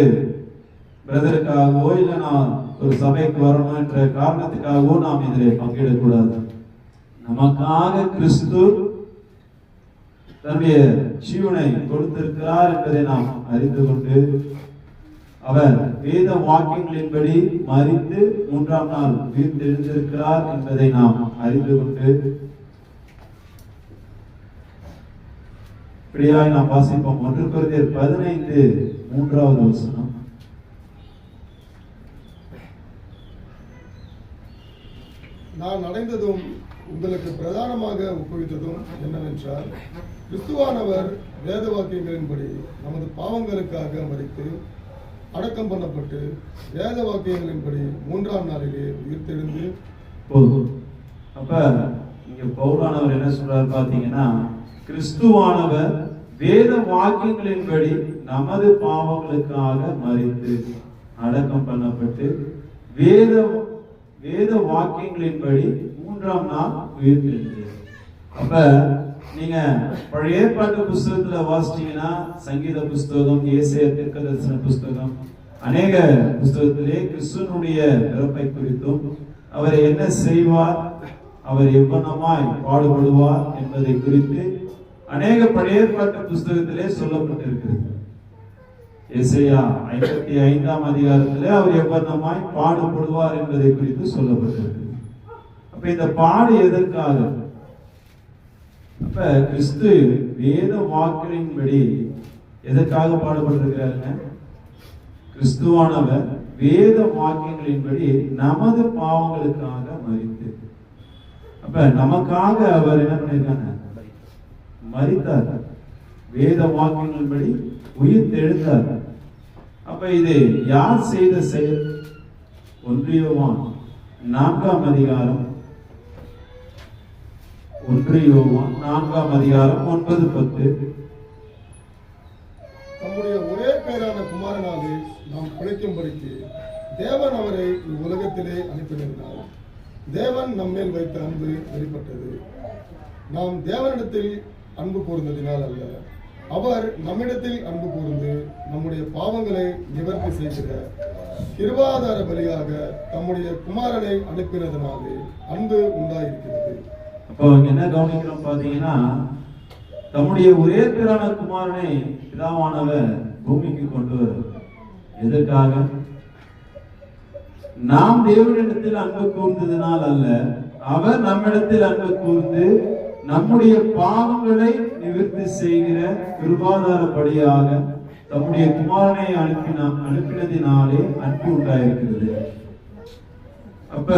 S6: பிரதருக்காகவோ இல்லை நான் ஒரு சபைக்கு வரணும் என்ற காரணத்துக்காகவோ நாம் இதில் பங்கிடக்கூடாது. நமக்காக கிறிஸ்து தன்னுடைய ஜீவனை கொடுத்திருக்கிறார் என்பதை நாம் அறிந்து கொண்டு அவர் வேத வாக்கியங்களின்படி மரித்து 3ஆம் நாள் உயிர்த்தெழுந்திருக்கிறார் என்பதை நாம் அறிந்து கொண்டு இப்படியாய் நாம் வாசிப்போம். 1 கொரிந்தியர் 15:3வது வசனம்.
S7: நான் அடைந்ததும் உங்களுக்கு பிரதானமாக ஒப்புவித்ததும் என்னவென்றால், கிறிஸ்துவானவர் வேத வாக்கியங்களின்படி நமது பாவங்களுக்காக மரித்து அடக்கம் பண்ணப்பட்டு வேத வாக்கியங்களின்படி 3ஆம் நாளிலே உயிர்த்தெழுந்து
S6: போதும். அப்ப இங்க பவுலானவர் என்ன சொல்றாரு பாத்தீங்கன்னா, கிறிஸ்துவானவர் வேத வாக்கியங்களின்படி நமது பாவங்களுக்காக மரித்து அடக்கம் பண்ணப்பட்டு வேத வாக்கியங்களின்படி 3ஆம் நாள் உயிர்த்தெழுந்தார். அப்ப நீங்க பழைய ஏற்பாட்டு புஸ்தகத்துல வாசிச்சீங்கன்னா சங்கீத புஸ்தகம், ஏசாயா தீர்க்கதரிசன புஸ்தகம், அநேக புஸ்தகத்திலே கிறிஸ்துவனுடைய பிறப்பை குறித்தும் அவர் என்ன செய்வார், அவர் எவ்வளமாய் பாடுபடுவார் என்பதை குறித்து அநேக பழைய ஏற்பாட்டு புஸ்தகத்திலே சொல்லப்பட்டிருக்கிறது. ஏசாயா 55ஆம் அதிகாரத்திலே அவர் எவ்வளமாய் பாடுபடுவார் என்பதை குறித்து சொல்லப்பட்டிருக்கிறது. அப்ப இந்த பாடு எதற்காக? அப்ப கிறிஸ்து வேத வாக்கின்படி எதற்காக பாடுபட்டிருக்கிறாருங்க? கிறிஸ்துவானவர் வேத வாக்கியங்களின்படி நமது பாவங்களுக்காக மரித்து, அப்ப நமக்காக அவர் என்ன பண்ணிருக்காங்க? மரித்தார். வேத வாக்கியங்களின்படி உயிர் தெழுந்தார். அப்ப இது யார் செய்த செயல்? 1 யோவான் 4ஆம் அதிகாரம் 1 யோவான் 4ஆம் அதிகாரம் 9-10.
S7: தம்முடைய ஒரே பேரான குமாரனாலே நாம் பிழைக்கும்படிக்கு தேவன் அவரை இவ்வுலகத்திலே அனுப்பினார். தேவன் நம்மேல் வைத்த அன்பு வெளிப்பட்டது, நாம் தேவனிடத்தில் அன்பு கூர்ந்ததினால் அல்ல, அவர் நம்மிடத்தில் அன்பு கூர்ந்து நம்முடைய பாவங்களை நிவர்த்தி செய்கிற கிருபாதார பலியாக தம்முடைய குமாரனை அனுப்பினதனாலே அன்பு உண்டாயிருக்கிறது.
S6: அப்போ என்ன கவனிக்கிறோம் பாத்தீங்கன்னா, தம்முடைய ஒரே பேரான குமாரனை பிதாவானவர் பூமிக்கு கொண்டு வர எதற்காக? நாம் தேவனிடத்தில் அன்பு கூர்ந்ததினால் அல்ல, அவர் நம்மிடத்தில் அன்பு கூர்ந்து நம்முடைய பாவங்களை நிவர்த்தி செய்கிற கிருபாதாரப்படியாக தம்முடைய குமாரனை அனுப்பினதினாலே அன்பு உண்டாயிருக்கிறது. அப்ப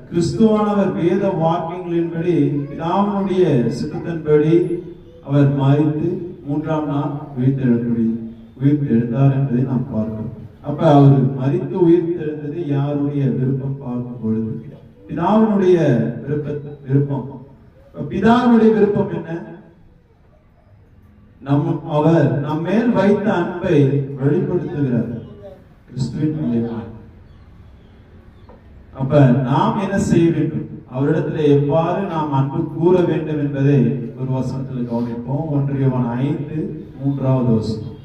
S6: கிறிஸ்துவானவர் வேத வாக்கியங்களின்படி பிதாவினுடைய சித்தத்தின்படி அவர் மரித்து 3ஆம் நாள் உயிர் தெழுந்தார் என்பதை நாம் பார்க்கிறோம். அப்ப அவர் மரித்து உயிர் தெழுந்தது யாருடைய விருப்பம் பார்க்கும் பொழுது பிதாவினுடைய விருப்பம். பிதாவினுடைய விருப்பம் என்ன? அவர் நம் மேல் வைத்த அன்பை வெளிப்படுத்துகிறார் கிறிஸ்துவின் மூலமாய். அப்ப நாம் என்ன செய்ய வேண்டும்? அவரிடத்துல எவ்வாறு நாம் அன்பு கூற வேண்டும் என்பதை ஒரு வசனத்தில் கவனிப்போம். 1 யோவான் 5:3 வசனம்.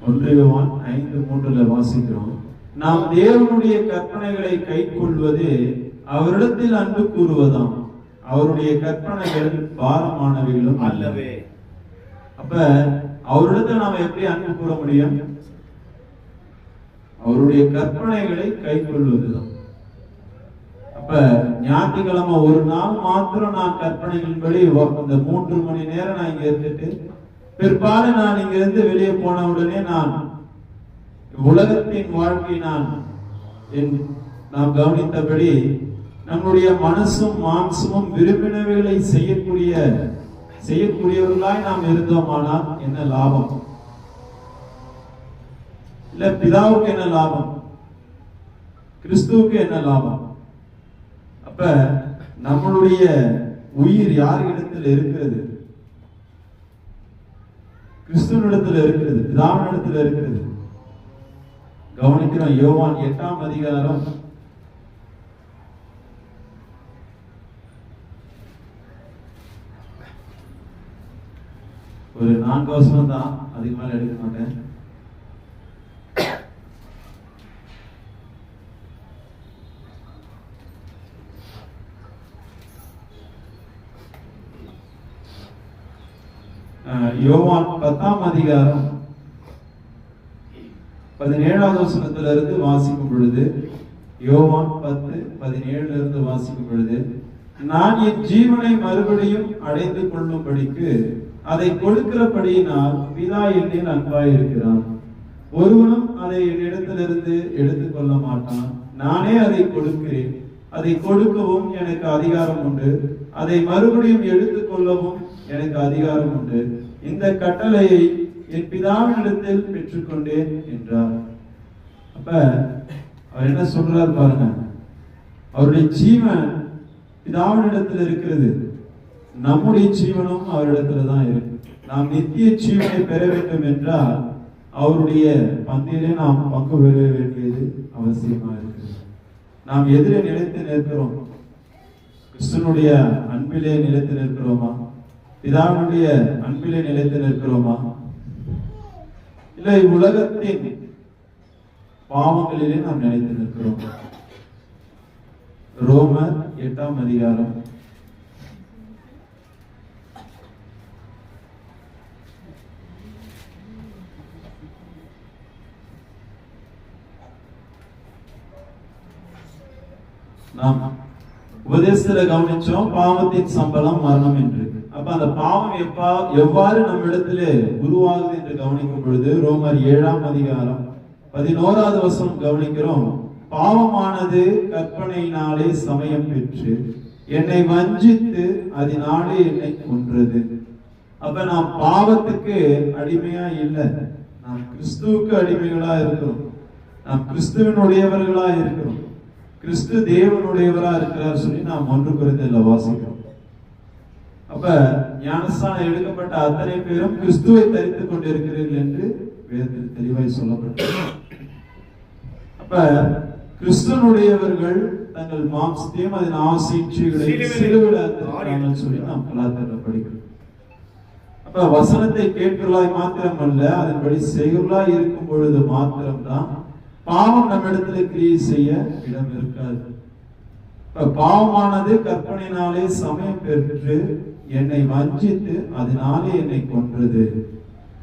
S6: 1 யோவான் 5:3 வாசிக்கிறோம். நாம் தேவனுடைய கற்பனைகளை கைக்கொள்வது அவரிடத்தில் அன்பு கூறுவதாம், அவருடைய கற்பனைகள் பாரமானவைகளும் அல்லவே. அப்ப அவரிடத்தில் நாம எப்படி அன்பு கூற முடியும்? அவருடைய கற்பனைகளை கைக்கொள்வதுதான். அப்ப ஞாயிற்றுக்கிழமை ஒரு நாள் மாத்திரம் நான் கற்பனைகளின்படி இந்த 3 மணி நேரம் நான் இங்க இருந்துட்டு பிற்பாடு நான் இங்க இருந்து வெளியே போன உடனே நான் உலகத்தின் வாழ்க்கை நாம் கவனித்தபடி நம்முடைய மனசும் மாம்சமும் விரும்பினவைகளை செய்யக்கூடியவர்களாய் நாம் இருந்தோமானால் என்ன லாபம்? இல்ல பிதாவுக்கு என்ன லாபம்? கிறிஸ்துவுக்கு என்ன லாபம்? அப்ப நம்மளுடைய உயிர் யார் இடத்தில் இருக்கிறது? கிறிஸ்துவனிடத்தில் இருக்கிறது, பிதாவினிடத்தில் இருக்கிறது. கவனிக்கிறோம். யோவான் 8ஆம் அதிகாரம் 4 வசனம் தான், அதுக்கு மேல எடுக்க மாட்டேன். யோவான் 10ஆம் அதிகாரம் 17வது வசனத்திலிருந்து வாசிக்கும் பொழுது, யோவான் 10:17 வாசிக்கும் பொழுது, நான் என் ஜீவனை மறுபடியும் அடைந்து கொள்ளும்படிக்கு அதை கொடுக்கிறபடியினால் பிதா என்னில் அன்பாயிருக்கிறார். ஒருவனும் அதை என்னிடத்திலிருந்து எடுத்துக் கொள்ள மாட்டான், நானே அதை கொடுக்கிறேன். அதை கொடுக்கவும் எனக்கு அதிகாரம் உண்டு, அதை மறுபடியும் எடுத்துக் கொள்ளவும் எனக்கு அதிகாரம் உண்டு. இந்த கட்டளையை என் பிதாவினிடத்தில் பெற்றுக்கொண்டேன் என்றார். அப்ப அவர் என்ன சொல்றார் பாருங்க, அவருடைய ஜீவன் பிதாவினிடத்தில் இருக்கிறது, நம்முடைய ஜீவனும் அவரிடத்துல தான் இருக்கு. நாம் நித்திய ஜீவனை பெற வேண்டும் என்றால் அவருடைய பந்தியிலே நாம் பங்கு பெற வேண்டியது அவசியமா இருக்கிறது. நாம் எதிரே நிலைத்து நிற்கிறோம். கிறிஸ்துவனுடைய அன்பிலே நிலைத்து நிற்கிறோமா? பிதாவுடைய அன்பிலே நிலைத்து நிற்கிறோமா? இல்லை உலகத்தின் பாவங்களிலே நாம் நிலைத்து நிற்கிறோம். ரோமர் 8ஆம் அதிகாரம் நாம் உபதேசத்துல கவனிச்சோம், பாவத்தின் சம்பளம் மரணம் என்று. அப்ப அந்த பாவம் எவ்வாறு நம்மிடத்துல உருவாகுது என்று கவனிக்கும் பொழுது ரோமர் 7ஆம் அதிகாரம் 11வது வசனம் கவனிக்கிறோம். பாவமானது கற்பனையினாலே சமயம் பெற்று என்னை வஞ்சித்து அதனாலே என்னை கொன்றது. அப்ப நாம் பாவத்துக்கு அடிமையா இல்லை, நாம் கிறிஸ்துவுக்கு அடிமைகளா இருக்கிறோம். நாம் கிறிஸ்துவனுடையவர்களா இருக்கிறோம். கிறிஸ்து தேவனுடையவரா இருக்கிறார் சொல்லி நாம் 1 கொரிந்தியர்ல வாசிக்கிறோம். அப்ப ஞானஸ்நானம் எடுக்கப்பட்ட அத்தனை பேரும் கிறிஸ்துவை தரித்துக் கொண்டிருக்கிறீர்கள் என்று வேதத்தில் தெளிவாய் சொல்லப்பட்டது. அப்ப கிறிஸ்துவனுடையவர்கள் தங்கள் மாம்சத்தையும் அதன் ஆசைகளையும் சிலுவையில் அர்ப்பணித்தார்கள் சொல்லி நாம் கலாச்சாரத்துல படிக்கிறோம். அப்ப வசனத்தை கேட்கிறவர்களாய் மாத்திரமல்ல, அதன்படி செய்கிறவர்களாய் இருக்கும் பொழுது மாத்திரம்தான் பாவம் நம்மிடத்துல கிரியை செய்ய இடம் இருக்காது. பாவமானது கற்பனையினாலே சமயம் பெற்று என்னை வஞ்சித்து அதனாலே என்னை கொன்றது.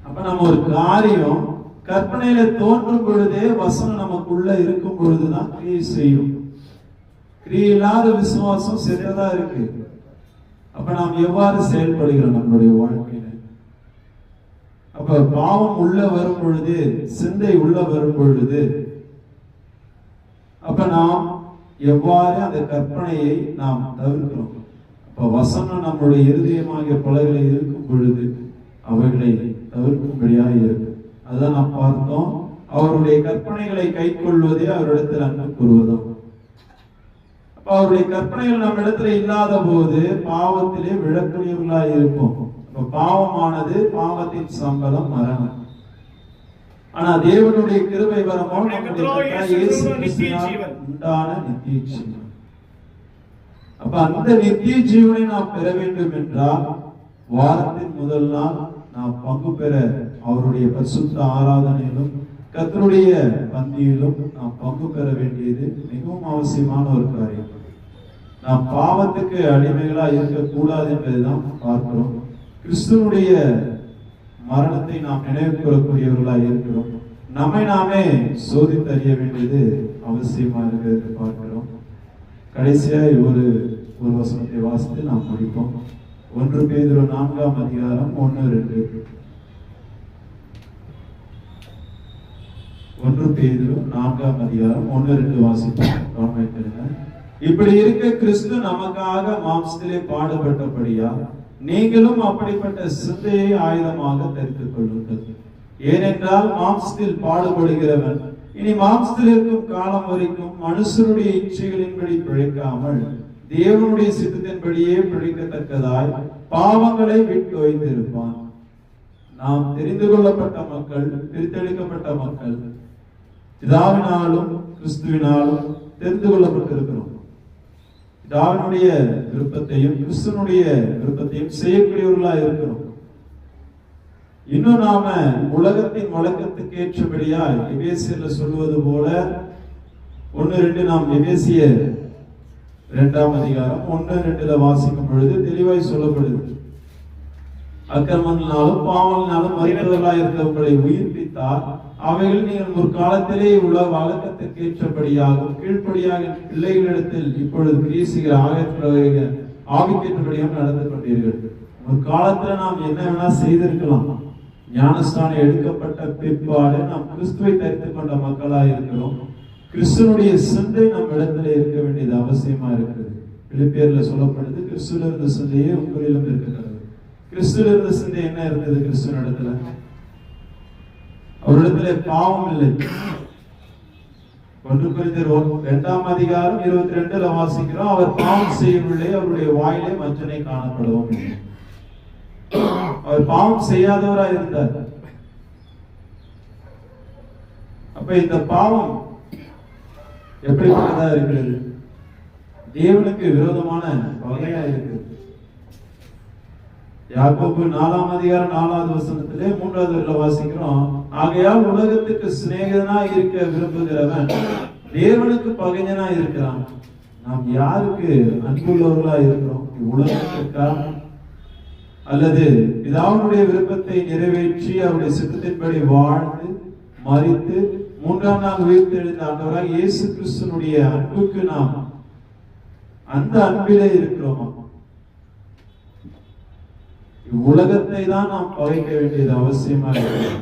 S6: அப்ப நம்ம ஒரு காரியம் கற்பனையில தோன்றும் பொழுதே வசனம் நமக்குள்ள இருக்கும் பொழுதுதான் கிரியை செய்யும். கிரியை இல்லாத விசுவாசம் செத்ததா இருக்கு. அப்ப நாம் எவ்வாறு செயல்படுகிறோம் நம்மளுடைய வாழ்க்கையில? அப்ப பாவம் உள்ள வரும் பொழுது, சிந்தை உள்ள வரும் பொழுது, அப்ப நாம் எவ்வாறு அந்த கற்பனையை நாம் தவிர்க்கிறோம்? அப்ப வசனம் நம்முடைய இருதயமாகிய பலகளை இருக்கும் பொழுது அவைகளை தவிர்க்கும்படியாக இருக்கு. அதான் நாம் பார்த்தோம், அவருடைய கற்பனைகளை கை கொள்வதே அவரிடத்தில் அன்பு கூறுவதும். அப்ப அவருடைய கற்பனைகள் நம்ம இடத்துல இல்லாத போது பாவத்திலே விழக்கூடியவர்களா இருப்போம். அப்ப பாவமானது பாவத்தின் சம்பளம் மரணம். ஆனா தேவனுடைய கிருபை வரமோ உண்டான நித்திய ஜீவன். அப்ப அந்த நித்திய ஜீவனை நாம் பெற வேண்டும் என்றால் வாரத்தின் முதல் நாள் நாம் பங்கு பெற அவருடைய பரிசுத்த ஆராதனையிலும் கர்த்தருடைய பந்தியிலும் நாம் பங்கு பெற வேண்டியது மிகவும் அவசியமான ஒரு காரியம். நாம் பாவத்துக்கு அடிமைகளா இருக்கக்கூடாது என்பதுதான் பார்க்கிறோம். கிறிஸ்துவனுடைய மரணத்தை நாம் நினைவு கூறக்கூடியவர்களாக இருக்கிறோம். நம்மை நாமே சோதித்தறிய வேண்டியது அவசியமா இருக்கிறது பார்க்கிறோம். கடைசியா ஒரு வசனத்தை வாசித்து நாம் முடிப்போம். 1 பேதுரு 4ஆம் அதிகாரம் 1-2. 1 பேதுரு 4ஆம் அதிகாரம் 1-2 வாசிப்போம். கவனித்திருங்க. இப்படி இருக்க கிறிஸ்து நமக்காக மாம்சத்திலே பாடுபட்டபடியா நீங்களும் அப்படிப்பட்ட சிந்தையை ஆயுதமாக தரித்துக் கொள்ளுங்கள். ஏனென்றால் மாம்சத்தில் பாடுபடுகிறவன் இனி மாம்சத்தில் இருக்கும் காலம் வரைக்கும் மனுஷனுடைய இச்சைகளின்படி பிழைக்காமல் தேவனுடைய சித்தத்தின்படியே பிழைக்கத்தக்கதாய் பாவங்களை விட்டு ஓய்ந்திருப்பான். நாம் தெரிந்து கொள்ளப்பட்ட மக்கள், பிரித்தெடுக்கப்பட்ட மக்கள், பிதாவினாலும் கிறிஸ்துவினாலும் தெரிந்து கொள்ளப்பட்டிருக்கிறோம். பிதாவினுடைய விருப்பத்தையும் கிறிஸ்துவனுடைய விருப்பத்தையும் செய்யக்கூடியவர்களா இருக்கிறோம். இன்னும் நாம உலகத்தின் வழக்கத்துக்கு ஏற்றபடியா எபேசியர்ல சொல்வது போல 1-2 நாம் எபேசியர் 2ஆம் அதிகாரம் 1-2 வாசிக்கும் பொழுது தெளிவாய் சொல்லப்படுது. அக்கிரமங்களினாலும் பாவங்களினாலும் மரித்தவர்களாய் இருந்தவர்களை உயிர்ப்பித்தார். அவைகள் நீங்கள் முற்காலத்திலே உள்ள வழக்கத்துக்கு ஏற்றபடியாகவும் கீழ்ப்படியாக பிள்ளைகளிடத்தில் இப்பொழுது கிரீசுகிற ஆவிக்கேற்றபடியாக நடந்து கொண்டீர்கள். முற்காலத்துல நாம் என்ன வேணா செய்திருக்கலாம். ஞானஸ்நானம் எடுக்கப்பட்ட பிற்பாடு நாம் கிறிஸ்துவை தரித்துக் கொண்ட மக்களாக இருக்கிறோம். கிறிஸ்துவனுடைய சிந்தை நம் இடத்துல இருக்க வேண்டியது அவசியமா இருக்கிறது. பிலிப்பியர்ல சொல்லப்படுது, கிறிஸ்துவில இருந்த சிந்தையே உங்களிலும் இருக்கிறது. கிறிஸ்துவில இருந்த சிந்தை என்ன இருந்தது? கிறிஸ்துவ இடத்துல அவரிடத்துல பாவம் இல்லை. 1 கொரிந்தியர் 2ஆம் அதிகாரம் 22 வாசிக்கிறோம், அவர் பாவம் செய்யவில்லை, அவருடைய வாயிலே வஞ்சனை காணப்படவும் இல்லை. அவர் பாவம் செய்யாதவரா இருந்தார். அப்ப இந்த பாவம் எப்படிப்பட்டதா இருக்கிறது? தேவனுக்கு விரோதமான பகையா இருக்குது. யாக்கோபு 4ஆம் அதிகாரம் 4வது வசனத்திலே 3வது வரியில வாசிக்கிறோம், ஆகையால் உலகத்துக்கு சிநேகிதனா இருக்க விரும்புகிறவன் தேவனுக்கு பகைஞனா இருக்கிறான். நாம் யாருக்கு அன்புள்ளவர்களா இருக்கிறோம்? உலகத்துக்கா அல்லது பிதாவுடைய விருப்பத்தை நிறைவேற்றி அவருடைய சித்தத்தின்படி வாழ்ந்து மரித்து 3ஆம் நாள் உயிர்த்தெழுந்த ஆண்டவராக இயேசு கிறிஸ்துனுடைய அன்புக்கு நாம் அந்த அன்பிலே இருக்கிறோமா? உலகத்தை தான் நாம் பகைக்க வேண்டியது அவசியமா இருக்கிறது.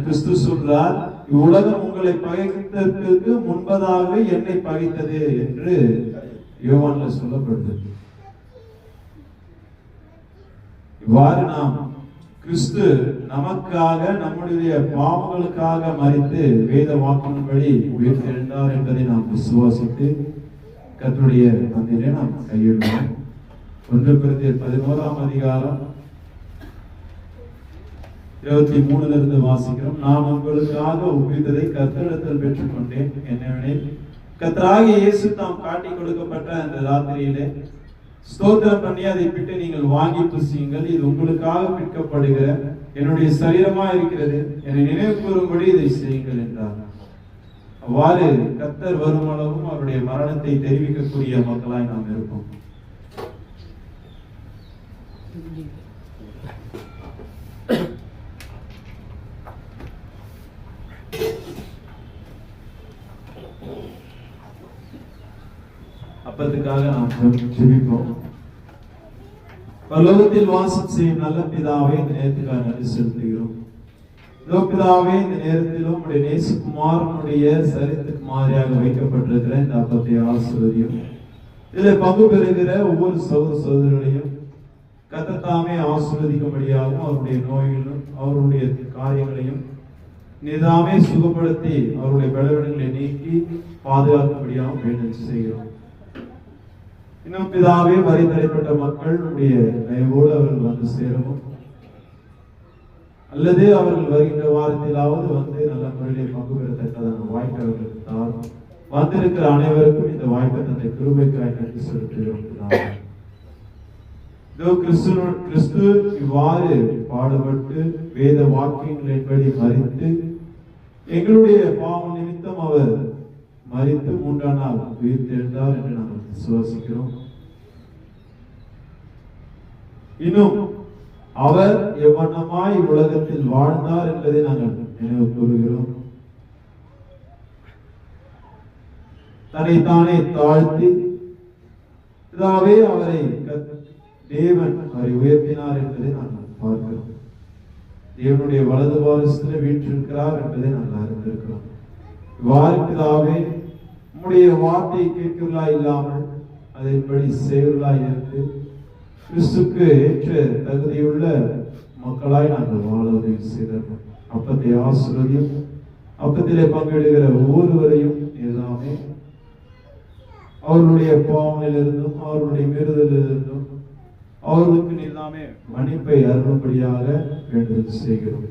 S6: கிறிஸ்து சொல்றார், இவ்வுலகம் உங்களை பகைத்ததற்கு முன்பதாகவே என்னை பகைத்தது என்று யோவான்ல சொல்லப்படுது. இவ்வாறு நாம் கிறிஸ்து நமக்காக நம்முடைய பாவங்களுக்காக மரித்து வேத வாக்கின்படி உயிர்த்தெழுந்தார் என்பதை நாம் விசுவாசித்து கர்த்தருடைய பந்தியிலே நாம் கையிடுவோம். 1 கொரிந்தியர் 11ஆம் அதிகாரம் 23 வாசிக்கிறோம். நான் உங்களுக்காக உபயோகித்ததை கர்த்தரிடத்தில் பெற்றுக்கொண்டேன். என்னவெனில், கர்த்தராகிய இயேசு தாம் காட்டி கொடுக்கப்பட்ட அந்த ராத்திரியிலே ஸ்தோத்திரம் பண்ணி அதை பிட்டு நீங்கள் வாங்கி புசியுங்கள், இது உங்களுக்காக பிற்கப்படுகிற என்னுடைய சரீரமா இருக்கிறது, என்னை நினைவு கூறும்படி இதை செய்யுங்கள் என்றார். அவ்வாறு கர்த்தர் வருமளவும் அவருடைய மரணத்தை தெரிவிக்கக்கூடிய மக்களாய் நாம் இருப்போம். அப்பத்துக்காக நாம் ஜெபிப்போம். பரலோகத்தில் வாசம் செய்யும் நல்ல பிதாவே, இந்த நேரத்துக்காக நன்றி செலுத்துகிறோம். பிதாவே, இந்த நேரத்திலும் உடைய நேசகுமாரனுடைய சரித்திற்கு மாதிரியாக வைக்கப்பட்டிருக்கிற இந்த அப்பத்தை ஆசீர்வதியும். இதில் பங்கு பெறுகிற ஒவ்வொரு சகோதர சகோதரர்களையும் கர்த்தர் தாமே ஆசீர்வதிக்கும்படியாகவும் அவருடைய நோய்களும் அவருடைய காரியங்களையும் நிதாமே சுகப்படுத்தி அவருடைய பலவீனங்களை நீக்கி பாதுகாக்கும்படியாகவும் வேண்டுதல் செய்கிறோம். இன்னும் பிதாவே, வரி தடைப்பட்ட மக்கள் உடைய தயவோடு அவர்கள் வந்து சேரவும் அல்லது அவர்கள் வருகின்ற வாரத்திலாவது வந்து நல்ல முறையிலே பங்கு பெறத்தக்கதான வாய்ப்பு அவர்களுக்கு தாரும். வந்திருக்கிற அனைவருக்கும் இந்த வாய்ப்பை தந்தை கிருபைக்காய் நன்றி செலுத்துகிறோம். கிறிஸ்து இவ்வாறு பாடுபட்டு வேத வாக்கியங்களின்படி மரித்து எங்களுடைய பாவம் நிமித்தம் அவர் மரித்து 3ஆம் நாள் உயிர்த்தெழுந்தார் என்று நாங்கள் விசுவாசிக்கிறோம். இன்னும் அவர் எவ்வண்ணமாய் உலகத்தில் வாழ்ந்தார் என்பதை நாங்கள் நினைவு கூறுகிறோம். தன்னைத்தானே தாழ்த்தி இதாவே அவரை தேவன் அவரை உயர்த்தினார் என்பதை நாங்கள் பார்க்கிறோம். தேவனுடைய வலது வாரிசத்தில் வீற்றிருக்கிறார் என்பதை நாங்கள் அறிந்திருக்கிறோம். இவ்வாறு பிதாவே, உம்முடைய வார்த்தை கேட்கிறதா இல்லாமல் அதன்படி செயலாய் இருந்து கிறிஸ்துக்கு ஏற்ற தகுதியுள்ள மக்களாய் நாங்கள் வாழ உதவி செய்தோம். அப்பத்தை ஆசீர்வதியும். அப்பத்திலே பங்கெடுக்கிற ஒவ்வொருவரையும் எல்லாமே அவர்களுடைய பாவங்களிலிருந்தும் அவர்களுடைய மீறுதலிலிருந்தும் அவர்களுக்கு எல்லாமே மன்னிப்பை அருளும்படியாக வேண்டுதல் செய்கிறோம்.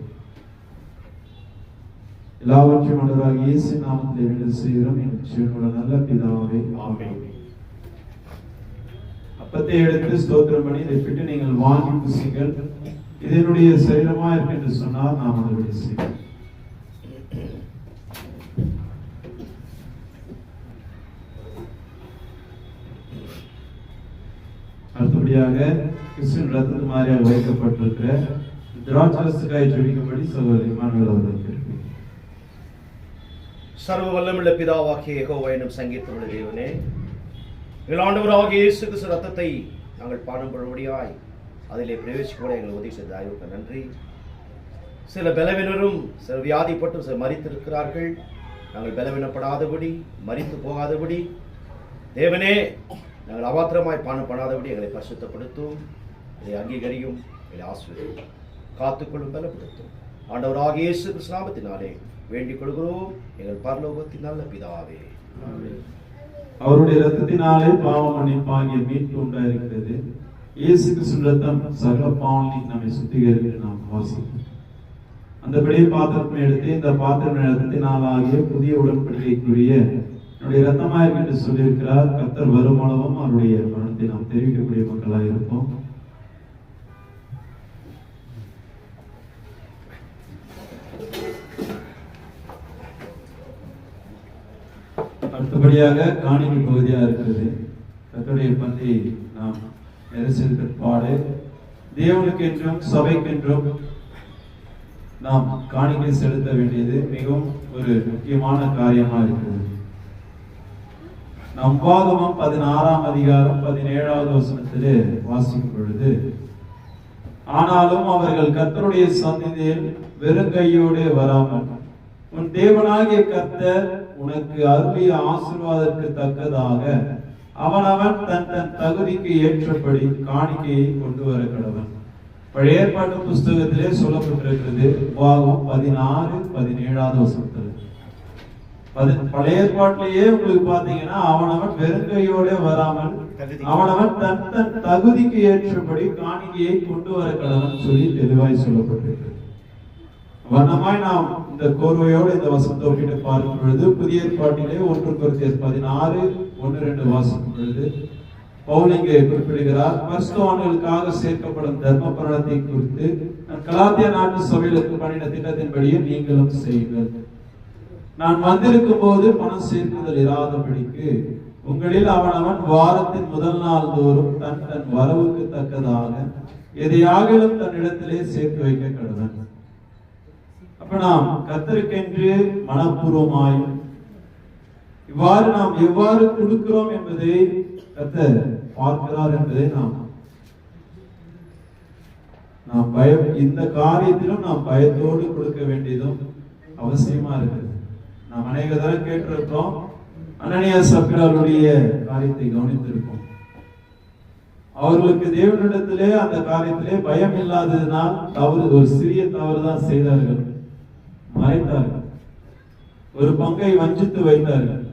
S6: எல்லாவற்றையும் ஆண்டவராகிய இயேசு நாமத்திலே வேண்டுதல் செய்கிறோம். என் ஜீவனுள்ள நல்ல பிதாவே, ஆமென். அப்பத்தை எடுத்து ஸ்தோத்திரம் பண்ணி இதை பிட்டு நீங்கள் வாங்கி புசிங்கள், இது என்னுடைய சரீரமா இருக்கு என்று சொன்னால் நாம் அதை செய்வோம். அடுத்தபடியாக கிறிஸ்துவின் ரத்தத்து மாதிரியாக வைக்கப்பட்டிருக்கிற திராட்சரசுக்காய் ஜெபிக்கும்படி சகோதரி இமானுவேல் அவர்களுக்கு
S2: சர்வ வல்லமுள்ள பிதாவாகிய யெகோவா என்னும் சங்கீதமுள்ள தேவனே, எங்கள் ஆண்டவராகிய இயேசு கிறிஸ்து ரத்தத்தை நாங்கள் பானம் கொள்ளும்படியாய் அதிலே பிரவேசிக்க எங்களை உதவி செய்த ஆய்வுக்கு நன்றி. சில பலவீனரும் சில வியாதிப்பட்டும் சில மரித்திருக்கிறார்கள். நாங்கள் பலவீனப்படாதபடி மரித்து போகாதபடி தேவனே நாங்கள் அபாத்திரமாய் பானம் பண்ணாதபடி எங்களை பரிசுத்தப்படுத்தும். இதை அங்கீகரியும், எங்களை ஆசீர்வதியும், காத்துக்கொள்ளும், பலப்படுத்தும். ஆண்டவராகிய இயேசு கிறிஸ்து நாமத்தினாலே வேண்டிக் கொள்கிறோம் எங்கள் பரலோகத்தின் நல்ல பிதாவே.
S6: அவருடைய ரத்தத்தினாலே பாவ மன்னிப்பாகிய மீட்பு உண்டாயிருக்கிறது. இயேசு கிறிஸ்து ரத்தம் சகல பாவங்களை நம்மை சுத்திகரித்து நாம் வாசிப்போம். அந்தபடி பாத்திரத்தை எடுத்து இந்த பாத்திரம் ரத்தத்தினாலாகிய புதிய உடன்படிக்கைக்குரிய நம்முடைய ரத்தமாயிருக்கு என்று சொல்லியிருக்கிறார். கர்த்தர் வருமானமும் அவருடைய மரணத்தை நாம் தெரிவிக்கக்கூடிய மக்களாக இருப்போம். அடுத்தபடியாக காணிக்கை பகுதியாக இருக்கிறது. கர்த்தருடைய பந்தி நாம் நெரிசல் பிற்பாடு தேவனுக்கென்றும் சபைக்கென்றும் நாம் காணிக்கை செலுத்த வேண்டியது மிகவும் ஒரு முக்கியமான காரியமாக இருக்கிறது. நம்பாகமம் 16ஆம் அதிகாரம் 17வது வசனத்திலே வாசிக்கும் பொழுது, ஆனாலும் அவர்கள் கர்த்தருடைய சந்நிதியில் வெறுங்கையோடு வராமல் உன் தேவனாகிய கர்த்தர் உனக்கு அருளிய ஆசீர்வாதத்திற்கு தக்கதாக அவனவன் தன் தன் தகுதிக்கு ஏற்றபடி காணிக்கையை கொண்டு வர கடவன். பழைய ஏற்பாட்டு புஸ்தகத்திலே சொல்லப்பட்டிருக்கிறது. உபாகமம் 16:17வது வசனத்தில். பழைய ஏற்பாட்டிலேயே உங்களுக்கு பாத்தீங்கன்னா அவனவன் வெறுங்கையோட வராமல் அவனவன் தன் தன் தகுதிக்கு ஏற்றபடி காணிக்கையை கொண்டு வர கடவன் சொல்லி தெளிவாய் சொல்லப்பட்டிருக்கிறது. வண்ணமாய் நாம் இந்த கோர்வையோடு இந்த வசனத்தை ஒப்பிட்டு பார்க்கும் பொழுது புதிய ஏற்பாட்டிலே 1 கொரிந்தியர் 16:1-2 வாசிக்கும் பொழுது பவுல் இங்கே குறிப்பிடுகிறார், பரிசுத்தவான்களுக்காக சேர்க்கப்படும் தர்ம பரணத்தை குறித்து கலாத்தியா நாட்டு சபைகளுக்கு பண்ணின திட்டத்தின்படியே நீங்களும் செய்யுங்கள். நான் வந்திருக்கும் போது பணம் சேர்க்குதல் இராதபடிக்கு உங்களில் அவனவன் வாரத்தின் முதல் நாள் தோறும் தன் தன் வரவுக்கு தக்கதாக எதையாகிலும் தன்னிடத்திலே சேர்த்து வைக்க கடவன். அப்ப நாம் கர்த்தருக்கென்று மனப்பூர்வமாயும் இவ்வாறு நாம் எவ்வாறு கொடுக்கிறோம் என்பதை கர்த்தர் பார்க்கிறார் என்பதை நாம் பயம், இந்த காரியத்திலும் நாம் பயத்தோடு கொடுக்க வேண்டியதும் அவசியமா இருக்குது. நாம் அநேக தடவை கேட்டிருக்கிறோம். அனனியா சப்பிராளுடைய காரியத்தை கவனித்திருப்போம். அவர்களுக்கு தேவனிடத்திலே அந்த காரியத்திலே பயம் இல்லாததினால் ஒரு சிறிய தவறு தான் செய்தார்கள். மறைத்தார்கள். ஒரு பங்கை வஞ்சித்து வைத்தார்கள்.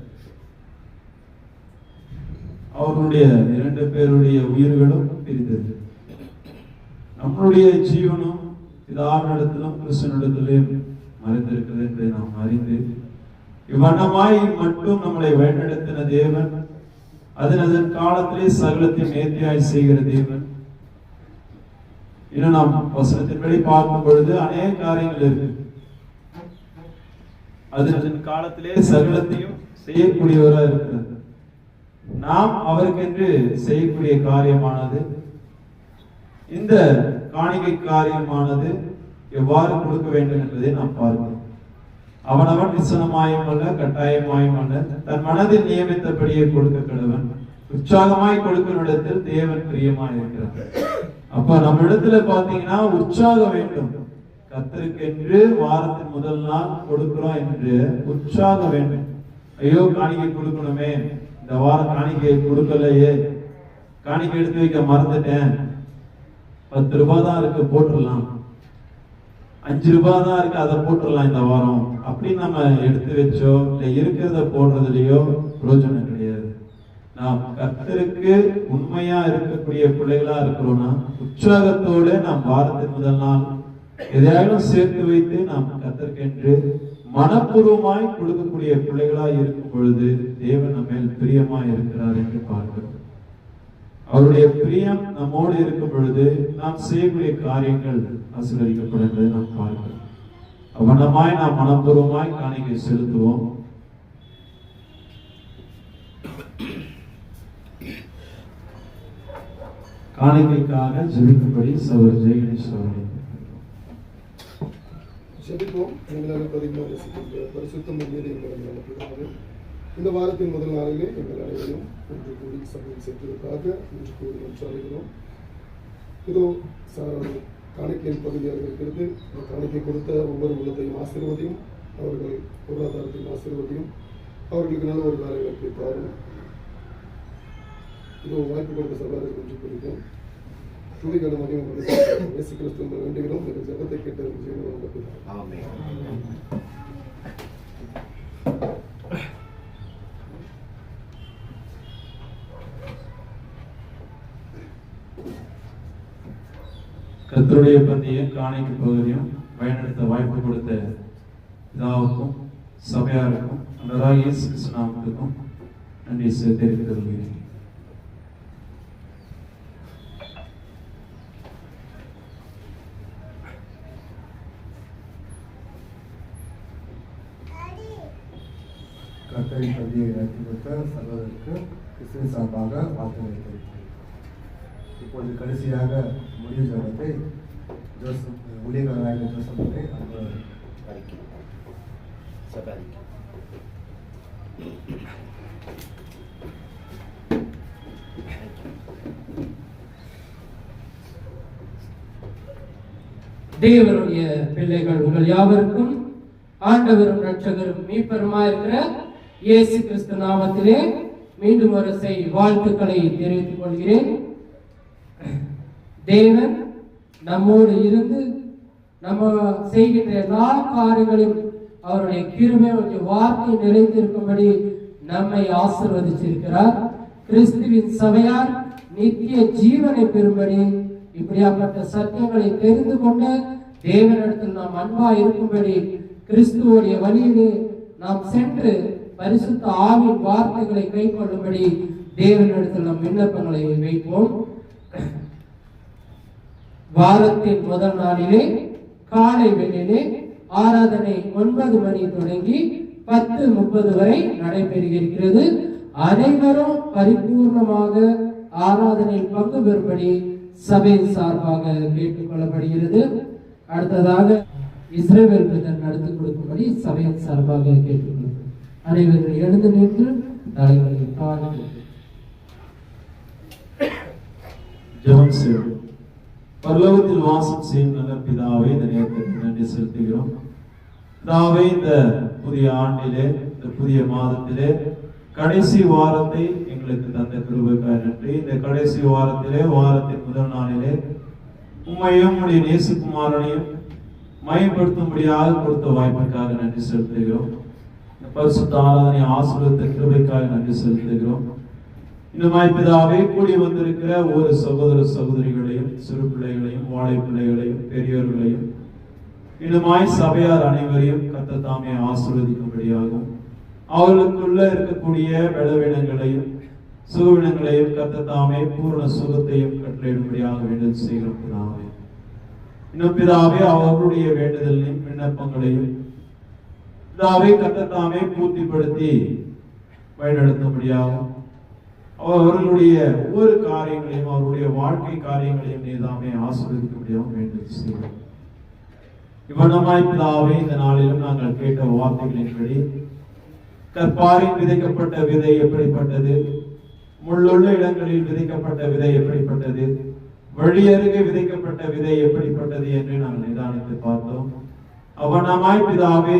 S6: அவர்களுடைய 2 பேருடைய உயிர்களும் பிரிந்தது. நம்மளுடைய ஜீவனும் பிதாவினிடத்திலும் கிறிஸ்துவினிடத்திலும் மறைந்திருக்கிறது என்பதை நாம் அறிந்து இவ்வண்ணமாய் மட்டும் நம்மளை வழிநடத்தின தேவன், அதன் காலத்திலே சகலத்தை நேர்த்தியாய் செய்கிற தேவன். இன்னும் நாம் வசனத்தின்படி பார்க்கும் பொழுது அநேக காரியங்கள் இருக்கு. அதன் காலத்திலே சகலத்தையும் செய்யக்கூடியவராக இருக்கிறார். நாம் அவருக்கென்று செய்யக்கூடிய காரியமானது, இந்த காணிக்கை காரியமானது எவ்வாறு கொடுக்க வேண்டும் என்பதை நாம் பார்க்கிறோம். அவனவன் விசனமாயும் அல்ல கட்டாயமாயும் அல்ல, தன் மனதில் நியமித்தபடியே கொடுக்க கடவன். உற்சாகமாய் கொடுக்கும் இடத்தில் தேவன் பிரியமாய் இருக்கிறார். அப்ப நம்ம இடத்துல பாத்தீங்கன்னா உற்சாகம் வேண்டும். கர்த்தருக்கென்று வாரத்தின் முதல் நாள் கொடுக்கிறோம் என்று உற்சாகம் வேண்டும். ஐயோ காணிக்கை கொடுக்கணுமே, இந்த வாரம் காணிக்கை கொடுக்கலையே, காணிக்கை எடுத்து வைக்க மறந்துட்டேன், 10 ரூபாய் தான் இருக்கு போட்டுடலாம், 5 ரூபாய் தான் இருக்கு அதை போட்டுடலாம் இந்த வாரம் அப்படின்னு நம்ம எடுத்து வச்சோ இல்லை இருக்கிறத போடுறதுலயோ பிரயோஜனம் கிடையாது. நாம் கர்த்தருக்கு உண்மையா இருக்கக்கூடிய பிள்ளைகளா இருக்கிறோம்னா உற்சாகத்தோடு நாம் வாரத்தின் முதல் நாள் எதையாலும் சேர்த்து வைத்து நாம் கர்த்தருக்கென்று மனப்பூர்வமாய் கொடுக்கக்கூடிய பிள்ளைகளாய் இருக்கும் பொழுது தேவன் நம்ம மேல் பிரியமாய் இருக்கிறார் என்று பார்க்கிறோம். அவருடைய பிரியம் நம்மோடு இருக்கும் பொழுது நாம் செய்யக்கூடிய காரியங்கள் ஆசீர்வதிக்கப்படும் என்பதை நாம் பார்க்கிறோம். அவனமாய் நாம் மனப்பூர்வமாய் காணிக்கை செலுத்துவோம். காணிக்கைக்காக ஜெபிக்கும்படி சகோதரர் ஜெயகணேஷ் அவர்கள்
S7: ஜெபிப்போம். எங்களால் பதிவாக ரசிக்கின்ற பரிசுத்தம் மீது எங்கள் பிதாவே, இந்த வாரத்தின் முதல் நாளிலே எங்கள் அனைவரும் ஒன்று கூடி சபையில் சேர்ப்பதற்காக இன்று கூடி நன்றாடுகிறோம். இதோ காணிக்கையின் பகுதியாக இருக்கிறது. இந்த காணிக்கை கொடுத்த ஒவ்வொரு உள்ளத்தையும் ஆசீர்வதியும், அவர்கள் பொருளாதாரத்தையும் ஆசீர்வதியும், அவர்களுக்கு நல்ல ஒரு வேலைகளை தாரும். இதோ வாய்ப்பு கொடுத்த சகோதரர்கள் ஒன்று குறிக்கும் துதிகளை மதியம் இயேசு கிறிஸ்துவை வேண்டுகிறோம். இந்த ஜெபத்தை கேட்டு
S6: கர்த்தருடைய பந்தியும் காணிக்கை பகுதியும் பயனெடுத்த வாய்ப்பு கொடுத்த பிதாவுக்கும் சபையாருக்கும் அன்றராக இயேசு கிறிஸ்து நாமத்துக்கும் நன்றி தெரிவித்துள்ளேன்.
S1: கர்த்தரின் பள்ளியை இறக்கி கொடுத்த சகோதரருக்கு கிறிஸ்துவின் சார்பாக வாழ்த்துக்களை தெரிவிக்கிறேன். இப்பொழுது கடைசியாக முடிவு ஜபத்தை ஜோசப் ஊழியர்களாக ஜோசப்பை அன்பு
S4: தேவனுடைய பிள்ளைகள் உங்கள் யாவருக்கும் ஆண்டவரும் இரட்சகரும் மீட்பருமாயிருக்கிற இயேசு கிறிஸ்து நாமத்திலே மீண்டும் ஒரு வாழ்த்துக்களை தெரிவித்துக் கொள்கிறேன். தேவன் நம்மோடு இருந்து நம்ம செய்கின்ற எல்லா காரியங்களையும் அவருடைய கிருபை வார்த்தை நிறைந்திருக்கும்படி நம்மை ஆசீர்வதிச்சிருக்கிறார். கிறிஸ்துவின் சபையார் நித்திய ஜீவனை பெறும்படி இப்படியாப்பட்ட சத்தியங்களை தெரிந்து கொண்டு தேவனிடத்தில் நாம் அன்பா இருக்கும்படி கிறிஸ்துவோடைய வழியிலே நாம் சென்று பரிசுத்த ஆவின் வார்த்தைகளை கை கொள்ளும்படி தேவனிடத்தில் நாம் விண்ணப்பங்களை வைப்போம். வாரத்தின் முதல் நாளிலே காலை வேளையிலே ஆராதனை 9 மணி தொடங்கி 10:30 வரை நடைபெறுகிறது. அனைவரும் பரிபூர்ணமாக ஆராதனையில் பங்கு பெறும்படி சபையின் சார்பாக கேட்டுக் கொள்ளப்படுகிறது. அடுத்ததாக இஸ்ரவேல் பிரதர் நடத்தி கொடுக்கும்படி சபையின் சார்பாக கேட்டுக்கொள்ளும். அனைவரும் எழுந்து நின்று தலைவரை தாழ்த்தி
S6: ஜெபம் செய்வோம். பரலோகத்தில் வாசம் செய்யும் நல்ல பிதாவே, இந்த நேரத்திற்கு நன்றி செலுத்துகிறோம். பிதாவே, இந்த புதிய ஆண்டிலே, இந்த புதிய மாதத்திலே கடைசி வாரத்தை எங்களுக்கு தந்த கிருபைக்காக நன்றி. இந்த கடைசி வாரத்திலே, வாரத்தின் முதல் நாளிலே உம்மையும் உம்முடைய நேசகுமாரனையும் மையப்படுத்தும்படியாக கொடுத்த வாய்ப்புக்காக நன்றி செலுத்துகிறோம். பரிசுத்த ஆராதனை ஆசீர்வதித்த கிருபைக்காக நன்றி செலுத்துகிறோம். இன்னுமாய் பிதாவே, கூடி வந்திருக்கிற ஒவ்வொரு சகோதர சகோதரிகளையும், சிறு பிள்ளைகளையும், வாழை பிள்ளைகளையும், பெரியோர்களையும், இன்னுமாய் சபையார் அனைவரையும் கர்த்தர் தாமே ஆசீர்வதிக்கும்படியாகும், அவர்களுக்குள்ள இருக்கக்கூடிய பலவீனங்களையும் சுகவீனங்களையும் கர்த்தர் தாமே பூர்ண சுகத்தையும் கட்டளையிடும்படியாக வேண்டுதல் செய்கிறோம் பிதாவே. இன்னும் பிதாவே, அவர்களுடைய வேண்டுதலையும் விண்ணப்பங்களையும் பிதாவே கர்த்தர் தாமே பூர்த்திப்படுத்தி வழிநடத்தும்படியாகும், அவர்களுடைய ஒவ்வொரு காரியங்களையும், அவருடைய வாழ்க்கை காரியங்களையும் நீதாமே ஆசீர்வதிக்கும்படியாக வேண்டுதல் செய்கிறோம். இவ்வளமாய் பிதாவே, இந்த நாளிலும் நாங்கள் கேட்ட வார்த்தைகளின்படி கற்பாரில் விதைக்கப்பட்ட விதை எப்படிப்பட்டது, முள்ளுள்ள இடங்களில் விதைக்கப்பட்ட விதை எப்படிப்பட்டது, வழி அருகே விதைக்கப்பட்ட விதை எப்படிப்பட்டது என்று நாங்கள் நிதானித்து பார்த்தோம். அவனமாய் பிதாவே,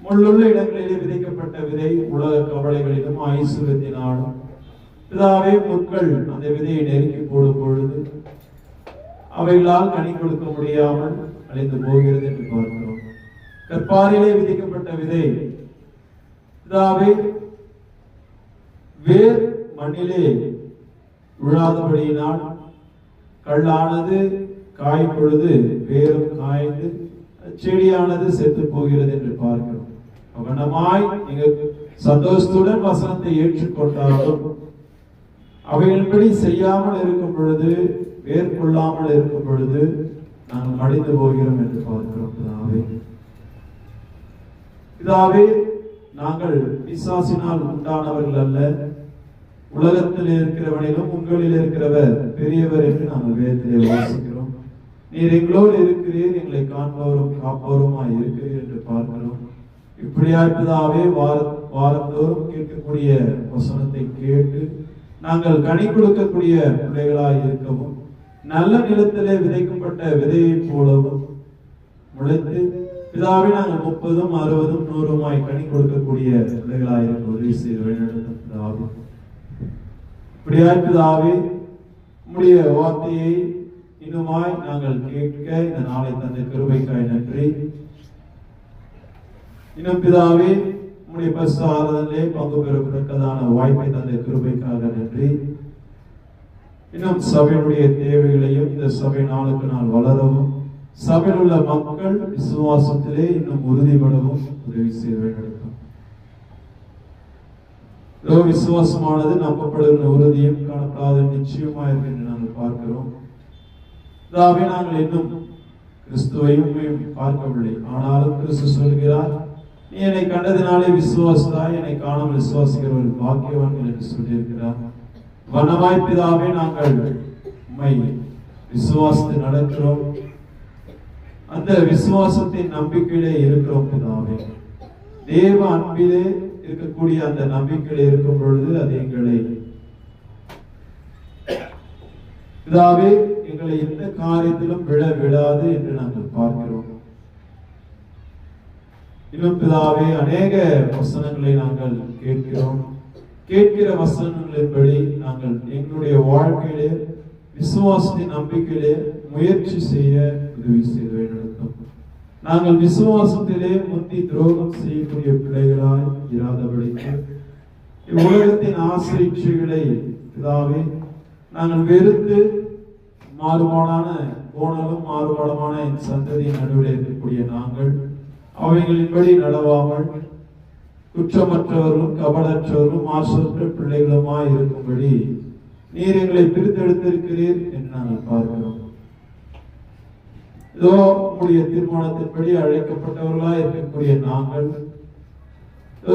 S6: முள்ளுள்ள இடங்களிலே விதைக்கப்பட்ட விதை உலக கவலைகளிலும் ஐசுவத்தினாலும் பிதாவே, முட்கள் அந்த விதையை நெருக்கி போடும் பொழுது அவைகளால் கனி கொடுக்க முடியாமல் அழிந்து போகிறது என்று பார்க்கிறோம். கற்பாரிலே விதைக்கப்பட்ட விதை பிதாவே, வேர் மண்ணிலே விழாதபடியினால் கல்லானது காயும் பொழுது வேரும் காய்ந்து செடியானது செத்து போகிறது என்று பார்க்கிறோம். கவனமாய் நீங்க சந்தோஷத்துடன் வசனத்தை ஏற்றுக்கொண்டாலும் அவைகளின்படி செய்யாமல் இருக்கும் பொழுது, வேர் கொள்ளாமல் இருக்கும் பொழுது நாங்கள் மடிந்து போகிறோம் என்று பார்க்கிறோம். பிதாவே, நாங்கள் பிசாசினால் உண்டானவர்கள் அல்ல, உலகத்தில் இருக்கிறவனிலும் உங்களில் இருக்கிறவர் பெரியவர் என்று நாங்கள் வேதத்திலே வாசிக்கிறோம். நீர் எங்களோடு இருக்கிறீர், எங்களை காண்பவரும் காப்பவருமாய் இருக்கிறீர் என்று பார்க்கிறோம். இப்படியாய் பிதாவே, வாரந்தோறும் கேட்கக்கூடிய வசனத்தை கேட்டு நாங்கள் கனி கொடுக்கக்கூடிய பிள்ளைகளாய் இருக்கவும், நல்ல நிலத்திலே விதைக்கப்பட்ட விதையை போலவும் முளைத்து பிதாவே, நாங்கள் 30, 60, 100 கனி கொடுக்கக்கூடிய பிள்ளைகளாய் இருக்க உதவி செய்து வழிநடத்தும் பிதாவே. இப்படியாய் பிதாவே, உம்முடைய வார்த்தையை இன்னுமாய் நாங்கள் கேட்க இந்த நாளை தந்த கிருபைக்காய் நன்றி. இன்னும் பிதாவே, உம்முடைய பரிசுத்த ஆராதனையிலே பங்கு பெறுவதற்கான வாய்ப்பை தந்த கிருபைக்காக நன்றி. இன்னும் சபையினுடைய தேவைகளையும் இந்த சபை நாளுக்கு நாள் வளரவும், சபையில் உள்ள மக்கள் விசுவாசத்திலே இன்னும் உறுதிப்படவும் உதவி செய்ய வேண்டும். விசுவாசமானது நம்பப்படுகிற உறுதியும் காணப்படாத நிச்சயமா இருக்கு என்று நாங்கள் பார்க்கிறோம். இதாவே நாங்கள் இன்னும் கிறிஸ்துவையும் பார்க்கவில்லை. ஆனாலும் கிறிஸ்து சொல்கிறார், நீ என்னை கண்டதினாலே விசுவாசித்தாய், என்னை காணாமல் விசுவாசிக்கிற ஒரு பாக்கியவான்கள் என்று சொல்லியிருக்கிறார். வனமாய் பிதாவே, நாங்கள் உம்மை விசுவாசித்து நடக்கிறோம். அந்த விசுவாசத்தின் நம்பிக்கையிலே இருக்கிறோம் பிதாவே. தேவ அன்பிலே இருக்கக்கூடிய அந்த நம்பிக்கையிலே இருக்கும் பொழுது அது எங்களை பிதாவே எங்களை எந்த காரியத்திலும் விடாது என்று நாங்கள் பார்க்கிறோம். இன்னும் பிதாவே அநேக வசனங்களை நாங்கள் கேட்கிறோம். கேட்கிற வசனங்களின்படி நாங்கள் எங்களுடைய வாழ்க்கையிலே விசுவாசத்தின் நம்பிக்கையிலே முயற்சி செய்ய உதவி செய்து நடத்தும். நாங்கள் விசுவாசத்திலே முந்தி துரோகம் செய்யக்கூடிய பிள்ளைகளாய் இராதபடிக்கு இவ்வுலகத்தின் ஆசை இச்சைகளை பிதாவே நாங்கள் வெறுத்து மாறுபாடான கோணலும் மாறுபாடமான இந்த சந்ததியின் நடுவில் இருக்கக்கூடிய நாங்கள் அவைகளின்படி நடவாமல் குற்றமற்றவர்களும் கபடற்றவர்களும் மாசற்ற பிள்ளைகளுமாய் இருக்கும்படி நீர் எங்களை பிரித்தெடுத்திருக்கிறீர் என்று நாங்கள் பார்க்கிறோம். இதோ உங்களுடைய தீர்மானத்தின்படி அழைக்கப்பட்டவர்களாய் இருக்கக்கூடிய நாங்கள்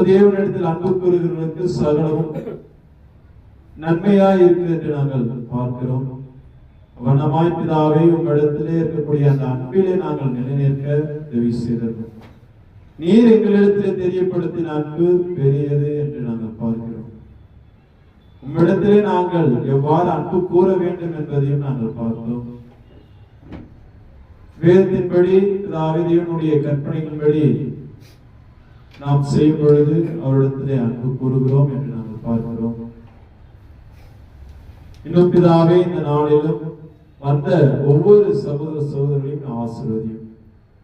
S6: தேவனிடத்தில் அன்பு கூறுகிறவர்களுக்கு சகலமும் நன்மையாய் இருக்கிறது என்று நாங்கள் பார்க்கிறோம். வண்ணமாய் பிதாவே உங்களிடத்திலே இருக்கக்கூடிய அந்த அன்பிலே நாங்கள் நிலைநிற்க உதவி செய்தோம். நீர் எங்களிடத்திலே தெரியப்படுத்தின அன்பு பெரியது என்று நாங்கள் பார்க்கிறோம். உம்மிடத்திலே நாங்கள் எவ்வாறு அன்பு கூற வேண்டும் என்பதையும் நாங்கள் பார்த்தோம். வேதத்தின்படி தேவனுடைய கற்பனைகளின்படி நாம் செய்யும் பொழுது அவரிடத்திலே அன்பு கூறுகிறோம் என்று நாங்கள் பார்க்கிறோம். இன்னும் பிதாவே இந்த நாளிலும் வந்த ஒவ்வொரு சகோதர சகோதரர்களையும் ஆசீர்வதியும்.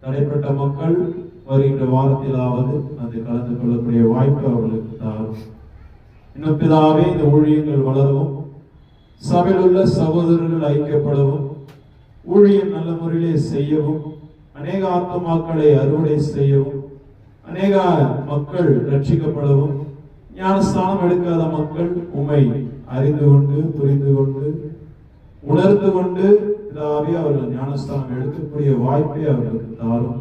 S6: தடைப்பட்ட மக்கள் வருகின்ற வாரத்திலாவது அது கலந்து கொள்ளக்கூடிய வாய்ப்பு அவர்களுக்கு தாரும். இன்னும் பிதாவே இந்த ஊழியங்கள் வளரவும், சபையில் உள்ள சகோதரர்கள் ஐக்கியப்படவும், ஊழியம் நல்ல முறையிலே செய்யவும், அநேக ஆத்மாக்களை அறுவடை செய்யவும், அநேக மக்கள் ரட்சிக்கப்படவும், ஞானஸ்தானம் எடுக்காத மக்கள் உம்மை அறிந்து கொண்டு புரிந்து கொண்டு உணர்ந்து கொண்டு பிதாவே அவர்கள் ஞானஸ்தானம் எடுக்கக்கூடிய வாய்ப்பை அவர்களுக்கு தாரும்.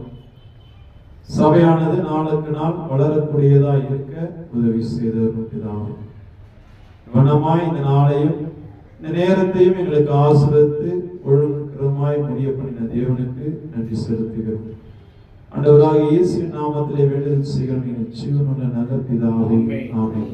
S6: சபையானது நாளுக்கு நாள் வளரக்கூடியதாக இருக்க உதவி செய்தவர்கள் பிதாவே. வனமாய் இந்த நாளையும் இந்த நேரத்தையும் எங்களுக்கு ஆசீர்வதித்து ஒழுங்குமாய் முடிய பண்ணின தேவனுக்கு நன்றி செலுத்துகிறோம். ஆண்டவராகிய இயேசுவின் நாமத்திலே வேண்டுதல் செய்கிறோம் எங்கள் ஜீவனுள்ள நல்ல பிதாவே. ஆமென்.